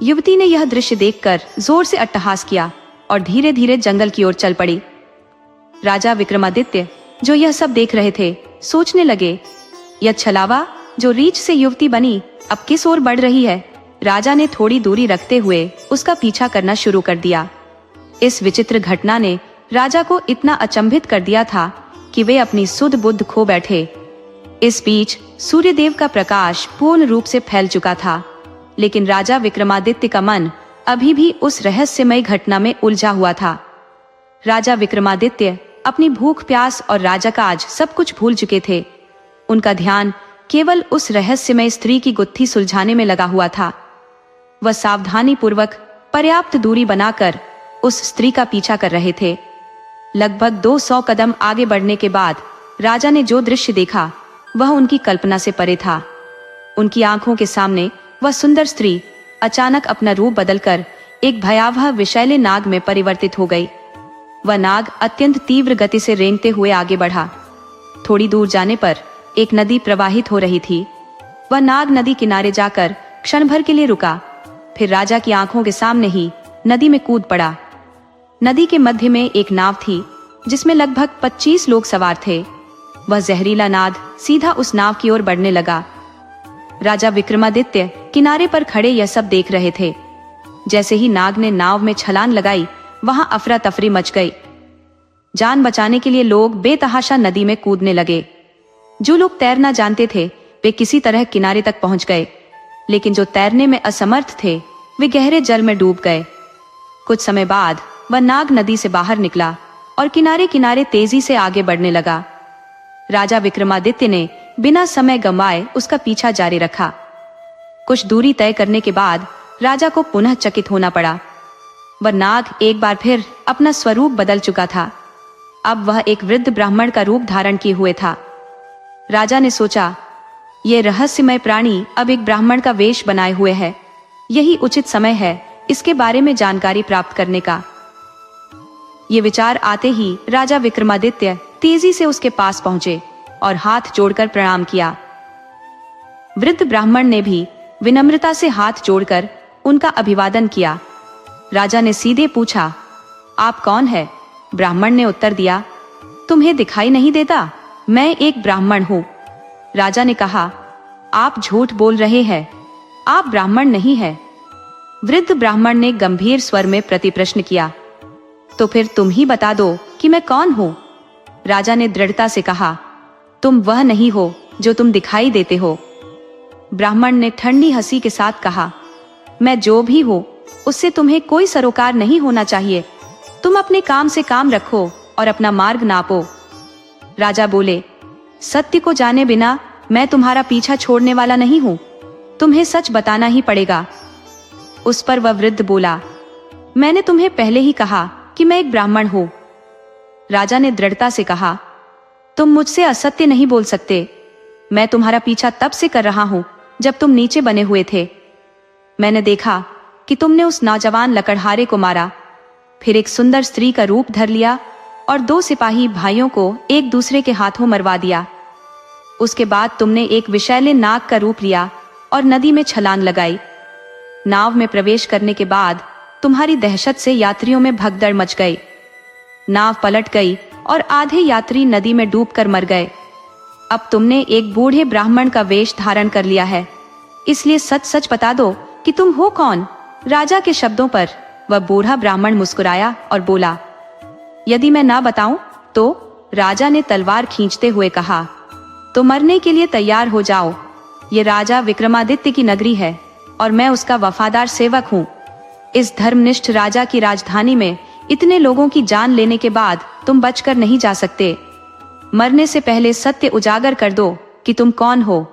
युवती ने यह दृश्य देखकर जोर से अट्टहास किया और धीरे धीरे जंगल की ओर चल पड़ी। राजा विक्रमादित्य जो यह सब देख रहे थे सोचने लगे, यह छलावा जो रीछ से युवती बनी अब किस ओर बढ़ रही है। राजा ने थोड़ी दूरी रखते हुए उसका पीछा करना शुरू कर दिया। इस विचित्र घटना ने राजा को इतना अचंभित कर दिया था कि वे अपनी सुध बुद्ध खो बैठे। इस बीच सूर्यदेव का प्रकाश पूर्ण रूप से फैल चुका था, लेकिन राजा विक्रमादित्य का मन अभी भी उस रहस्यमय घटना में उलझा हुआ था। राजा विक्रमादित्य अपनी भूख प्यास और राजा काज सब कुछ भूल चुके थे। उनका ध्यान केवल उस रहस्यमय स्त्री की गुत्थी सुलझाने में लगा हुआ था। वह सावधानी पूर्वक पर्याप्त दूरी बनाकर उस स्त्री का पीछा कर रहे थे। लगभग 200 कदम आगे बढ़ने के बाद राजा ने जो दृश्य देखा वह उनकी कल्पना से परे था। उनकी आंखों के सामने वह सुंदर स्त्री अचानक अपना रूप बदलकर एक भयावह विषैले नाग में परिवर्तित हो गई। वह नाग अत्यंत तीव्र गति से रेंगते हुए आगे बढ़ा। थोड़ी दूर जाने पर एक नदी प्रवाहित हो रही थी। वह नाग नदी किनारे जाकर क्षण भर के लिए रुका, फिर राजा की आंखों के सामने ही नदी में कूद पड़ा। नदी के मध्य में एक नाव थी जिसमें लगभग 25 लोग सवार थे। वह जहरीला नाग सीधा उस नाव की ओर बढ़ने लगा। राजा विक्रमादित्य किनारे पर खड़े यह सब देख रहे थे। जैसे ही नाग ने नाव में छलांग लगाई, वहां अफरा तफरी मच गई। जान बचाने के लिए लोग बेतहाशा नदी में कूदने लगे। जो लोग तैरना जानते थे वे किसी तरह किनारे तक पहुंच गए, लेकिन जो तैरने में असमर्थ थे वे गहरे जल में डूब गए। कुछ समय बाद वह नाग नदी से बाहर निकला और किनारे किनारे तेजी से आगे बढ़ने लगा। राजा विक्रमादित्य ने बिना समय गंवाए उसका पीछा जारी रखा। कुछ दूरी तय करने के बाद राजा को पुनः चकित होना पड़ा। वह नाग एक बार फिर अपना स्वरूप बदल चुका था। अब वह एक वृद्ध ब्राह्मण का रूप धारण किए हुए था। राजा ने सोचा, यह रहस्यमय प्राणी अब एक ब्राह्मण का वेश बनाए हुए है। यही उचित समय है इसके बारे में जानकारी प्राप्त करने का। ये विचार आते ही राजा विक्रमादित्य तेजी से उसके पास पहुंचे और हाथ जोड़कर प्रणाम किया। वृद्ध ब्राह्मण ने भी विनम्रता से हाथ जोड़कर उनका अभिवादन किया। राजा ने सीधे पूछा, आप कौन है? ब्राह्मण ने उत्तर दिया, तुम्हें दिखाई नहीं देता? मैं एक ब्राह्मण हूँ। राजा ने कहा, आप झूठ बोल रहे हैं, आप ब्राह्मण नहीं है। वृद्ध ब्राह्मण ने गंभीर स्वर में प्रतिप्रश्न किया, तो फिर तुम ही बता दो कि मैं कौन हूँ। राजा ने दृढ़ता से कहा, तुम वह नहीं हो जो तुम दिखाई देते हो। ब्राह्मण ने ठंडी हंसी के साथ कहा, मैं जो भी हूँ उससे तुम्हें कोई सरोकार नहीं होना चाहिए। तुम अपने काम से काम रखो और अपना मार्ग नापो। राजा बोले, सत्य को जाने बिना मैं तुम्हारा पीछा छोड़ने वाला नहीं हूँ, तुम्हें सच बताना ही पड़ेगा। उस पर वह वृद्ध बोला, मैंने तुम्हें पहले ही कहा कि मैं एक ब्राह्मण हूँ। राजा ने दृढ़ता से कहा, तुम मुझसे असत्य नहीं बोल सकते। मैं तुम्हारा पीछा तब से कर रहा हूँ जब तुम नीचे बने हुए थे। मैंने देखा कि तुमने उस नौजवान लकड़हारे को मारा, फिर एक सुंदर स्त्री का रूप धर लिया और 2 सिपाही भाइयों को एक दूसरे के हाथों मरवा दिया। उसके बाद तुमने एक विषैले नाग का रूप लिया और नदी में छलांग लगाई। नाव में प्रवेश करने के बाद तुम्हारी दहशत से यात्रियों में भगदड़ मच गई। नाव पलट गई और आधे यात्री नदी में डूबकर मर गए। अब तुमने एक बूढ़े ब्राह्मण का वेश धारण कर लिया है, इसलिए सच सच बता दो कि तुम हो कौन। राजा के शब्दों पर वह बूढ़ा ब्राह्मण मुस्कुराया और बोला, यदि मैं ना बताऊं तो। राजा ने तलवार खींचते हुए कहा, तो मरने के लिए तैयार हो जाओ। ये राजा विक्रमादित्य की नगरी है और मैं उसका वफादार सेवक हूँ। इस धर्मनिष्ठ राजा की राजधानी में इतने लोगों की जान लेने के बाद तुम बचकर नहीं जा सकते। मरने से पहले सत्य उजागर कर दो कि तुम कौन हो।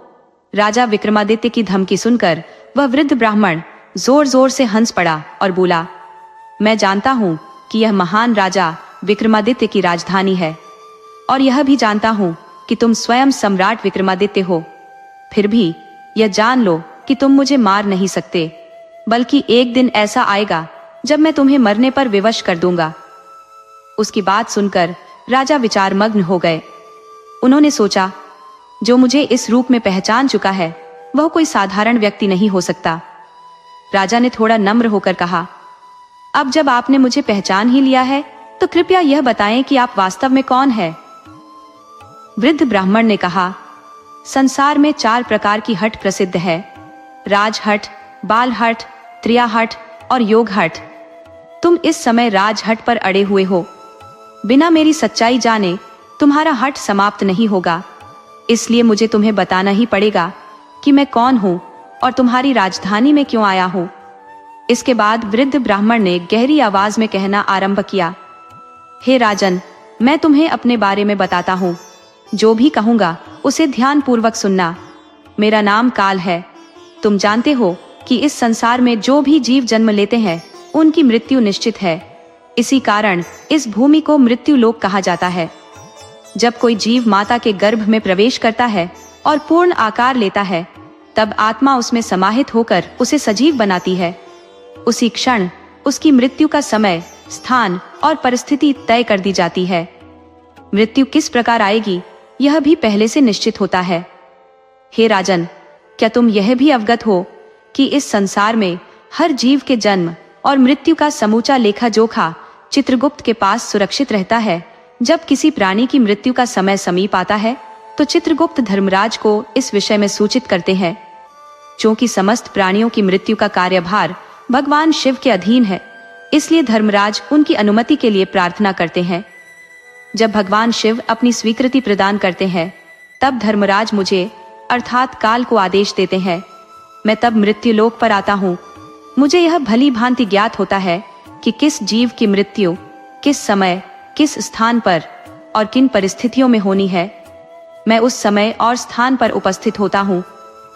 राजा विक्रमादित्य की धमकी सुनकर वह वृद्ध ब्राह्मण जोर जोर से हंस पड़ा और बोला, मैं जानता हूँ कि यह महान राजा विक्रमादित्य की राजधानी है और यह भी जानता हूँ कि तुम स्वयं सम्राट विक्रमादित्य हो। फिर भी यह जान लो कि तुम मुझे मार नहीं सकते, बल्कि एक दिन ऐसा आएगा जब मैं तुम्हें मरने पर विवश कर दूंगा। उसकी बात सुनकर राजा विचारमग्न हो गए। उन्होंने सोचा, जो मुझे इस रूप में पहचान चुका है वह कोई साधारण व्यक्ति नहीं हो सकता। राजा ने थोड़ा नम्र होकर कहा, अब जब आपने मुझे पहचान ही लिया है तो कृपया यह बताएं कि आप वास्तव में कौन है। वृद्ध ब्राह्मण ने कहा, संसार में 4 प्रकार की हट प्रसिद्ध है, राजहट, बालहट, त्रियाहट और योगहट। तुम इस समय राजहट पर अड़े हुए हो। बिना मेरी सच्चाई जाने तुम्हारा हट समाप्त नहीं होगा, इसलिए मुझे तुम्हें बताना ही पड़ेगा कि मैं कौन हूँ और तुम्हारी राजधानी में क्यों आया हूँ। इसके बाद वृद्ध ब्राह्मण ने गहरी आवाज में कहना आरंभ किया, हे राजन, मैं तुम्हें अपने बारे में बताता हूँ। जो भी कहूँगा उसे ध्यान पूर्वक सुनना। मेरा नाम काल है। तुम जानते हो कि इस संसार में जो भी जीव जन्म लेते हैं उनकी मृत्यु निश्चित है। इसी कारण इस भूमि को मृत्यु लोक कहा जाता है। जब कोई जीव माता के गर्भ में प्रवेश करता है और पूर्ण आकार लेता है, तब आत्मा उसमें समाहित होकर उसे सजीव बनाती है। उसी क्षण उसकी मृत्यु का समय, स्थान और परिस्थिति तय कर दी जाती है। मृत्यु किस प्रकार आएगी यह भी पहले से निश्चित होता है। हे राजन, क्या तुम यह भी अवगत हो कि इस संसार में हर जीव के जन्म और मृत्यु का समूचा लेखा जोखा चित्रगुप्त के पास सुरक्षित रहता है। जब किसी प्राणी की मृत्यु का समय समीप आता है तो चित्रगुप्त धर्मराज को इस विषय में सूचित करते हैं। क्योंकि समस्त प्राणियों की मृत्यु का कार्यभार भगवान शिव के अधीन है, इसलिए धर्मराज उनकी अनुमति के लिए प्रार्थना करते हैं। जब भगवान शिव अपनी स्वीकृति प्रदान करते हैं, तब धर्मराज मुझे अर्थात काल को आदेश देते हैं। मैं तब मृत्यु लोक पर आता हूँ। मुझे यह भली भांति ज्ञात होता है कि किस जीव की मृत्यु किस समय, किस स्थान पर और किन परिस्थितियों में होनी है। मैं उस समय और स्थान पर उपस्थित होता हूँ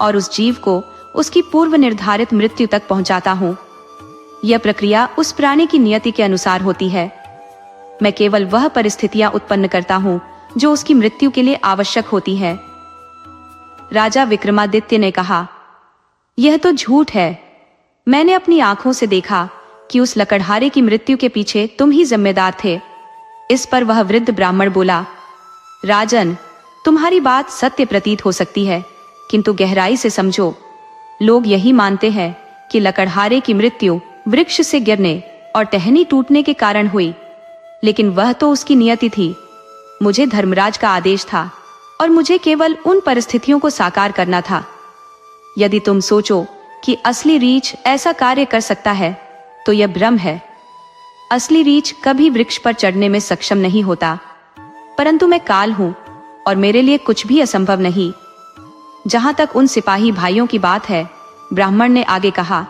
और उस जीव को उसकी पूर्व निर्धारित मृत्यु तक पहुँचाता हूँ। यह प्रक्रिया उस प्राणी की नियति के अनुसार होती है। मैं केवल वह परिस्थितियां उत्पन्न करता हूँ जो उसकी मृत्यु के लिए आवश्यक होती है। राजा विक्रमादित्य ने कहा, यह तो झूठ है। मैंने अपनी आंखों से देखा कि उस लकड़हारे की मृत्यु के पीछे तुम ही जिम्मेदार थे। इस पर वह वृद्ध ब्राह्मण बोला, राजन, तुम्हारी बात सत्य प्रतीत हो सकती है, किंतु गहराई से समझो। लोग यही मानते हैं कि लकड़हारे की मृत्यु वृक्ष से गिरने और टहनी टूटने के कारण हुई, लेकिन वह तो उसकी नियति थी। मुझे धर्मराज का आदेश था और मुझे केवल उन परिस्थितियों को साकार करना था। यदि तुम सोचो कि असली रीछ ऐसा कार्य कर सकता है तो यह भ्रम है। असली रीछ कभी वृक्ष पर चढ़ने में सक्षम नहीं होता, परंतु मैं काल हूं और मेरे लिए कुछ भी असंभव नहीं। जहां तक उन सिपाही भाइयों की बात है, ब्राह्मण ने आगे कहा,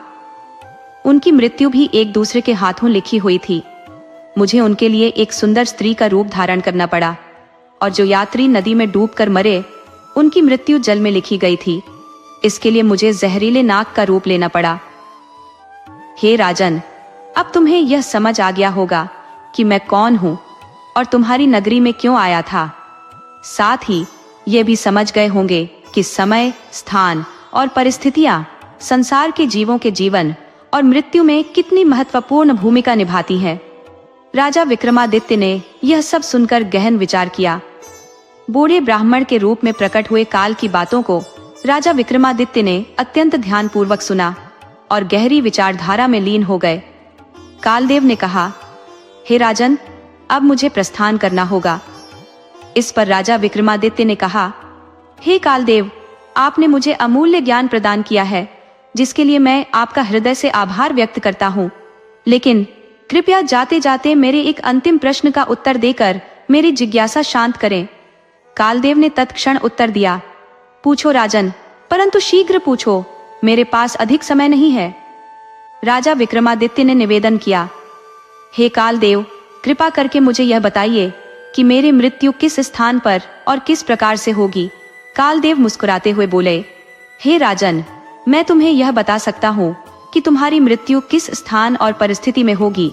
उनकी मृत्यु भी एक दूसरे के हाथों लिखी हुई थी। मुझे उनके लिए एक सुंदर स्त्री का रूप धारण करना पड़ा, और जो यात्री नदी में डूबकर मरे, उनकी मृत्यु जल में लिखी गई थी। इसके लिए मुझे जहरीले नाग का रूप लेना पड़ा। हे राजन, अब तुम्हें यह समझ आ गया होगा कि मैं कौन हूं और तुम्हारी नगरी में क्यों आया था। साथ ही ये भी समझ गए होंगे कि समय, स्थान और परिस्थितियां संसार के जीवों के जीवन और मृत्यु में कितनी महत्वपूर्ण भूमिका निभाती हैं। राजा विक्रमादित्य ने यह सब सुनकर गहन विचार किया। बूढ़े ब्राह्मण के रूप में प्रकट हुए काल की बातों को राजा विक्रमादित्य ने अत्यंत ध्यानपूर्वक सुना और गहरी विचारधारा में लीन हो गए। कालदेव ने कहा, हे राजन, अब मुझे प्रस्थान करना होगा। इस पर राजा विक्रमादित्य ने कहा, हे कालदेव, आपने मुझे अमूल्य ज्ञान प्रदान किया है, जिसके लिए मैं आपका हृदय से आभार व्यक्त करता हूँ। लेकिन कृपया जाते जाते मेरे एक अंतिम प्रश्न का उत्तर देकर मेरी जिज्ञासा शांत करें। कालदेव ने तत्क्षण उत्तर दिया, पूछो राजन, परंतु शीघ्र पूछो, मेरे पास अधिक समय नहीं है। राजा विक्रमादित्य ने निवेदन किया, हे कालदेव, कृपा करके मुझे यह बताइए कि मेरी मृत्यु किस स्थान पर और किस प्रकार से होगी। कालदेव मुस्कुराते हुए बोले, हे राजन, मैं तुम्हें यह बता सकता हूँ कि तुम्हारी मृत्यु किस स्थान और परिस्थिति में होगी,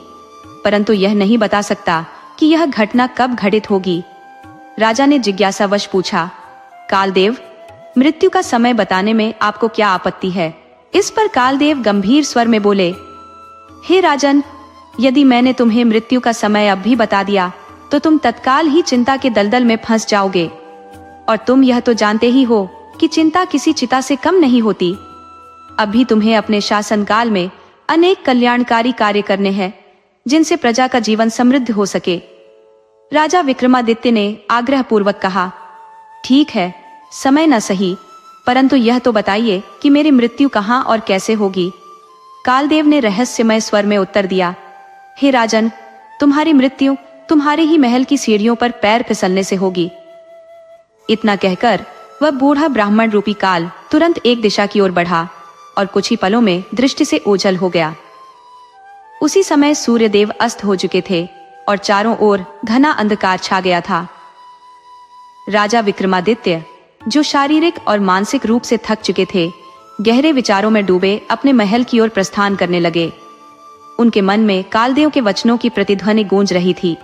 परंतु यह नहीं बता सकता कि यह घटना कब घटित होगी। राजा ने जिज्ञासावश पूछा, कालदेव, मृत्यु का समय बताने में आपको क्या आपत्ति है। इस पर कालदेव गंभीर स्वर में बोले, हे राजन, यदि मैंने तुम्हें मृत्यु का समय अब भी बता दिया तो तुम तत्काल ही चिंता के दलदल में फंस जाओगे, और तुम यह तो जानते ही हो कि चिंता किसी चिता से कम नहीं होती। अभी तुम्हें अपने शासनकाल में अनेक कल्याणकारी कार्य करने हैं, जिनसे प्रजा का जीवन समृद्ध हो सके। राजा विक्रमादित्य ने आग्रह पूर्वक कहा, ठीक है, समय न सही, परंतु यह तो बताइए कि मेरी मृत्यु कहाँ और कैसे होगी। कालदेव ने रहस्यमय स्वर में उत्तर दिया, हे राजन, तुम्हारी मृत्यु तुम्हारे ही महल की सीढ़ियों पर पैर फिसलने से होगी। इतना कहकर वह बूढ़ा ब्राह्मण रूपी काल तुरंत एक दिशा की ओर बढ़ा और कुछ ही पलों में दृष्टि से ओझल हो गया। उसी समय सूर्यदेव अस्त हो चुके थे और चारों ओर घना अंधकार छा गया था। राजा विक्रमादित्य, जो शारीरिक और मानसिक रूप से थक चुके थे, गहरे विचारों में डूबे अपने महल की ओर प्रस्थान करने लगे। उनके मन में कालदेव के वचनों की प्रतिध्वनि गूंज रही थी।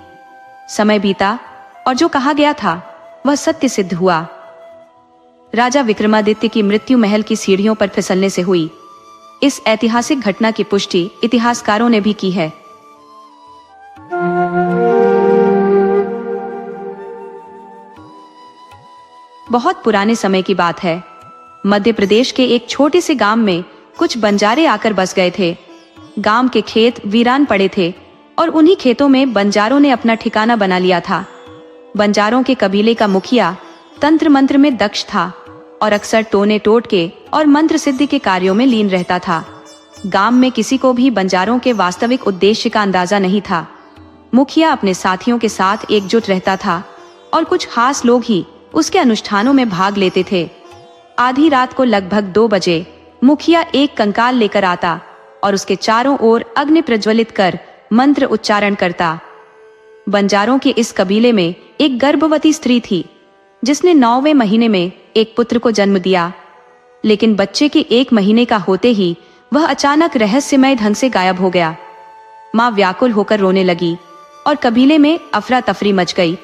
समय बीता और जो कहा गया था वह सत्य सिद्ध हुआ। राजा विक्रमादित्य की मृत्यु महल की सीढ़ियों पर फिसलने से हुई। इस ऐतिहासिक घटना की पुष्टि इतिहासकारों ने भी की है। बहुत पुराने समय की बात है। मध्य प्रदेश के एक छोटे से गांव में कुछ बंजारे आकर बस गए थे। गांव के खेत वीरान पड़े थे और उन्हीं खेतों में बंजारों ने अपना ठिकाना बना लिया था। बंजारों के कबीले का मुखिया तंत्र मंत्र में दक्ष था और अक्सर टोने टोटके और मंत्र सिद्धि के कार्यों में लीन रहता था। गांव में किसी को भी बंजारों के वास्तविक उद्देश्य का अंदाजा नहीं था। मुखिया अपने साथियों के साथ एकजुट रहता था और कुछ खास लोग ही उसके अनुष्ठानों में भाग लेते थे। आधी रात को लगभग 2 बजे मुखिया एक कंकाल लेकर आता और उसके चारों ओर अग्नि प्रज्वलित कर मंत्र उच्चारण करता। बंजारों के इस कबीले में एक गर्भवती स्त्री थी, जिसने 9वें महीने में एक पुत्र को जन्म दिया। लेकिन बच्चे के 1 महीने का होते ही वह अचानक रहस्यमय ढंग से गायब हो गया। माँ व्याकुल होकर रोने लगी और कबीले में अफरा तफरी मच गई।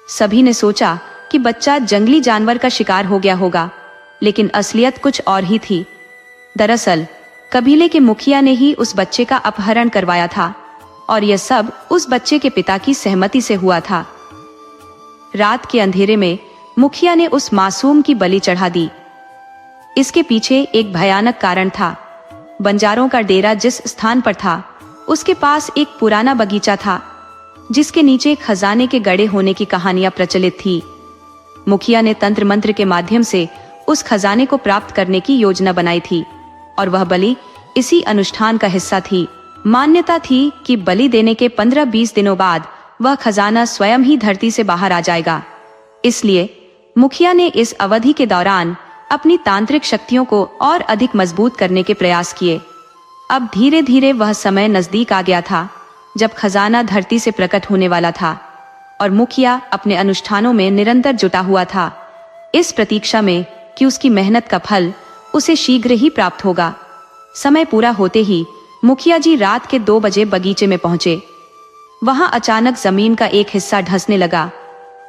सभी ने सोचा कि बच्चा जंगली जानवर का शिकार हो गया होगा, लेकिन असलियत कुछ और ही थी। दरअसल कबीले के मुखिया ने ही उस बच्चे का अपहरण करवाया था और यह सब उस बच्चे के पिता की सहमति से हुआ था। रात के अंधेरे में मुखिया ने उस मासूम की बलि चढ़ा दी। इसके पीछे एक भयानक कारण था। बंजारों का डेरा जिस स्थान पर था, उसके पास एक पुराना बगीचा था, जिसके नीचे खजाने के गड़े होने की कहानियां प्रचलित थी। मुखिया ने तंत्र मंत्र के माध्यम से उस खजाने को प्राप्त करने की योजना बनाई थी और वह बलि इसी अनुष्ठान का हिस्सा थी। मान्यता थी कि बलि देने के 15-20 दिनों बाद वह खजाना स्वयं ही धरती से बाहर आ जाएगा। इसलिए मुखिया ने इस अवधि के दौरान अपनी तांत्रिक शक्तियों को और अधिक मजबूत करने के प्रयास किए। अब धीरे धीरे वह समय नजदीक आ गया था जब खजाना धरती से प्रकट होने वाला था और मुखिया अपने अनुष्ठानों में निरंतर जुटा हुआ था, इस प्रतीक्षा में कि उसकी मेहनत का फल उसे शीघ्र ही प्राप्त होगा। समय पूरा होते ही मुखिया जी रात के 2 बजे बगीचे में पहुंचे। वहां अचानक जमीन का एक हिस्सा धंसने लगा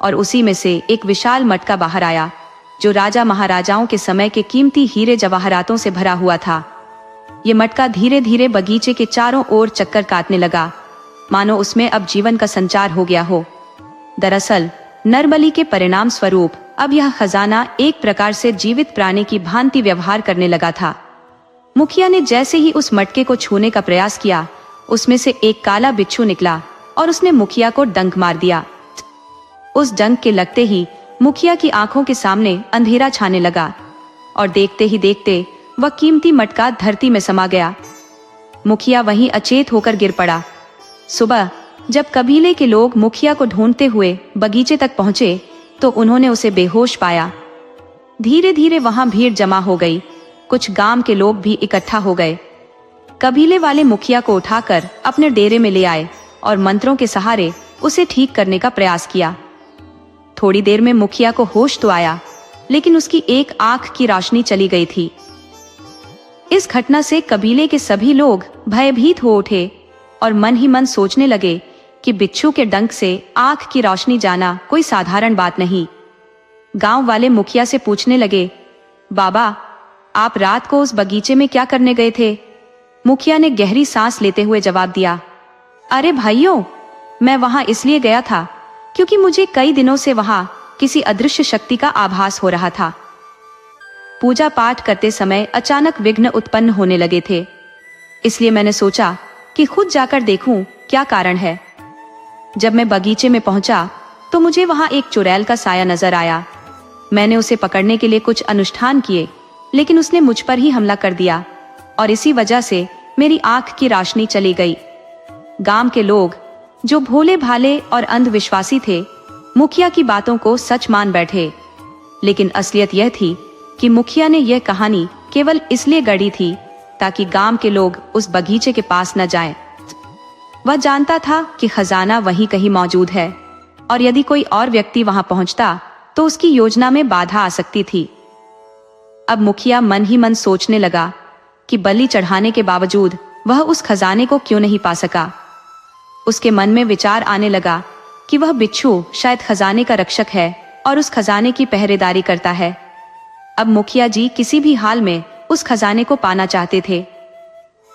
और उसी में से एक विशाल मटका बाहर आया जो राजा महाराजाओं के समय के कीमती हीरे जवाहरातों से भरा हुआ था। ये मटका धीरे धीरे बगीचे के चारों ओर चक्कर काटने लगा, मानो उसमें अब जीवन का संचार हो गया हो। दरअसल नरबलि के परिणाम स्वरूप अब यह खजाना एक प्रकार से जीवित प्राणी की भांति व्यवहार करने लगा था। मुखिया ने जैसे ही उस मटके को छूने का प्रयास किया, उसमें से एक काला बिच्छू निकला और उसने मुखिया को डंक मार दिया। उस डंक के लगते ही मुखिया की आंखों के सामने अंधेरा छाने लगा और देखते ही देखते वह कीमती मटका धरती में समा गया। मुखिया वहीं अचेत होकर गिर पड़ा। सुबह जब कबीले के लोग मुखिया को ढूंढते हुए बगीचे तक पहुंचे तो उन्होंने उसे बेहोश पाया। धीरे धीरे वहां भीड़ जमा हो गई। कुछ गांव के लोग भी इकट्ठा हो गए। कबीले वाले मुखिया को उठाकर अपने डेरे में ले आए और मंत्रों के सहारे उसे ठीक करने का प्रयास किया। थोड़ी देर में मुखिया को होश तो आया, लेकिन उसकी एक आंख की रोशनी चली गई थी। इस घटना से कबीले के सभी लोग भयभीत हो उठे और मन ही मन सोचने लगे कि बिच्छू के डंक से आंख की रोशनी जाना कोई साधारण बात नहीं। गांव वाले मुखिया से पूछने लगे, बाबा, आप रात को उस बगीचे में क्या करने गए थे? मुखिया ने गहरी सांस लेते हुए जवाब दिया, अरे भाइयों, मैं वहां इसलिए गया था क्योंकि मुझे कई दिनों से वहां किसी अदृश्य शक्ति का आभास हो रहा था। पूजा पाठ करते समय अचानक विघ्न उत्पन्न होने लगे थे, इसलिए मैंने सोचा कि खुद जाकर देखूं क्या कारण है। जब मैं बगीचे में पहुंचा तो मुझे वहां एक चुड़ैल का साया नजर आया। मैंने उसे पकड़ने के लिए कुछ अनुष्ठान किए, लेकिन उसने मुझ पर ही हमला कर दिया और इसी वजह से मेरी आंख की रोशनी चली गई। गांव के लोग जो भोले भाले और अंधविश्वासी थे, मुखिया की बातों को सच मान बैठे, लेकिन असलियत यह थी कि मुखिया ने यह कहानी केवल इसलिए गढ़ी थी ताकि गांव के लोग उस बगीचे के पास न जाएं। वह जानता था कि खजाना वहीं कहीं मौजूद है और यदि कोई और व्यक्ति वहां पहुंचता तो उसकी योजना में बाधा आ सकती थी। अब मुखिया मन ही मन सोचने लगा कि बलि चढ़ाने के बावजूद वह उस खजाने को क्यों नहीं पा सका। उसके मन में विचार आने लगा कि वह बिच्छू शायद खजाने का रक्षक है और उस खजाने की पहरेदारी करता है। अब मुखिया जी किसी भी हाल में उस खजाने को पाना चाहते थे।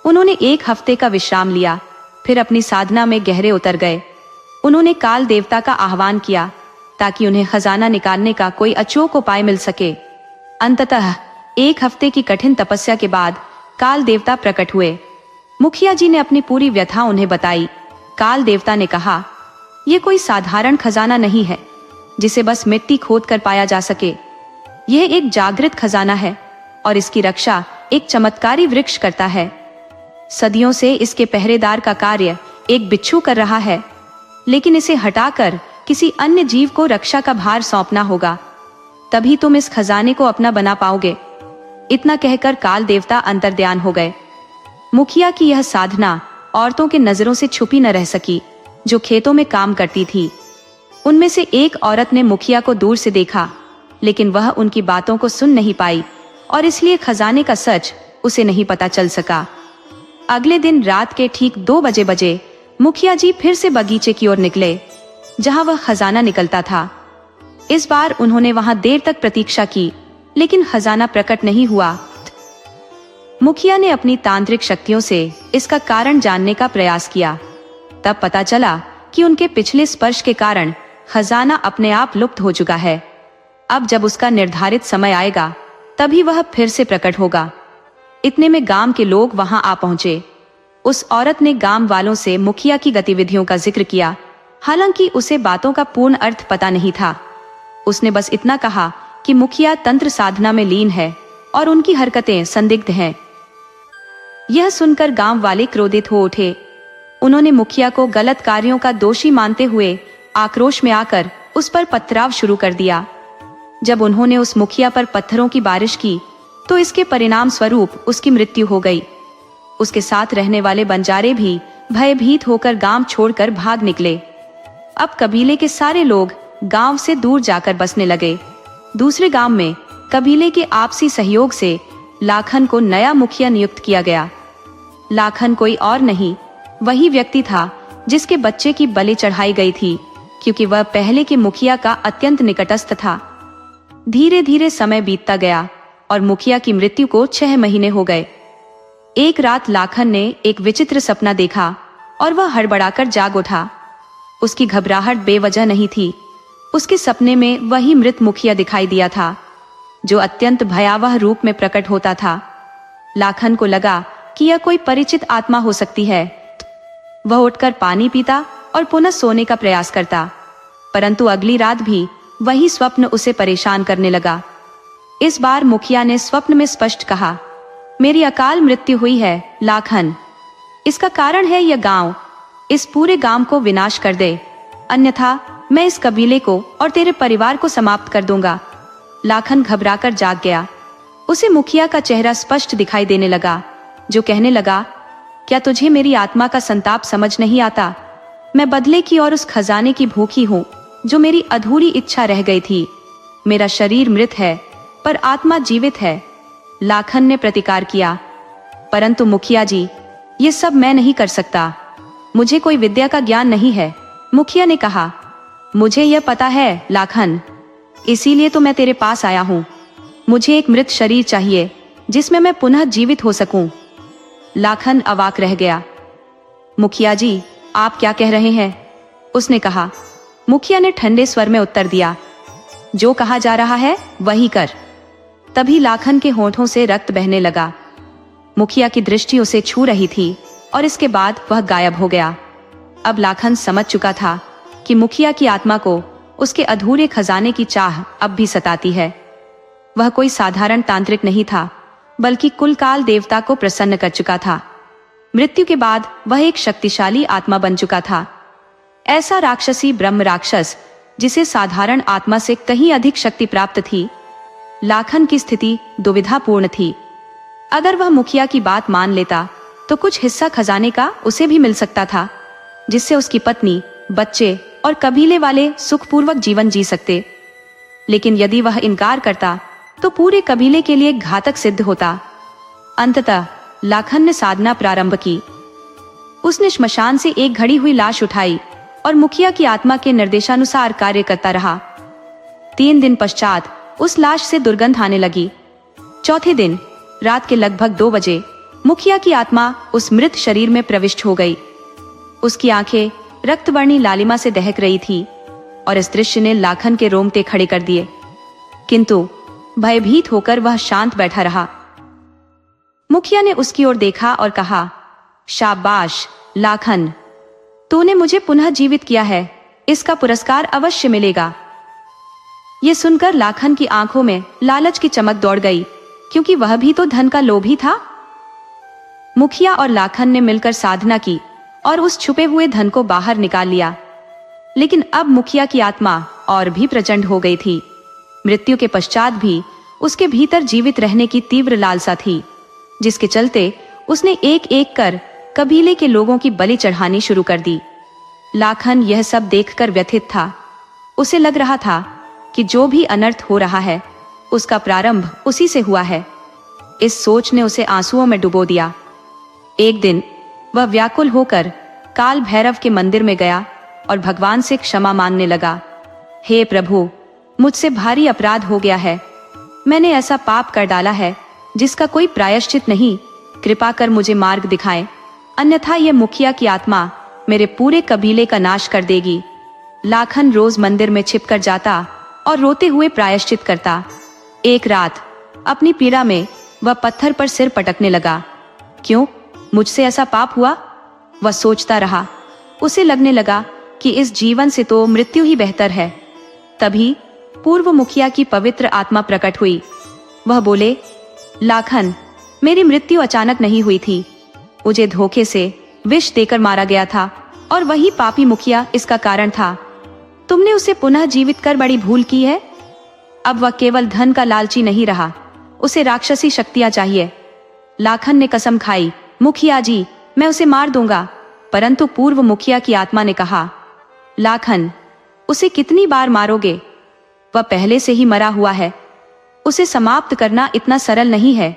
उन्होंने 1 हफ्ते का विश्राम लिया, फिर अपनी साधना में गहरे उतर गए। उन्होंने काल देवता का आह्वान किया ताकि उन्हें खजाना निकालने का कोई अचूक उपाय मिल सके। अंततः 1 हफ्ते की कठिन तपस्या के बाद काल देवता प्रकट हुए। मुखिया जी ने अपनी पूरी व्यथा उन्हें बताई। काल देवता ने कहा, यह कोई साधारण खजाना नहीं है जिसे बस मिट्टी खोद कर पाया जा सके। यह एक जागृत खजाना है और इसकी रक्षा एक चमत्कारी वृक्ष करता है। सदियों से इसके पहरेदार का कार्य एक बिच्छू कर रहा है, लेकिन इसे हटाकर किसी अन्य जीव को रक्षा का भार सौंपना होगा, तभी तुम इस खजाने को अपना बना पाओगे। इतना कहकर काल देवता अंतर्ध्यान हो गए। मुखिया की यह साधना औरतों के नजरों से छुपी न रह सकी, जो खेतों में काम करती थी। उनमें से एक औरत ने मुखिया को दूर से देखा, लेकिन वह उनकी बातों को सुन नहीं पाई और इसलिए खजाने का सच उसे नहीं पता चल सका। अगले दिन रात के ठीक 2 बजे मुखिया जी फिर से बगीचे की ओर निकले, जहां वह खजाना निकलता था। इस बार उन्होंने वहां देर तक प्रतीक्षा की, लेकिन खजाना प्रकट नहीं हुआ। मुखिया ने अपनी तांत्रिक शक्तियों से इसका कारण जानने का प्रयास किया। तब पता चला कि उनके पिछले स्पर्श के कारण खजाना अपने आप लुप्त हो चुका है। अब जब उसका निर्धारित समय आएगा तभी वह फिर से प्रकट होगा। इतने में गांव के लोग वहां आ पहुंचे। उस औरत ने गांव वालों से मुखिया की गतिविधियों का जिक्र किया, हालांकि उसे बातों का पूर्ण अर्थ पता नहीं था। उसने बस इतना कहा कि मुखिया तंत्र साधना में लीन है और उनकी हरकतें संदिग्ध हैं। यह सुनकर गांव वाले क्रोधित हो उठे। उन्होंने मुखिया को गलत कार्यों का दोषी मानते हुए आक्रोश में आकर उस पर पथराव शुरू कर दिया। जब उन्होंने उस मुखिया पर पत्थरों की बारिश की तो इसके परिणाम स्वरूप उसकी मृत्यु हो गई। उसके साथ रहने वाले बंजारे भी भयभीत होकर गांव छोड़कर भाग निकले। अब कबीले के सारे लोग गांव से दूर जाकर बसने लगे। दूसरे गांव में कबीले के आपसी सहयोग से लाखन को नया मुखिया नियुक्त किया गया। लाखन कोई और नहीं, वही व्यक्ति था जिसके बच्चे की बलि चढ़ाई गई थी, क्योंकि वह पहले के मुखिया का अत्यंत निकटस्थ था। धीरे धीरे समय बीतता गया और मुखिया की मृत्यु को 6 महीने हो गए। एक रात लाखन ने एक विचित्र सपना देखा और वह हड़बड़ाकर जाग उठा। उसकी घबराहट बेवजह नहीं थी। उसके सपने में वही मृत मुखिया दिखाई दिया था, जो अत्यंत भयावह रूप में प्रकट होता था। लाखन को लगा कि यह कोई परिचित आत्मा हो सकती है। वह उठकर पानी पीता और पुनः सोने का प्रयास करता, परंतु अगली रात भी वही स्वप्न उसे परेशान करने लगा। इस बार मुखिया ने स्वप्न में स्पष्ट कहा, मेरी अकाल मृत्यु हुई है लाखन। इसका कारण है यह गांव। इस पूरे गांव को विनाश कर दे, अन्यथा मैं इस कबीले को और तेरे परिवार को समाप्त कर दूंगा। लाखन घबराकर जाग गया। उसे मुखिया का चेहरा स्पष्ट दिखाई देने लगा, जो कहने लगा, क्या तुझे मेरी आत्मा का संताप समझ नहीं आता? मैं बदले की और उस खजाने की भूखी हूँ जो मेरी अधूरी इच्छा रह गई थी। मेरा शरीर मृत है पर आत्मा जीवित है। लाखन ने प्रतिकार किया, परंतु मुखिया जी, ये सब मैं नहीं कर सकता। मुझे कोई विद्या का ज्ञान नहीं है। मुखिया ने कहा, मुझे यह पता है लाखन, इसीलिए तो मैं तेरे पास आया हूँ। मुझे एक मृत शरीर चाहिए जिसमें मैं पुनः जीवित हो सकूं। लाखन अवाक रह गया। मुखिया जी, आप क्या कह रहे हैं? उसने कहा। मुखिया ने ठंडे स्वर में उत्तर दिया, जो कहा जा रहा है वही कर। तभी लाखन के होंठों से रक्त बहने लगा। मुखिया की दृष्टि उसे छू रही थी और इसके बाद वह गायब हो गया। अब लाखन समझ चुका था कि मुखिया की आत्मा को उसके अधूरे खजाने की चाह अब भी सताती है। वह कोई साधारण तांत्रिक नहीं था, बल्कि कुलकाल देवता को प्रसन्न कर चुका था। मृत्यु के बाद वह एक शक्तिशाली आत्मा बन चुका था। ऐसा राक्षसी ब्रह्म राक्षस जिसे साधारण आत्मा से कहीं अधिक शक्ति प्राप्त थी। लाखन की स्थिति दुविधापूर्ण थी। अगर वह मुखिया की बात मान लेता तो कुछ हिस्सा खजाने का उसे भी मिल सकता था, जिससे उसकी पत्नी, बच्चे और कबीले वाले सुखपूर्वक जीवन जी सकते। लेकिन यदि वह इनकार करता तो पूरे कबीले के लिए घातक सिद्ध होता। अंततः लाखन ने साधना प्रारंभ की। उसने श्मशान से एक घड़ी हुई लाश उठाई और मुखिया की आत्मा के निर्देशानुसार कार्य करता रहा। 3 दिन पश्चात उस लाश से दुर्गंध आने लगी। चौथे दिन रात के लगभग 2 बजे मुखिया की आत्मा उस मृत शरीर में प्रविष्ट हो गई। उसकी आंखें रक्तवर्णी लालिमा से दहक रही थी और इस दृश्य ने लाखन के रोंगटे खड़े कर दिए, किंतु भयभीत होकर वह शांत बैठा रहा। मुखिया ने उसकी ओर देखा और कहा, शाबाश लाखन, तूने मुझे पुनः जीवित किया है। इसका पुरस्कार अवश्य मिलेगा। ये सुनकर लाखन की आंखों में लालच की चमक दौड़ गई, क्योंकि वह भी तो धन का लोभी था। मुखिया और लाखन ने मिलकर साधना की और उस छुपे हुए धन को बाहर निकाल लिया। लेकिन अब मुखिया की आत्मा और भी प्रचंड हो गई थी। मृत्यु के पश्चात भी उसके भीतर जीवित रहने की तीव्र लालसा थी, जिसके चलते उसने एक एक कर कबीले के लोगों की बलि चढ़ानी शुरू कर दी। लाखन यह सब देखकर व्यथित था। उसे लग रहा था कि जो भी अनर्थ हो रहा है उसका प्रारंभ उसी से हुआ है। इस सोच ने उसे आंसुओं में डुबो दिया। एक दिन वह व्याकुल होकर काल भैरव के मंदिर में गया और भगवान से क्षमा मांगने लगा। हे प्रभु, मुझसे भारी अपराध हो गया है। मैंने ऐसा पाप कर डाला है जिसका कोई प्रायश्चित नहीं। कृपा कर मुझे मार्ग दिखाएं, अन्यथा यह मुखिया की आत्मा मेरे पूरे कबीले का नाश कर देगी। लाखन रोज मंदिर में छिपकर जाता और रोते हुए प्रायश्चित करता। एक रात अपनी पीड़ा में वह पत्थर पर सिर पटकने लगा। क्यों मुझसे ऐसा पाप हुआ? वह सोचता रहा। उसे लगने लगा कि इस जीवन से तो मृत्यु ही बेहतर है। तभी पूर्व मुखिया की पवित्र आत्मा प्रकट हुई। वह बोले, लाखन, मेरी मृत्यु अचानक नहीं हुई थी, मुझे धोखे से विष देकर मारा गया था और वही पापी मुखिया इसका कारण था। तुमने उसे पुनः जीवित कर बड़ी भूल की है। अब वह केवल धन का लालची नहीं रहा, उसे राक्षसी शक्तियां चाहिए। लाखन ने कसम खाई, मुखिया जी, मैं उसे मार दूंगा। परंतु पूर्व मुखिया की आत्मा ने कहा, लाखन, उसे कितनी बार मारोगे? वह पहले से ही मरा हुआ है, उसे समाप्त करना इतना सरल नहीं है।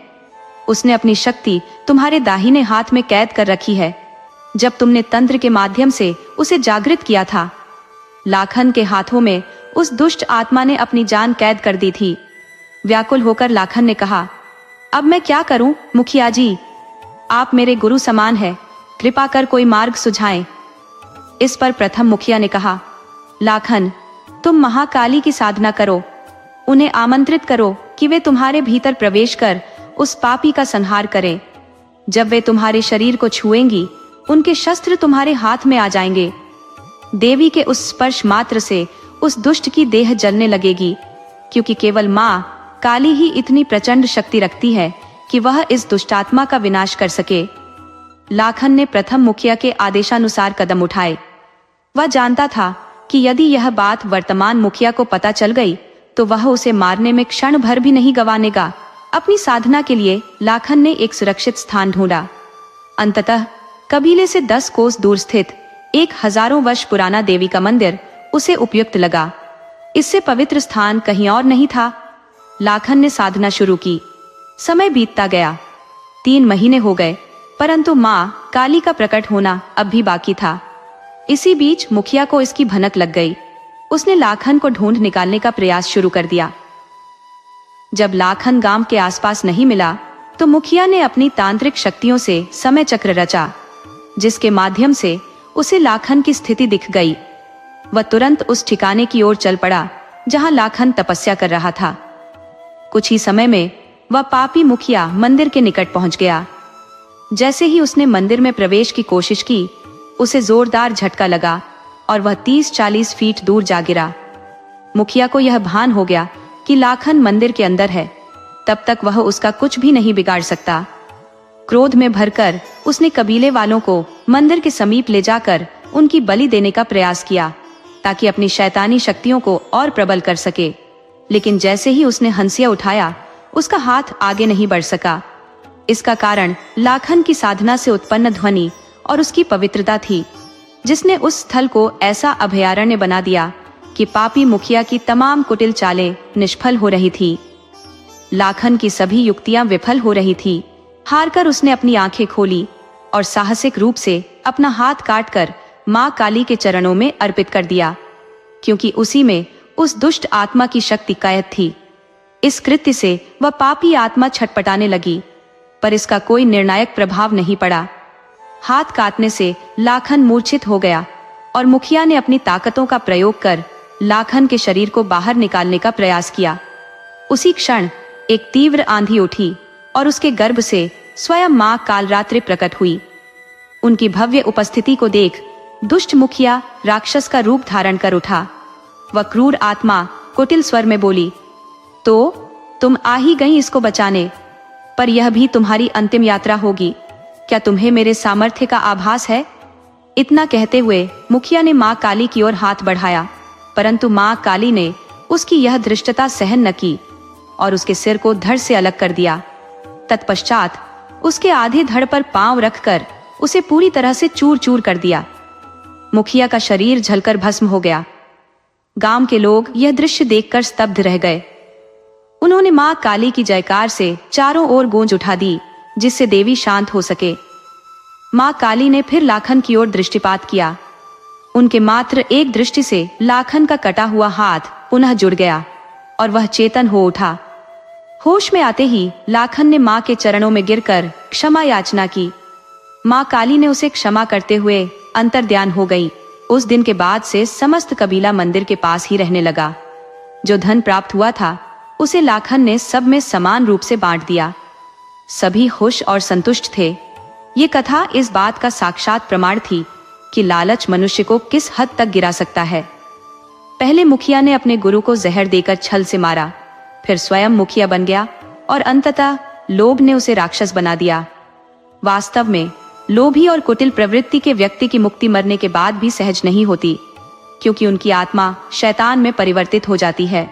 उसने अपनी शक्ति तुम्हारे दाहिने हाथ में कैद कर रखी है। जब तुमने तंत्र के माध्यम से उसे जागृत किया था, लाखन के हाथों में उस दुष्ट आत्मा ने अपनी जान कैद कर दी थी। व्याकुल होकर लाखन ने कहा, अब मैं क्या करूं मुखिया जी? आप मेरे गुरु समान हैं, कृपा कर कोई मार्ग सुझाएं। इस पर प्रथम मुखिया ने कहा, लाखन, तुम महाकाली की साधना करो, उन्हें आमंत्रित करो कि वे तुम्हारे भीतर प्रवेश कर उस पापी का संहार करें। जब वे तुम्हारे शरीर को छुएंगी, उनके शस्त्र तुम्हारे हाथ में आ जाएंगे। देवी के उस स्पर्श मात्र से उस दुष्ट की देह जलने लगेगी, क्योंकि केवल माँ काली ही इतनी प्रचंड शक्ति रखती है कि वह इस दुष्टात्मा का विनाश कर सके। लाखन ने प्रथम मुखिया के आदेशानुसार कदम उठाए। वह जानता था कि यदि यह बात वर्तमान मुखिया को पता चल गई तो वह उसे मारने में क्षण भर भी नहीं गंवानेगा। अपनी साधना के लिए लाखन ने एक सुरक्षित स्थान ढूंढा। अंततः कबीले से 10 कोस दूर स्थित एक हजारों वर्ष पुराना देवी का मंदिर उसे उपयुक्त लगा। इससे पवित्र स्थान कहीं और नहीं था। लाखन ने साधना शुरू की। समय बीतता गया। 3 महीने हो गए, परंतु माँ काली का प्रकट होना अब भी बाकी था। इसी बीच मुखिया को इसकी भनक लग गई। उसने लाखन को ढूंढ निकालने का प्रयास शुरू कर दिया। जब लाखन गांव के आसपास नहीं मिला तो मुखिया ने अपनी तांत्रिक शक्तियों से समय चक्र रचा, जिसके माध्यम से उसे लाखन की स्थिति दिख गई। वह तुरंत उस ठिकाने की ओर चल पड़ा जहां लाखन तपस्या कर रहा था। कुछ ही समय में वह पापी मुखिया मंदिर के निकट पहुंच गया। जैसे ही उसने मंदिर में प्रवेश की कोशिश की, उसे जोरदार झटका लगा और वह 30-40 फीट दूर जा गिरा। मुखिया को यह भान हो गया कि लाखन मंदिर के अंदर है, तब तक वह उसका कुछ भी नहीं बिगाड़ सकता। क्रोध में भरकर उसने कबीले वालों को मंदिर के समीप ले जाकर उनकी बलि देने का प्रयास किया, ताकि अपनी शैतानी शक्तियों को और प्रबल कर सके। लेकिन जैसे ही उसने हंसिया उठाया, उसका हाथ आगे नहीं बढ़ सका। इसका कारण लाखन की साधना से उत्पन्न ध्वनि और उसकी पवित्रता थी, जिसने उस स्थल को ऐसा अभयारण्य बना दिया कि पापी मुखिया की तमाम कुटिल चालें निष्फल हो रही थी। लाखन की सभी युक्तियां विफल हो रही थी। हारकर उसने अपनी आंखें खोली और साहसिक रूप से अपना हाथ काटकर मां काली के चरणों में अर्पित कर दिया, क्योंकि उसी में उस दुष्ट आत्मा की शक्ति कैद थी। इस कृत्य से वह पापी आत्मा छटपटाने लगी, पर इसका कोई निर्णायक प्रभाव नहीं पड़ा। हाथ काटने से लाखन मूर्छित हो गया और मुखिया ने अपनी ताकतों का प्रयोग कर लाखन के शरीर को बाहर निकालने का प्रयास किया। उसी क्षण एक तीव्र आंधी उठी और उसके गर्भ से स्वयं मां कालरात्रि प्रकट हुई। उनकी भव्य उपस्थिति को देख दुष्ट मुखिया राक्षस का रूप धारण कर उठा। वह क्रूर आत्मा कुटिल स्वर में बोली, तो तुम आ ही गई इसको बचाने, पर यह भी तुम्हारी अंतिम यात्रा होगी। क्या तुम्हें मेरे सामर्थ्य का आभास है? इतना कहते हुए मुखिया ने मां काली की ओर हाथ बढ़ाया, परंतु मां काली ने उसकी यह धृष्टता सहन न की और उसके सिर को धड़ से अलग कर दिया। तत्पश्चात उसके आधे धड़ पर पांव रखकर उसे पूरी तरह से चूर चूर कर दिया। मुखिया का शरीर जलकर भस्म हो गया। गांव के लोग यह दृश्य देखकर स्तब्ध रह गए। उन्होंने मां काली की जयकार से चारों ओर गूंज उठा दी, जिससे देवी शांत हो सके। मां काली ने फिर लाखन की ओर दृष्टिपात किया। उनके मात्र एक दृष्टि से लाखन का कटा हुआ हाथ पुनः जुड़ गया और वह चेतन हो उठा। होश में आते ही लाखन ने मां के चरणों में गिरकर क्षमा याचना की। मां काली ने उसे क्षमा करते हुए अंतर्ध्यान हो गई। उस दिन के बाद से समस्त कबीला मंदिर के पास ही रहने लगा। जो धन प्राप्त हुआ था उसे लाखन ने सब में समान रूप से बांट दिया। सभी खुश और संतुष्ट थे। ये कथा इस बात का साक्षात प्रमाण थी कि लालच मनुष्य को किस हद तक गिरा सकता है। पहले मुखिया ने अपने गुरु को जहर देकर छल से मारा, फिर स्वयं मुखिया बन गया और अंततः लोभ ने उसे राक्षस बना दिया। वास्तव में लोभी और कुटिल प्रवृत्ति के व्यक्ति की मुक्ति मरने के बाद भी सहज नहीं होती, क्योंकि उनकी आत्मा शैतान में परिवर्तित हो जाती है।